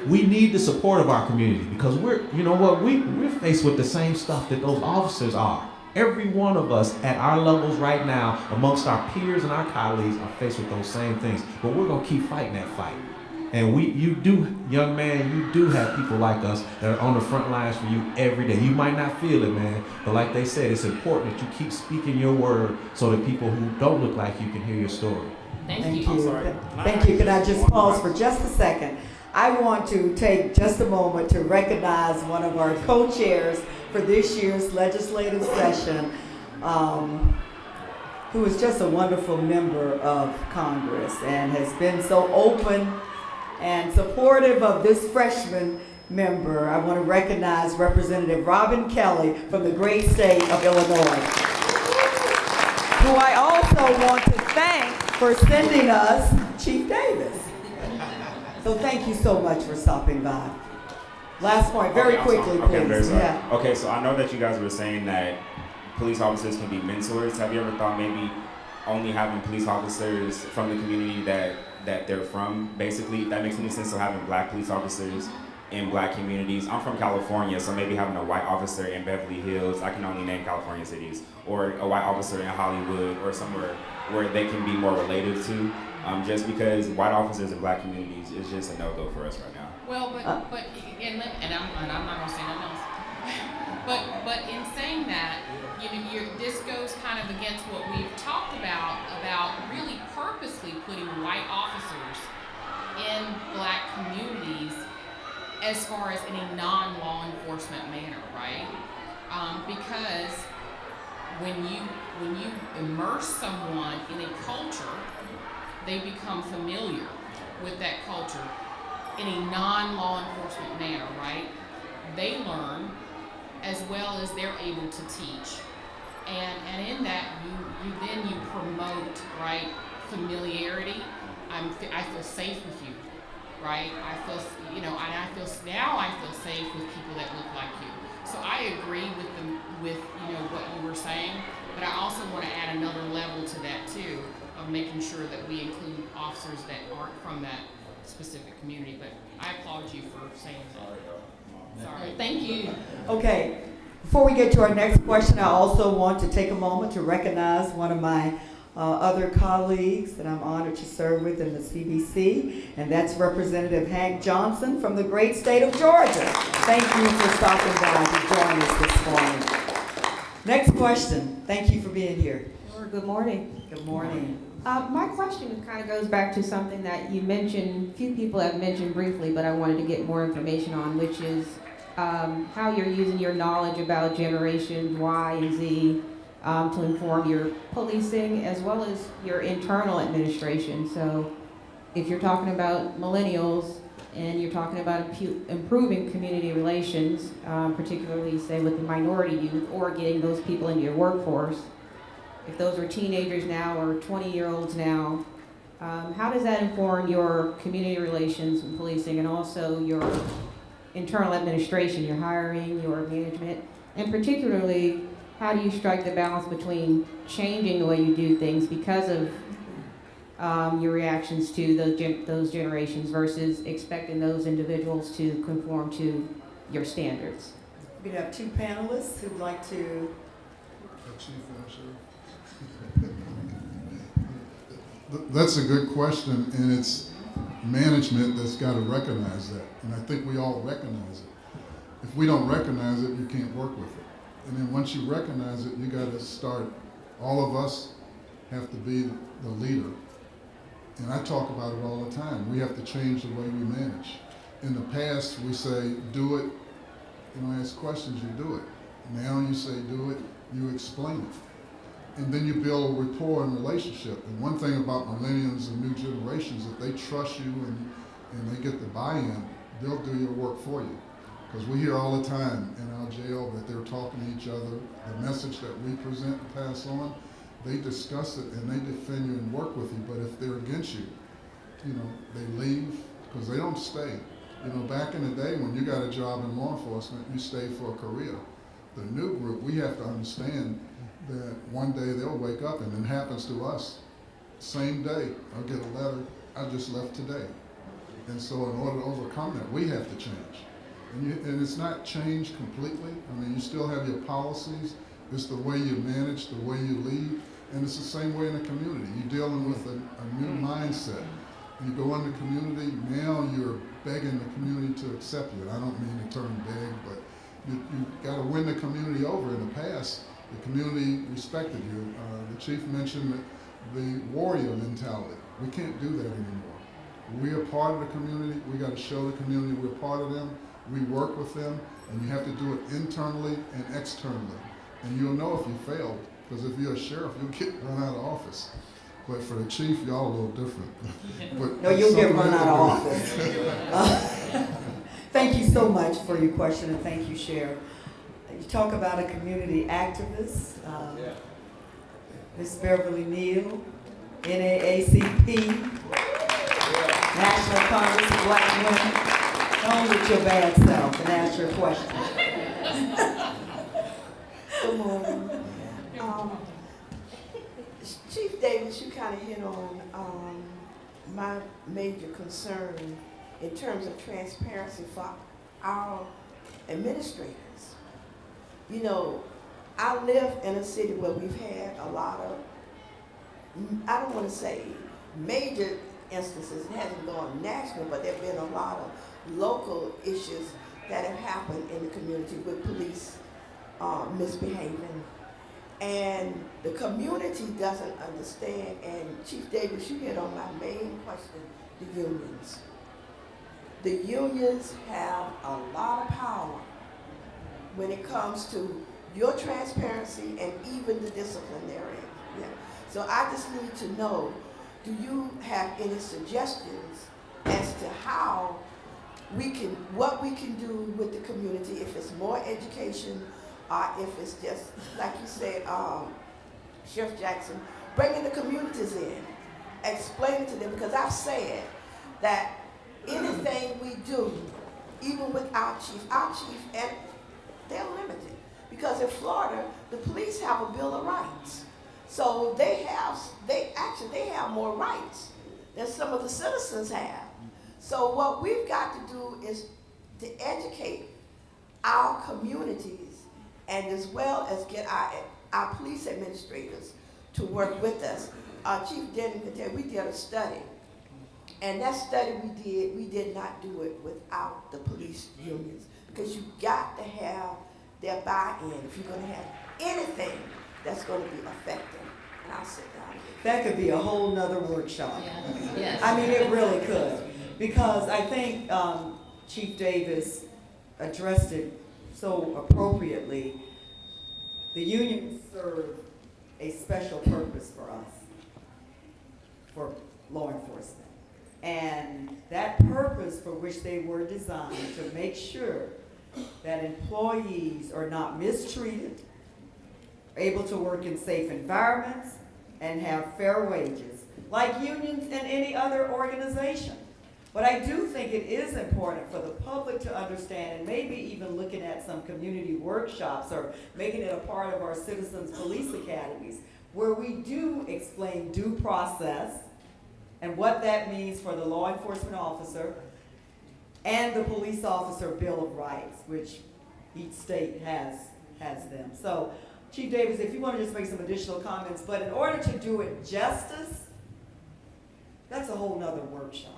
we need the support of our community because we're faced with the same stuff that those officers are. Every one of us at our levels right now, amongst our peers and our colleagues, are faced with those same things. But we're gonna keep fighting that fight. And young man, you do have people like us that are on the front lines for you every day. You might not feel it, man, but like they said, it's important that you keep speaking your word so that people who don't look like you can hear your story. Thank you. you. Thank you. Can I just pause for just a second? I want to take just a moment to recognize one of our co-chairs for this year's legislative session, who is just a wonderful member of Congress and has been so open and supportive of this freshman member. I want to recognize Representative Robin Kelly from the great state of Illinois, who I also want to thank for sending us Chief Davis. So thank you so much for stopping by. Last point, very quickly, please. Okay, very sorry. Yeah. Okay, so I know that you guys were saying that police officers can be mentors. Have you ever thought maybe only having police officers from the community that they're from? Basically, that makes any sense. So having black police officers in black communities. I'm from California, so maybe having a white officer in Beverly Hills, I can only name California cities, or a white officer in Hollywood or somewhere where they can be more related to. Just because white officers in black communities is just a no-go for us right now. Well, and I'm not gonna say nothing else. But in saying that, this goes kind of against what we've talked about really purposely putting white officers in black communities as far as in a non-law enforcement manner, right? Because when you immerse someone in a culture, they become familiar with that culture in a non-law enforcement manner, right? they learn as well as they're able to teach. And in that, you promote, right, familiarity. I feel safe with you, right? I feel safe with people that look like you. So I agree with what you were saying, but I also want to add another level to that too, of making sure that we include officers that aren't from that specific community. But I applaud you for saying that. Sorry. Thank you. Okay, before we get to our next question, I also want to take a moment to recognize one of my other colleagues that I'm honored to serve with in the CBC, and that's Representative Hank Johnson from the great state of Georgia. Thank you for stopping by to join us this morning. Next question. Thank you for being here. Sure, good morning. Good morning. My question kind of goes back to something that you mentioned, few people have mentioned briefly, but I wanted to get more information on, which is how you're using your knowledge about generations Y and Z to inform your policing as well as your internal administration. So if you're talking about millennials and you're talking about improving community relations, particularly say with the minority youth or getting those people into your workforce, if those are teenagers now or 20-year-olds now, how does that inform your community relations and policing and also your internal administration, your hiring, your management, and particularly how do you strike the balance between changing the way you do things because of your reactions to those generations versus expecting those individuals to conform to your standards? We have two panelists who'd like to. That's a good question, and it's management that's got to recognize that. And I think we all recognize it. If we don't recognize it, you can't work with it. And then once you recognize it, you got to start, all of us have to be the leader. And I talk about it all the time. We have to change the way we manage. In the past, we say, do it, you don't ask questions, you do it. Now you say, do it, you explain it. And then you build a rapport and relationship. And one thing about millennials and new generations, if they trust you and they get the buy-in, they'll do your work for you. Because we hear all the time in our jail that they're talking to each other. The message that we present and pass on, they discuss it and they defend you and work with you. But if they're against you, they leave because they don't stay. Back in the day when you got a job in law enforcement, you stayed for a career. The new group, we have to understand that one day they'll wake up and it happens to us. Same day, I'll get a letter, I just left today. And so in order to overcome that, we have to change. And it's not changed completely. I mean, you still have your policies. It's the way you manage, the way you lead. And it's the same way in the community. You're dealing with a new mindset. You go in the community, now you're begging the community to accept you. I don't mean the term beg, but you got to win the community over. In the past, the community respected you. The chief mentioned the warrior mentality. We can't do that anymore. We are part of the community. We got to show the community we're part of them. We work with them, and you have to do it internally and externally. And you'll know if you failed, because if you're a sheriff, you'll get run out of office. But for the chief, y'all a little different. But no, you'll get run out of office. Thank you so much for your question, and thank you, Sheriff. You talk about a community activist, Ms. Beverly Neal, NAACP, National Congress of Black Women. Come with your bad self and ask your question. Good morning. Chief Davis, you kind of hit on my major concern in terms of transparency for our administrators. I live in a city where we've had a lot of, I don't want to say major instances, it hasn't gone national, but there have been a lot of local issues that have happened in the community with police misbehaving. And the community doesn't understand, and Chief Davis, you hit on my main question, the unions. The unions have a lot of power when it comes to your transparency and even the disciplinary. Yeah. So I just need to know, do you have any suggestions as to how what we can do with the community, if it's more education, if it's just, like you said, Sheriff Jackson, bringing the communities in, explaining to them, because I've said that anything we do, even with our chief, and they're limited. Because in Florida, the police have a Bill of Rights. So they have more rights than some of the citizens have. So what we've got to do is to educate our communities, and as well as get our police administrators to work with us. Chief Denning can tell you, we did a study, and that study we did not do it without the police unions, because you got to have their buy-in if you're going to have anything that's going to be effective. And I'll sit down. That could be a whole nother workshop. Yes. I mean, it really could, because I think Chief Davis addressed it so appropriately. The unions serve a special purpose for us, for law enforcement. And that purpose for which they were designed to make sure that employees are not mistreated, able to work in safe environments, and have fair wages, like unions and any other organization. But I do think it is important for the public to understand, and maybe even looking at some community workshops or making it a part of our citizens' police academies, where we do explain due process and what that means for the law enforcement officer and the police officer Bill of Rights, which each state has them. So, Chief Davis, if you want to just make some additional comments, but in order to do it justice, that's a whole nother workshop.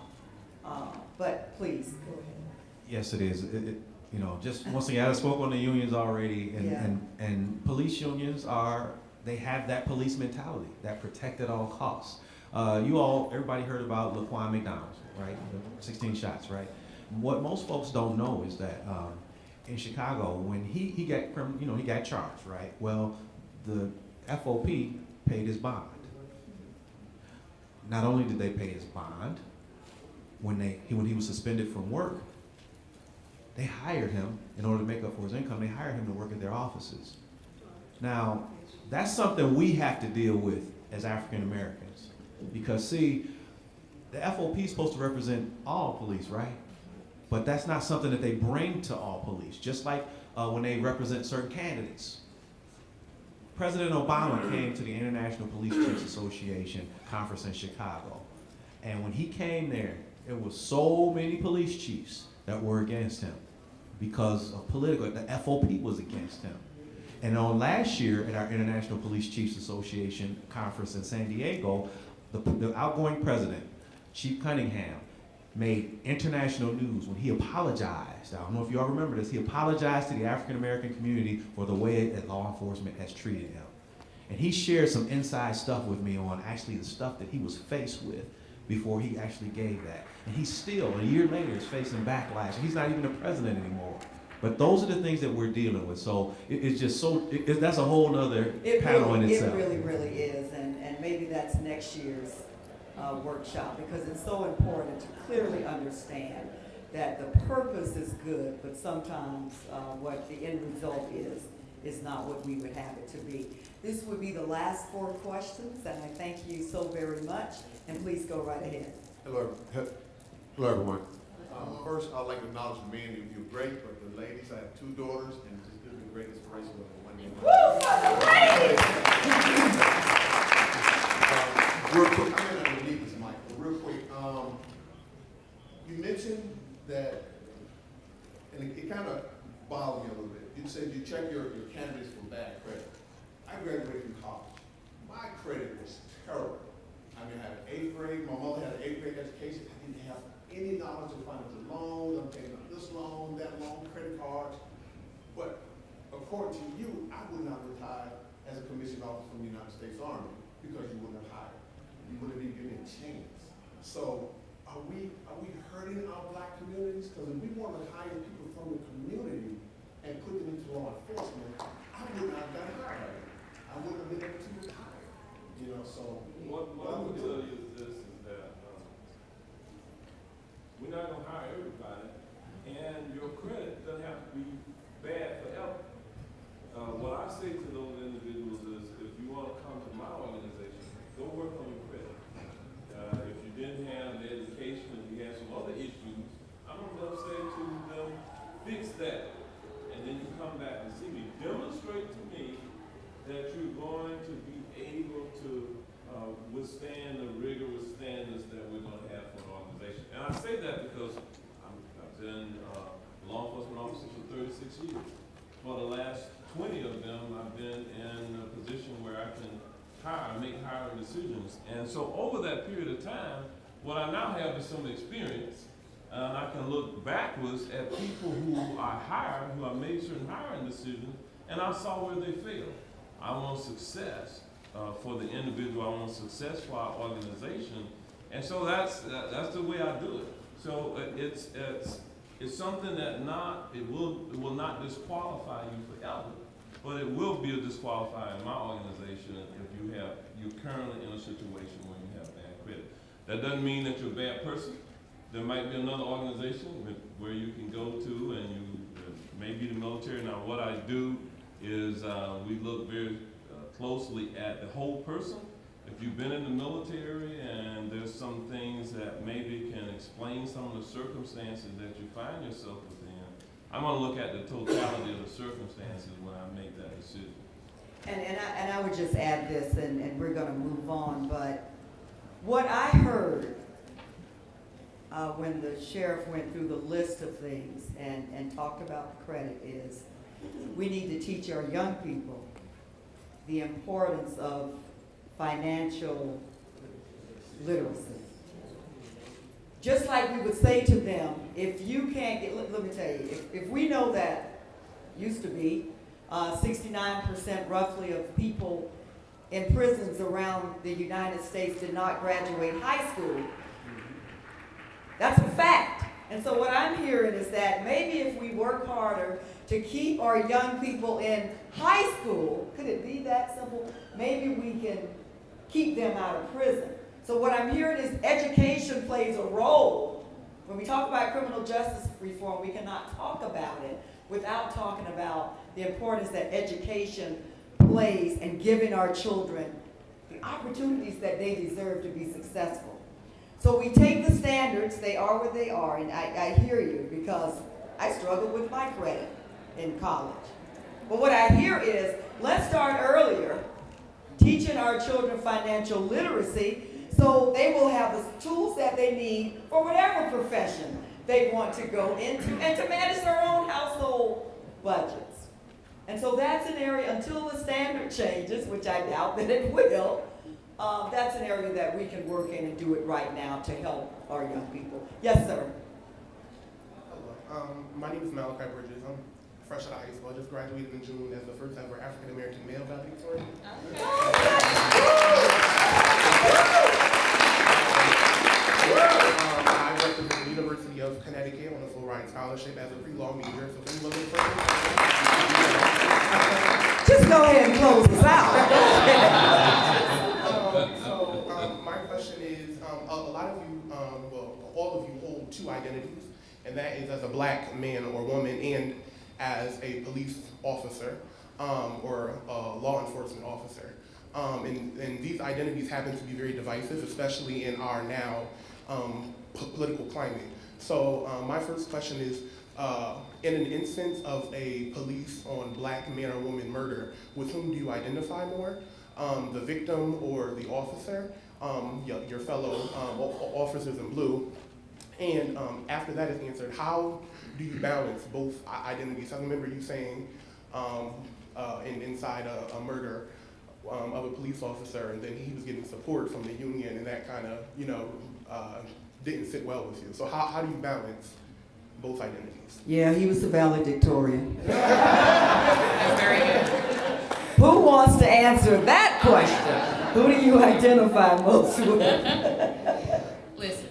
But please, go ahead. Yes, it is. You know, just once again, I spoke on the unions already, and police unions they have that police mentality, that protect at all costs. Everybody heard about Laquan McDonald, right? The 16 shots, right? What most folks don't know is that in Chicago, when he got charged, right? Well, the FOP paid his bond. Not only did they pay his bond, when he was suspended from work, they hired him in order to make up for his income. They hired him to work at their offices. Now, that's something we have to deal with as African Americans, because see, the FOP is supposed to represent all police, right? But that's not something that they bring to all police, just like when they represent certain candidates. President Obama came to the International Police Chiefs Association conference in Chicago. And when he came there was so many police chiefs that were against him because of the FOP was against him. And on last year at our International Police Chiefs Association conference in San Diego, the outgoing president, Chief Cunningham, made international news when he apologized. I don't know if you all remember this. He apologized to the African American community for the way that law enforcement has treated him. And he shared some inside stuff with me on actually the stuff that he was faced with before he actually gave that. And he still, a year later, is facing backlash. He's not even the president anymore. But those are the things that we're dealing with. So it's just that's a whole other panel in itself. It really is. And maybe that's next year's workshop, because it's so important to clearly understand that the purpose is good, but sometimes what the end result is not what we would have it to be. This would be the last 4 questions, and I thank you so very much, and please go right ahead. Hello everyone. First, I'd like to acknowledge the men. You're great, but the ladies, I have 2 daughters, and just give me great inspiration with the one name. Woo, for the ladies! Real quick, I'm going to leave this mic, but real quick, you mentioned that, and it kind of bothered me a little bit. You said you check your candidates for bad credit. I graduated from college. My credit was terrible. I mean, I had an 8th grade. My mother had an 8th grade education. I didn't have any knowledge of financial loans. I'm paying on this loan, that loan, credit cards. But according to you, I would not retire as a commissioned officer from the United States Army because you wouldn't have hired. You wouldn't even give me a chance. So are we hurting our black communities? Because if we want to hire people from the community and put them into law enforcement, I would not have got hired. I wouldn't have been able to retire. You know, so what I would tell you is this: is that we're not gonna hire everybody, and your credit doesn't have to be bad forever. What I say to those individuals is, if you want to come to my organization, go work on your credit. If you didn't have the education, if you had some other issues, I'm going to say to them, fix that, and then you come back and see me. Demonstrate to me that you're going to be able to withstand the rigorous standards that we're going to have for an organization. And I say that because I've been a law enforcement officer for 36 years. For the last 20 of them, I've been in a position where I can make hiring decisions. And so over that period of time, what I now have is some experience, and I can look backwards at people who I hired, who I made certain hiring decisions, and I saw where they failed. I want success for the individual. I want success for our organization, and so that's the way I do it. So it's something that it will not disqualify you forever, but it will be a disqualifier in my organization if you're currently in a situation where you have bad credit. That doesn't mean that you're a bad person. There might be another organization where you can go to, and you maybe the military. Now, what I do is we look very closely at the whole person. If you've been in the military and there's some things that maybe can explain some of the circumstances that you find yourself within, I'm going to look at the totality of the circumstances when I make that decision. And I would just add this, and we're going to move on, but what I heard when the sheriff went through the list of things and talked about the credit is, we need to teach our young people the importance of financial literacy. Just like we would say to them, if you can't get, let me tell you, if we know that used to be 69% roughly of people in prisons around the United States did not graduate high school, that's a fact. And so what I'm hearing is that maybe if we work harder to keep our young people in high school, could it be that simple? Maybe we can keep them out of prison. So what I'm hearing is education plays a role. When we talk about criminal justice reform, we cannot talk about it without talking about the importance that education plays in giving our children the opportunities that they deserve to be successful. So we take the standards, they are what they are, and I hear you because I struggled with my credit in college. But what I hear is, let's start earlier, teaching our children financial literacy so they will have the tools that they need for whatever profession they want to go into and to manage their own household budgets. And so that's an area, until the standard changes, which I doubt that it will, that's an area that we can work in and do it right now to help our young people. Yes, sir. Hello. My name is Malachi Bridges. I'm fresh out of high school. I just graduated in June as the first ever African American male valedictorian. I represent the University of Connecticut on a full ride scholarship as a pre-law major. So if anyone looking for me, just go ahead and close us out. My question is, a lot of you, well, all of you hold two identities, and that is as a black man or woman and as a police officer or a law enforcement officer. And these identities happen to be very divisive, especially in our now political climate. So my first question is, in an instance of a police on black man or woman murder, with whom do you identify more? The victim or the officer, your fellow officers in blue? And after that is answered, how do you balance both identities? I remember you saying inside a murder of a police officer, and then he was getting support from the union, and that kind of, didn't sit well with you. So how do you balance both identities? Yeah, he was the valedictorian. That's very good. Who wants to answer that question? Who do you identify most with? Listen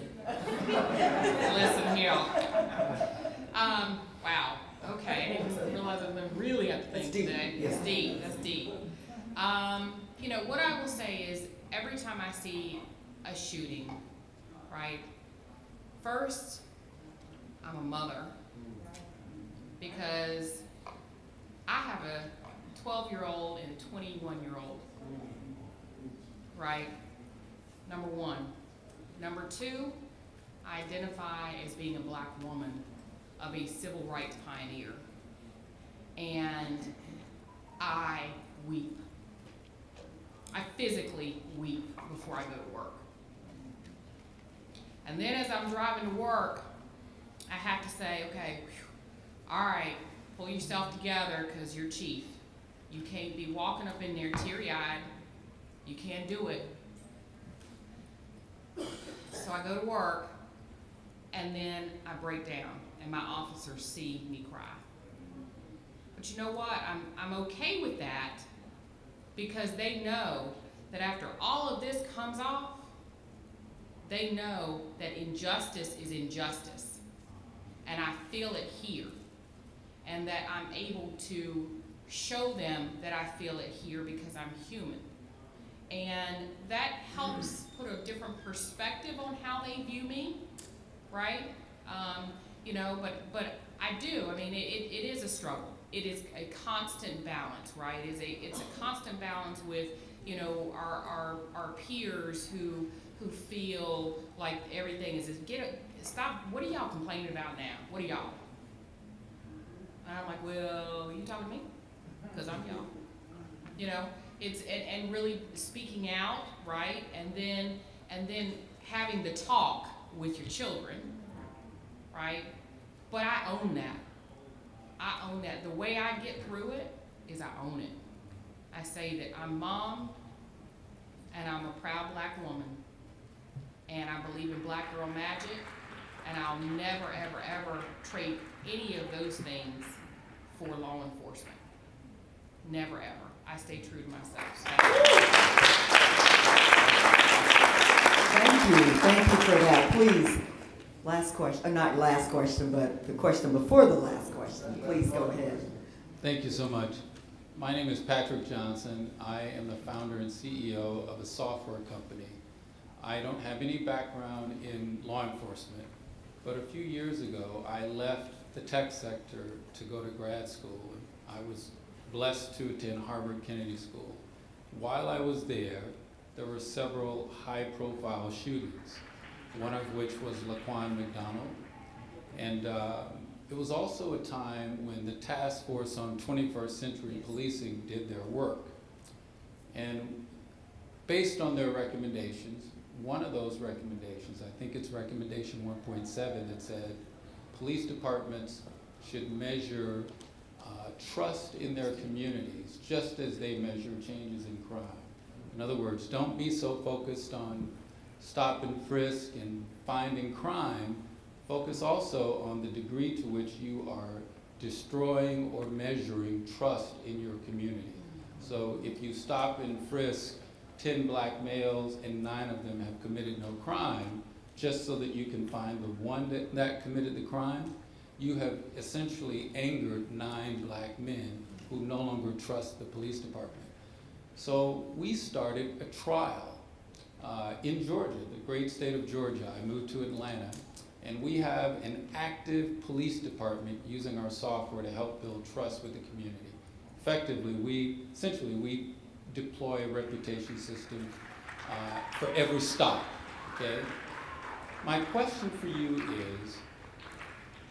here. Wow. Okay. I didn't realize I've been really at the thing today. Yeah. It's deep. That's deep. What I will say is, every time I see a shooting, right? First, I'm a mother. Because I have a 12-year-old and a 21-year-old, right? Number one. Number two, I identify as being a black woman of a civil rights pioneer. And I weep. I physically weep before I go to work. And then as I'm driving to work, I have to say, okay, whew, all right, pull yourself together because you're chief. You can't be walking up in there teary-eyed. You can't do it. So I go to work, and then I break down, and my officers see me cry. But you know what? I'm okay with that because they know that after all of this comes off, they know that injustice is injustice. And I feel it here. And that I'm able to show them that I feel it here because I'm human. And that helps put a different perspective on how they view me, right? You know, but I do. I mean, it is a struggle. It is a constant balance, right? It's a constant balance with, you know, our peers who feel like everything is stop. What are y'all complaining about now? What are y'all? And I'm like, well, you talking to me? Because I'm y'all. You know, it's and really speaking out, right? And then having the talk with your children, right? But I own that. I own that. The way I get through it is I own it. I say that I'm mom, and I'm a proud black woman, and I believe in black girl magic, and I'll never, ever, ever trade any of those things for law enforcement. Never, ever. I stay true to myself. Thank you for that. Please, last question, not last question, but the question before the last question. Please go ahead. Thank you so much. My name is Patrick Johnson. I am the founder and CEO of a software company. I don't have any background in law enforcement, but a few years ago, I left the tech sector to go to grad school. I was blessed to attend Harvard Kennedy School. While I was there were several high-profile shootings, one of which was Laquan McDonald. And it was also a time when the Task Force on 21st Century Policing did their work. And based on their recommendations, one of those recommendations, I think it's recommendation 1.7, that said police departments should measure trust in their communities just as they measure changes in crime. In other words, don't be so focused on stop and frisk and finding crime. Focus also on the degree to which you are destroying or measuring trust in your community. So if you stop and frisk 10 black males and 9 of them have committed no crime, just so that you can find the one that committed the crime, you have essentially angered 9 black men who no longer trust the police department. So we started a trial in Georgia, the great state of Georgia. I moved to Atlanta, and we have an active police department using our software to help build trust with the community. Effectively, we deploy a reputation system for every stop, okay? My question for you is,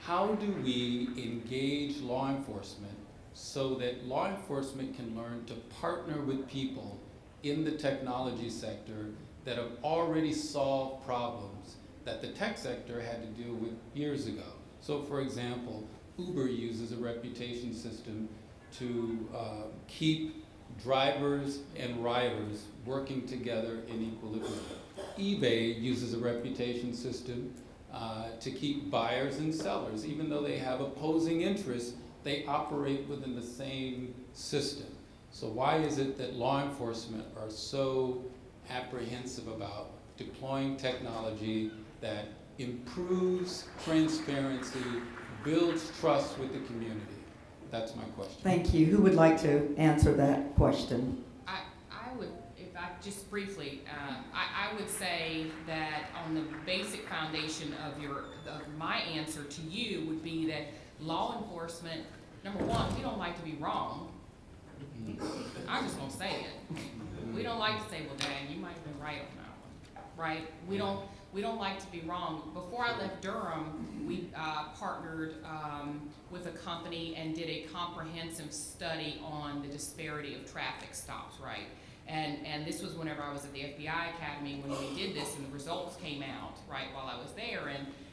how do we engage law enforcement so that law enforcement can learn to partner with people in the technology sector that have already solved problems that the tech sector had to deal with years ago? So for example, Uber uses a reputation system to keep drivers and riders working together in equilibrium. eBay uses a reputation system to keep buyers and sellers. Even though they have opposing interests, they operate within the same system. So why is it that law enforcement are so apprehensive about deploying technology that improves transparency, builds trust with the community? That's my question. Thank you. Who would like to answer that question? I would, if I just briefly, I would say that on the basic foundation of my answer to you would be that law enforcement, number one, we don't like to be wrong. I'm just gonna say it. We don't like to say, well, dang, you might have been right on that one, right? We don't like to be wrong. Before I left Durham, we partnered with a company and did a comprehensive study on the disparity of traffic stops, right? And this was whenever I was at the FBI Academy when we did this, and the results came out, right, while I was there.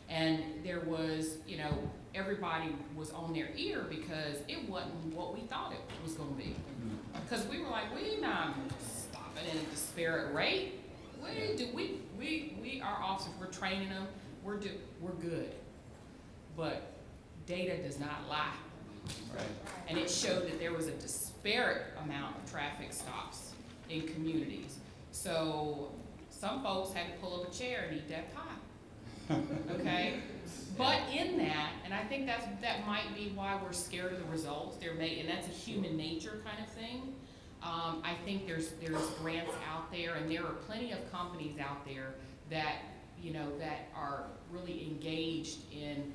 And there was, you know, everybody was on their ear because it wasn't what we thought it was going to be. Because we were like, we not stopping at a disparate rate. Our officers, we're training them, we're good. But data does not lie. Right. And it showed that there was a disparate amount of traffic stops in communities. So some folks had to pull up a chair and eat that pie. Okay? But in that, and I think that might be why we're scared of the results, and that's a human nature kind of thing. I think there's grants out there, and there are plenty of companies out there that, you know, that are really engaged in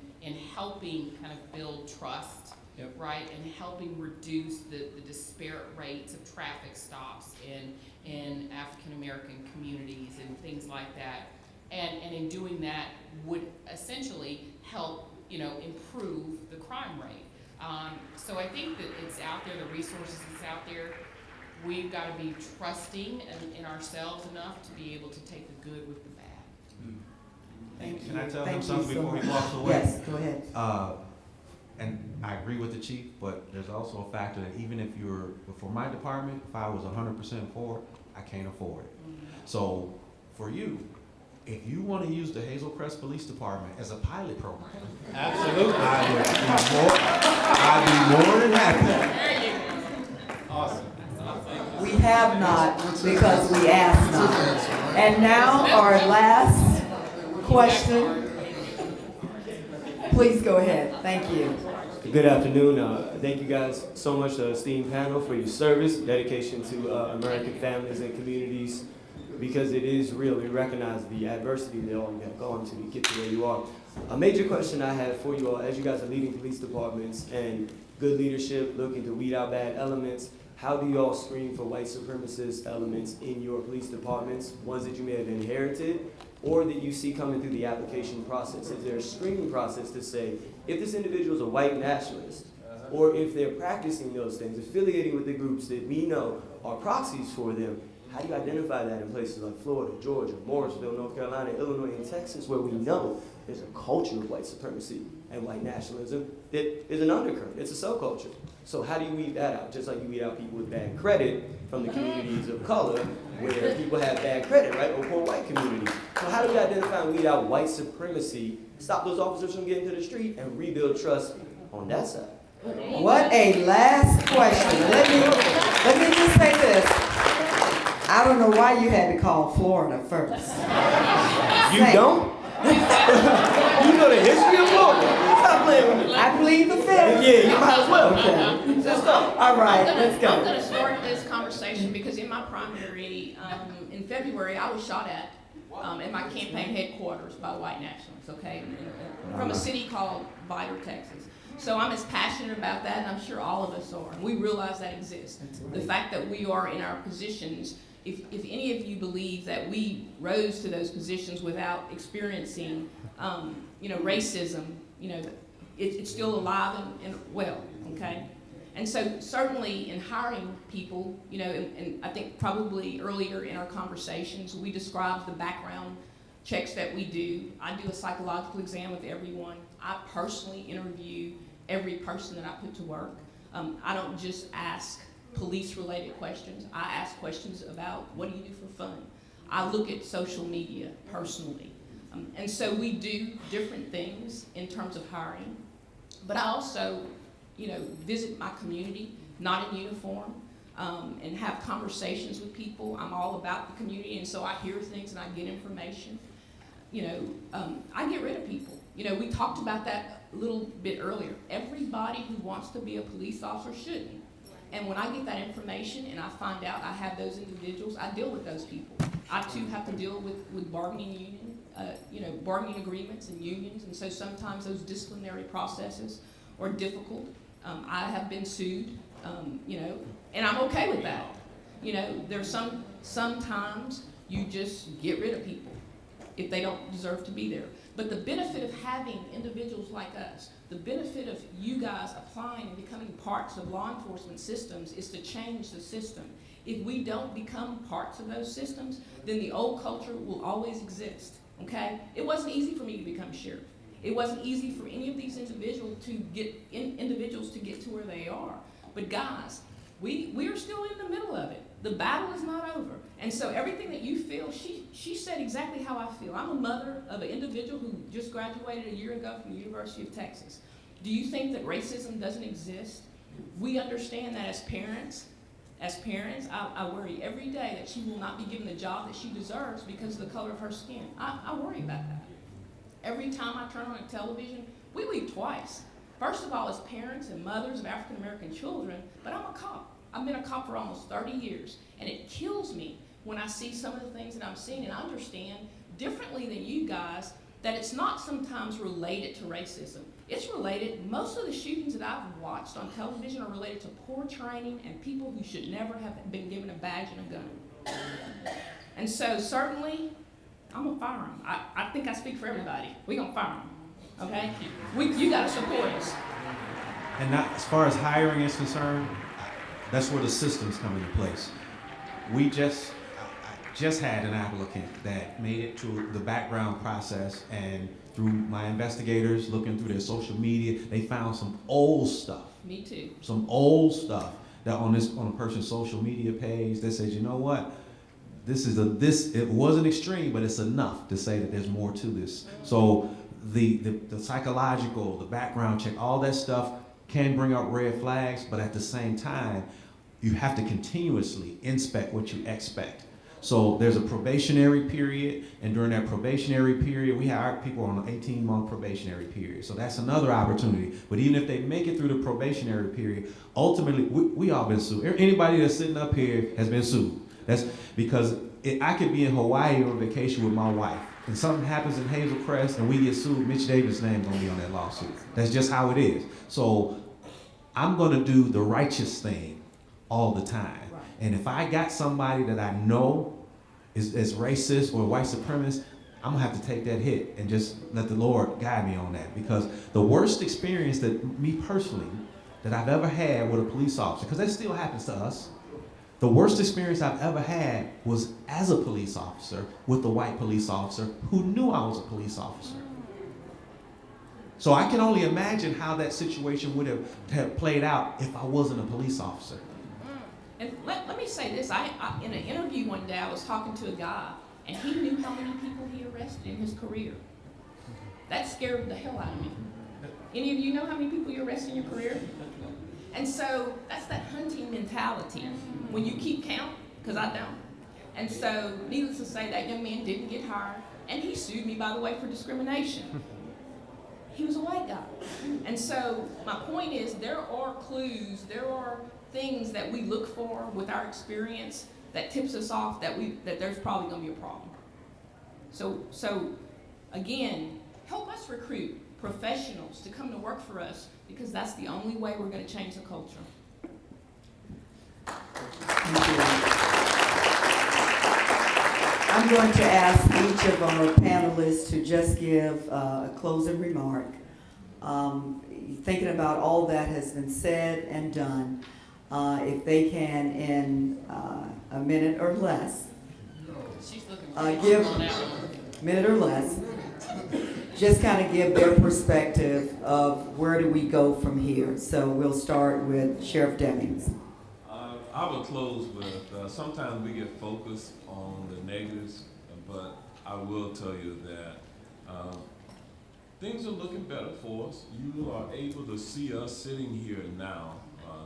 helping kind of build trust, yep, right, and helping reduce the disparate rates of traffic stops in African American communities and things like that. And in doing that would essentially help, you know, improve the crime rate. So I think that it's out there, the resources is out there. We've got to be trusting in ourselves enough to be able to take the good with the bad. Thank you. Can I tell him something before he walks away? Yes, go ahead. And I agree with the chief, but there's also a factor that even if for my department, if I was 100% for it, I can't afford it. So for you, if you want to use the Hazel Crest Police Department as a pilot program, absolutely, I'd be more than happy. There you go. Awesome. We have not because we asked not. And now our last question. Please go ahead. Thank you. Good afternoon. Thank you guys so much, esteemed panel, for your service, dedication to American families and communities, because it is real. We recognize the adversity that all you have gone to get to where you are. A major question I have for you all, as you guys are leading police departments and good leadership, looking to weed out bad elements, how do you all screen for white supremacist elements in your police departments, ones that you may have inherited or that you see coming through the application process? Is there a screening process to say, if this individual is a white nationalist, or if they're practicing those things, affiliating with the groups that we know are proxies for them, how do you identify that in places like Florida, Georgia, Morrisville, North Carolina, Illinois, and Texas, where we know there's a culture of white supremacy and white nationalism that is an undercurrent, it's a subculture. So how do you weed that out? Just like you weed out people with bad credit from the communities of color, where people have bad credit, right, or poor white communities. So how do we identify and weed out white supremacy, stop those officers from getting to the street, and rebuild trust on that side? What a last question. Let me just say this. I don't know why you had to call Florida first. You don't? You know the history of Florida. Stop playing with me. I plead the fifth. Yeah, you might as well. Okay. Let's go. All right, let's go. I'm going to start this conversation because in my primary, in February, I was shot at in my campaign headquarters by white nationalists, okay, from a city called Vidor, Texas. So I'm as passionate about that, and I'm sure all of us are. And we realize that exists. The fact that we are in our positions, if any of you believe that we rose to those positions without experiencing, racism, it's still alive and well, okay? And so certainly in hiring people, and I think probably earlier in our conversations, we described the background checks that we do. I do a psychological exam with everyone. I personally interview every person that I put to work. I don't just ask police-related questions. I ask questions about what do you do for fun. I look at social media personally. And so we do different things in terms of hiring. But I also, visit my community, not in uniform, and have conversations with people. I'm all about the community, and so I hear things and I get information. I get rid of people. We talked about that a little bit earlier. Everybody who wants to be a police officer shouldn't. And when I get that information and I find out I have those individuals, I deal with those people. I too have to deal with bargaining union, bargaining agreements and unions, and so sometimes those disciplinary processes are difficult. I have been sued, and I'm okay with that. There's sometimes you just get rid of people if they don't deserve to be there. But the benefit of having individuals like us, the benefit of you guys applying and becoming parts of law enforcement systems is to change the system. If we don't become parts of those systems, then the old culture will always exist, okay? It wasn't easy for me to become sheriff. It wasn't easy for any of these individuals to get to where they are. But guys, we are still in the middle of it. The battle is not over. And so everything that you feel, she said exactly how I feel. I'm a mother of an individual who just graduated a year ago from the University of Texas. Do you think that racism doesn't exist? We understand that as parents. I worry every day that she will not be given the job that she deserves because of the color of her skin. I worry about that. Every time I turn on a television, we weep twice. First of all, as parents and mothers of African American children, but I'm a cop. I've been a cop for almost 30 years, and it kills me when I see some of the things that I'm seeing, and I understand differently than you guys that it's not sometimes related to racism. It's related, most of the shootings that I've watched on television are related to poor training and people who should never have been given a badge and a gun. And so certainly, I'm gonna fire them. I think I speak for everybody. We gonna fire them, okay? You gotta support us. And not, as far as hiring is concerned, that's where the systems come into place. I just had an applicant that made it through the background process, and through my investigators looking through their social media, they found some old stuff. Me too. Some old stuff that on a person's social media page that says, you know what? It wasn't extreme, but it's enough to say that there's more to this. So the psychological, the background check, all that stuff can bring up red flags, but at the same time, you have to continuously inspect what you expect. So there's a probationary period, and during that probationary period, we have people on an 18-month probationary period. So that's another opportunity. But even if they make it through the probationary period, ultimately, we all been sued. Anybody that's sitting up here has been sued. That's because I could be in Hawaii on vacation with my wife, and something happens in Hazel Crest, and we get sued. Mitch Davis' name gonna be on that lawsuit. That's just how it is. So I'm gonna do the righteous thing all the time. Right. And if I got somebody that I know is racist or white supremacist, I'm gonna have to take that hit and just let the Lord guide me on that. Because the worst experience that me personally, that I've ever had with a police officer, because that still happens to us, the worst experience I've ever had was as a police officer with a white police officer who knew I was a police officer. So I can only imagine how that situation would have played out if I wasn't a police officer. And let me say this, in an interview one day, I was talking to a guy, and he knew how many people he arrested in his career. That scared the hell out of me. Any of you know how many people you arrested in your career? And so that's that hunting mentality. When you keep count, because I don't. And so needless to say, that young man didn't get hired, and he sued me, by the way, for discrimination. He was a white guy. And so my point is, there are clues, there are things that we look for with our experience that tips us off that there's probably gonna be a problem. So again, help us recruit professionals to come to work for us, because that's the only way we're gonna change the culture. I'm going to ask each of our panelists to just give a closing remark. Thinking about all that has been said and done, if they can, in a minute or less, just kind of give their perspective of where do we go from here. So we'll start with Sheriff Demings. I will close with, sometimes we get focused on the negatives, but I will tell you that things are looking better for us. You are able to see us sitting here now,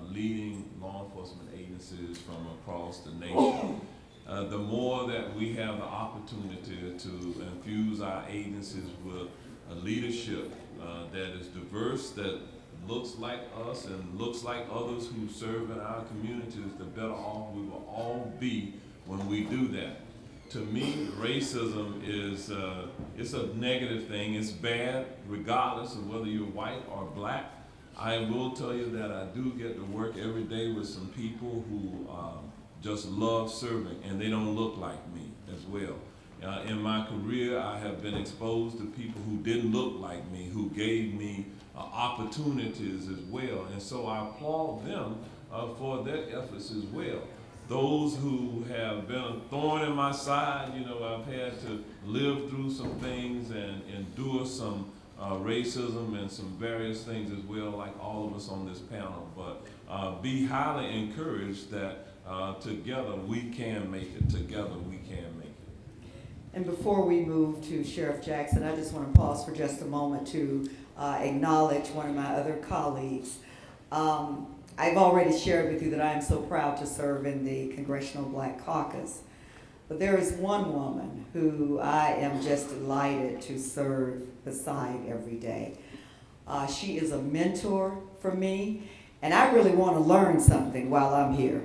leading law enforcement agencies from across the nation. The more that we have the opportunity to infuse our agencies with a leadership that is diverse, that looks like us and looks like others who serve in our communities, the better off we will all be when we do that. To me, racism is it's a negative thing. It's bad regardless of whether you're white or black. I will tell you that I do get to work every day with some people who just love serving, and they don't look like me as well. In my career, I have been exposed to people who didn't look like me, who gave me opportunities as well, and so I applaud them for their efforts as well. Those who have been a thorn in my side, you know, I've had to live through some things and endure some racism and some various things as well, like all of us on this panel. But be highly encouraged that together we can make it. Together we can make it. And before we move to Sheriff Jackson, I just want to pause for just a moment to acknowledge one of my other colleagues. I've already shared with you that I am so proud to serve in the Congressional Black Caucus. But there is one woman who I am just delighted to serve beside every day. She is a mentor for me, and I really want to learn something while I'm here,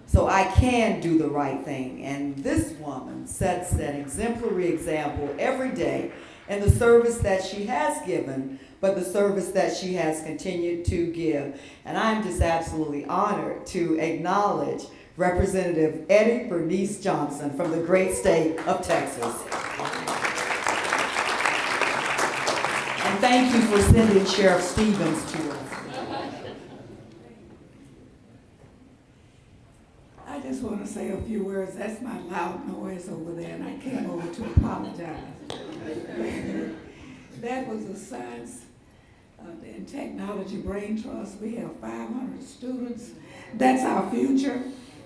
so I can do the right thing. And this woman sets an exemplary example every day in the service that she has given, but the service that she has continued to give. And I'm just absolutely honored to acknowledge Representative Eddie Bernice Johnson from the great state of Texas. And thank you for sending Sheriff Stevens to us. I just want to say a few words. That's my loud noise over there, and I came over to apologize. That was a science and technology brain trust. We have 500 students. That's our future.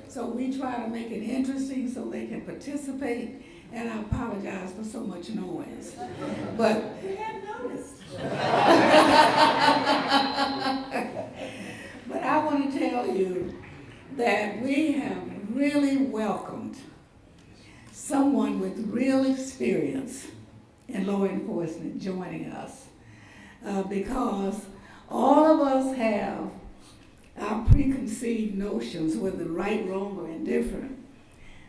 So we try to make it interesting so they can participate, and I apologize for so much noise. But we hadn't noticed. But I want to tell you that we have really welcomed someone with real experience in law enforcement joining us, because all of us have our preconceived notions, whether right, wrong, or indifferent.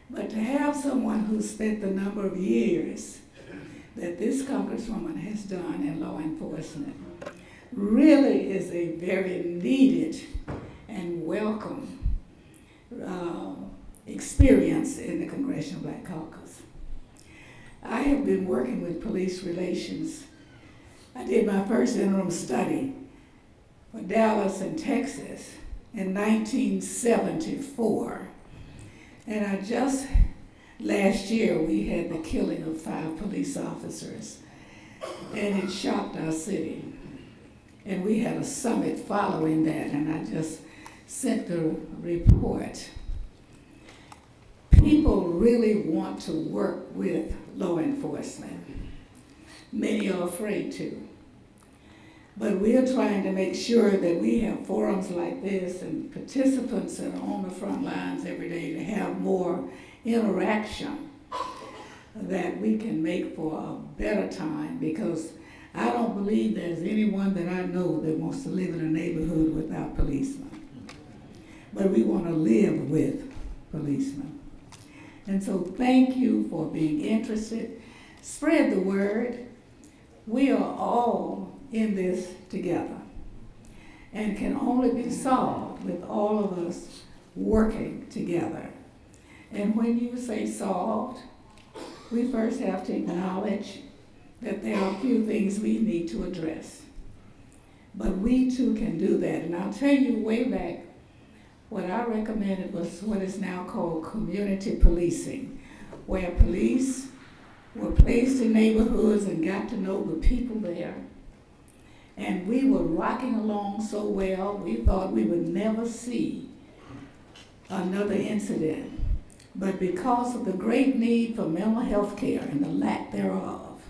But to have someone who spent the number of years that this Congresswoman has done in law enforcement really is a very needed and welcome experience in the Congressional Black Caucus. I have been working with police relations. I did my first interim study for Dallas and Texas in 1974. And last year we had the killing of 5 police officers, and it shocked our city. And we had a summit following that, and I just sent the report. People really want to work with law enforcement. Many are afraid to. But we're trying to make sure that we have forums like this and participants that are on the front lines every day to have more interaction that we can make for a better time, because I don't believe there's anyone that I know that wants to live in a neighborhood without policemen. But we want to live with policemen. And so thank you for being interested. Spread the word. We are all in this together, and can only be solved with all of us working together. And when you say solved, we first have to acknowledge that there are a few things we need to address. But we too can do that. And I'll tell you, way back, what I recommended was what is now called community policing, where police were placed in neighborhoods and got to know the people there. And we were rocking along so well, we thought we would never see another incident. But because of the great need for mental health care and the lack thereof,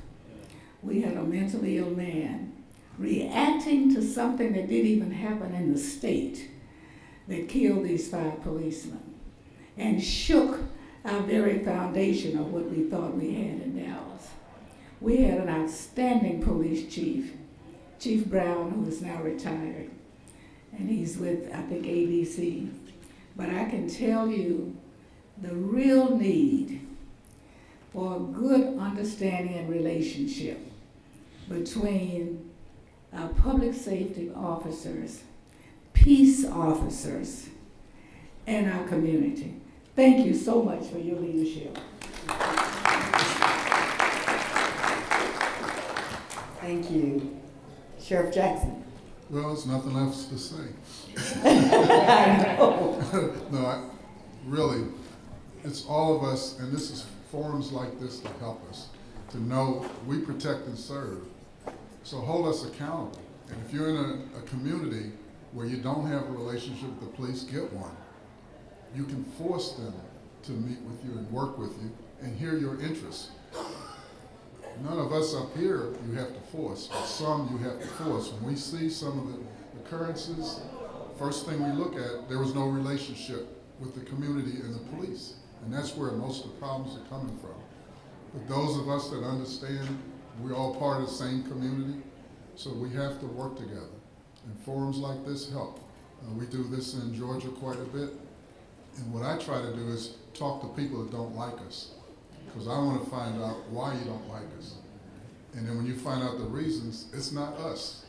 we had a mentally ill man reacting to something that didn't even happen in the state that killed these 5 policemen and shook our very foundation of what we thought we had in Dallas. We had an outstanding police chief, Chief Brown, who is now retired. and he's with, I think, ABC. But I can tell you the real need for a good understanding and relationship between our public safety officers, peace officers, and our community. Thank you so much for your leadership. Thank you. Sheriff Jackson. Well, there's nothing else to say. I know. No, really, it's all of us, and this is forums like this that help us to know we protect and serve. So hold us accountable. And if you're in a community where you don't have a relationship with the police, get one. You can force them to meet with you and work with you and hear your interests. None of us up here you have to force, but some you have to force. When we see some of the occurrences, first thing we look at, there was no relationship with the community and the police. And that's where most of the problems are coming from. But those of us that understand we're all part of the same community, so we have to work together. And forums like this help. We do this in Georgia quite a bit. And what I try to do is talk to people that don't like us, because I want to find out why you don't like us. And then when you find out the reasons, it's not us,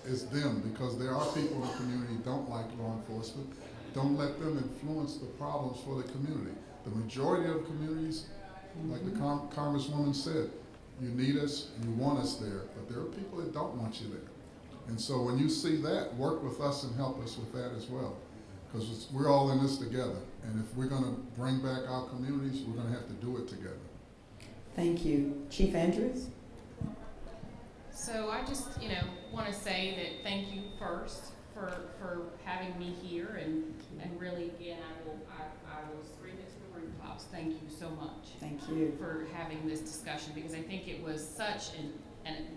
it's them, because there are people in the community who don't like law enforcement. Don't let them influence the problems for the community. The majority of communities, like the Congresswoman said, you need us and you want us there, but there are people that don't want you there. And so when you see that, work with us and help us with that as well, because we're all in this together. And if we're going to bring back our communities, we're going to have to do it together. Thank you. Chief Andrews? So I just, want to say that thank you first for having me here, and really, again, I will scream it to the rooftops. Thank you so much. Thank you for having this discussion, because I think it was such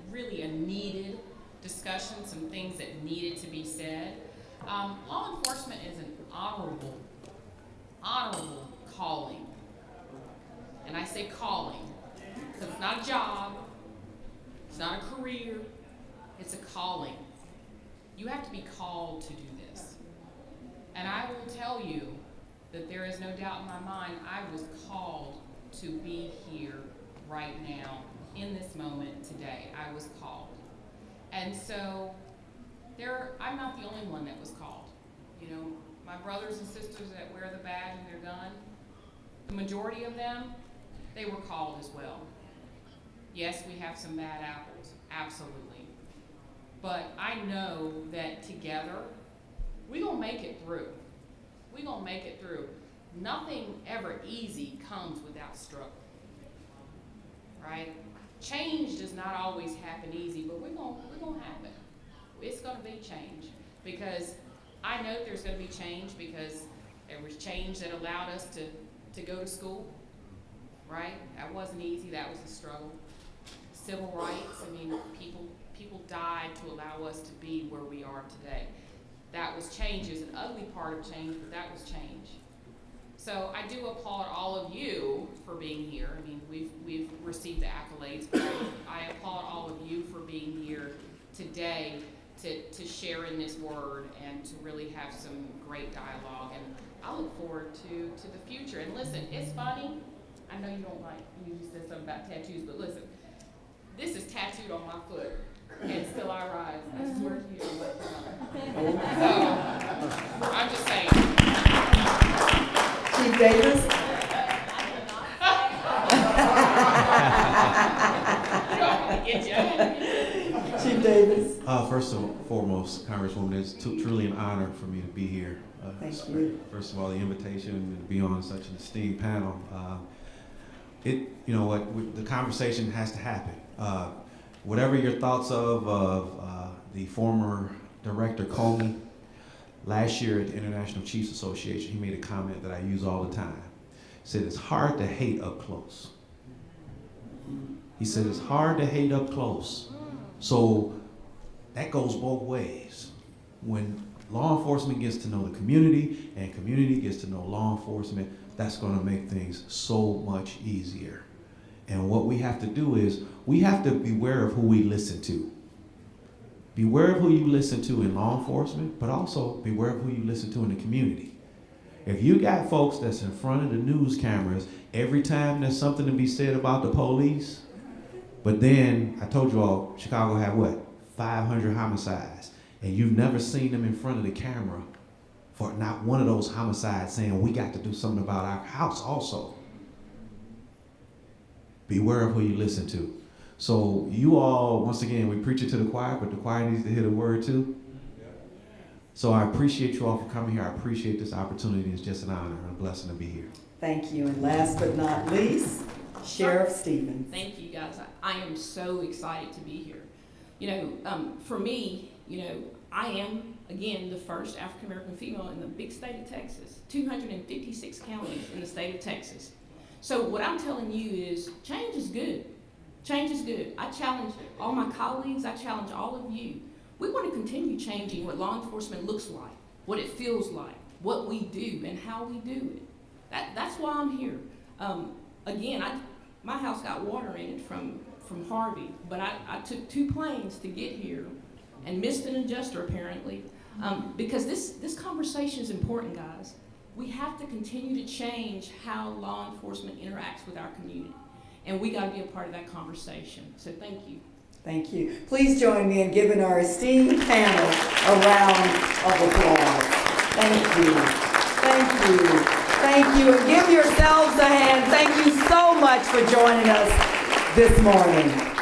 really a needed discussion, some things that needed to be said. Law enforcement is an honorable calling, and I say calling because it's not a job, it's not a career, it's a calling. You have to be called to do this. And I will tell you that there is no doubt in my mind I was called to be here right now, in this moment today. I was called. And so I'm not the only one that was called. My brothers and sisters that wear the badge and their gun, the majority of them, they were called as well. Yes, we have some bad apples, absolutely. But I know that together, we're gonna make it through. We're gonna make it through. Nothing ever easy comes without struggle, right? Change does not always happen easy, but we're gonna have it. It's gonna be change, because I know there's gonna be change, because there was change that allowed us to go to school, right? That wasn't easy, that was a struggle. Civil rights, people died to allow us to be where we are today. That was change. It's an ugly part of change, but that was change. So I do applaud all of you for being here. We've received the accolades, but I applaud all of you for being here today to share in this word and to really have some great dialogue. And I look forward to the future. And listen, it's funny. I know you don't like, you said something about tattoos, but listen, this is tattooed on my foot, and still I rise. I swear to you. So, I'm just saying. Chief Davis? Chief Davis? First and foremost, Congresswoman, it's truly an honor for me to be here. Thank you. First of all, the invitation and to be on such an esteemed panel. The conversation has to happen. Whatever your thoughts of the former Director Comey, last year at the International Chiefs Association, he made a comment that I use all the time. He said, it's hard to hate up close. He said, it's hard to hate up close. So that goes both ways. When law enforcement gets to know the community and community gets to know law enforcement, that's going to make things so much easier. And what we have to do is we have to be aware of who we listen to. Beware of who you listen to in law enforcement, but also beware of who you listen to in the community. If you got folks that's in front of the news cameras every time there's something to be said about the police, but then, I told you all, Chicago had what? 500 homicides. And you've never seen them in front of the camera for not one of those homicides saying, we got to do something about our house also. Beware of who you listen to. So you all, once again, we preach it to the choir, but the choir needs to hear the word too. So I appreciate you all for coming here. I appreciate this opportunity. It's just an honor and a blessing to be here. Thank you. And last but not least, Sheriff Stevens. Thank you, guys. I am so excited to be here. You know, for me, you know, I am, again, the first African-American female in the big state of Texas, 256 counties in the state of Texas. So what I'm telling you is change is good. Change is good. I challenge all my colleagues. I challenge all of you. We want to continue changing what law enforcement looks like, what it feels like, what we do, and how we do it. That's why I'm here. Again, my house got water in it from Harvey, but I took 2 planes to get here and missed an adjuster apparently, because this conversation is important, guys. We have to continue to change how law enforcement interacts with our community, and we got to be a part of that conversation. So thank you. Thank you. Please join me in giving our esteemed panel a round of applause. Thank you. Thank you. Thank you. And give yourselves a hand. Thank you so much for joining us this morning.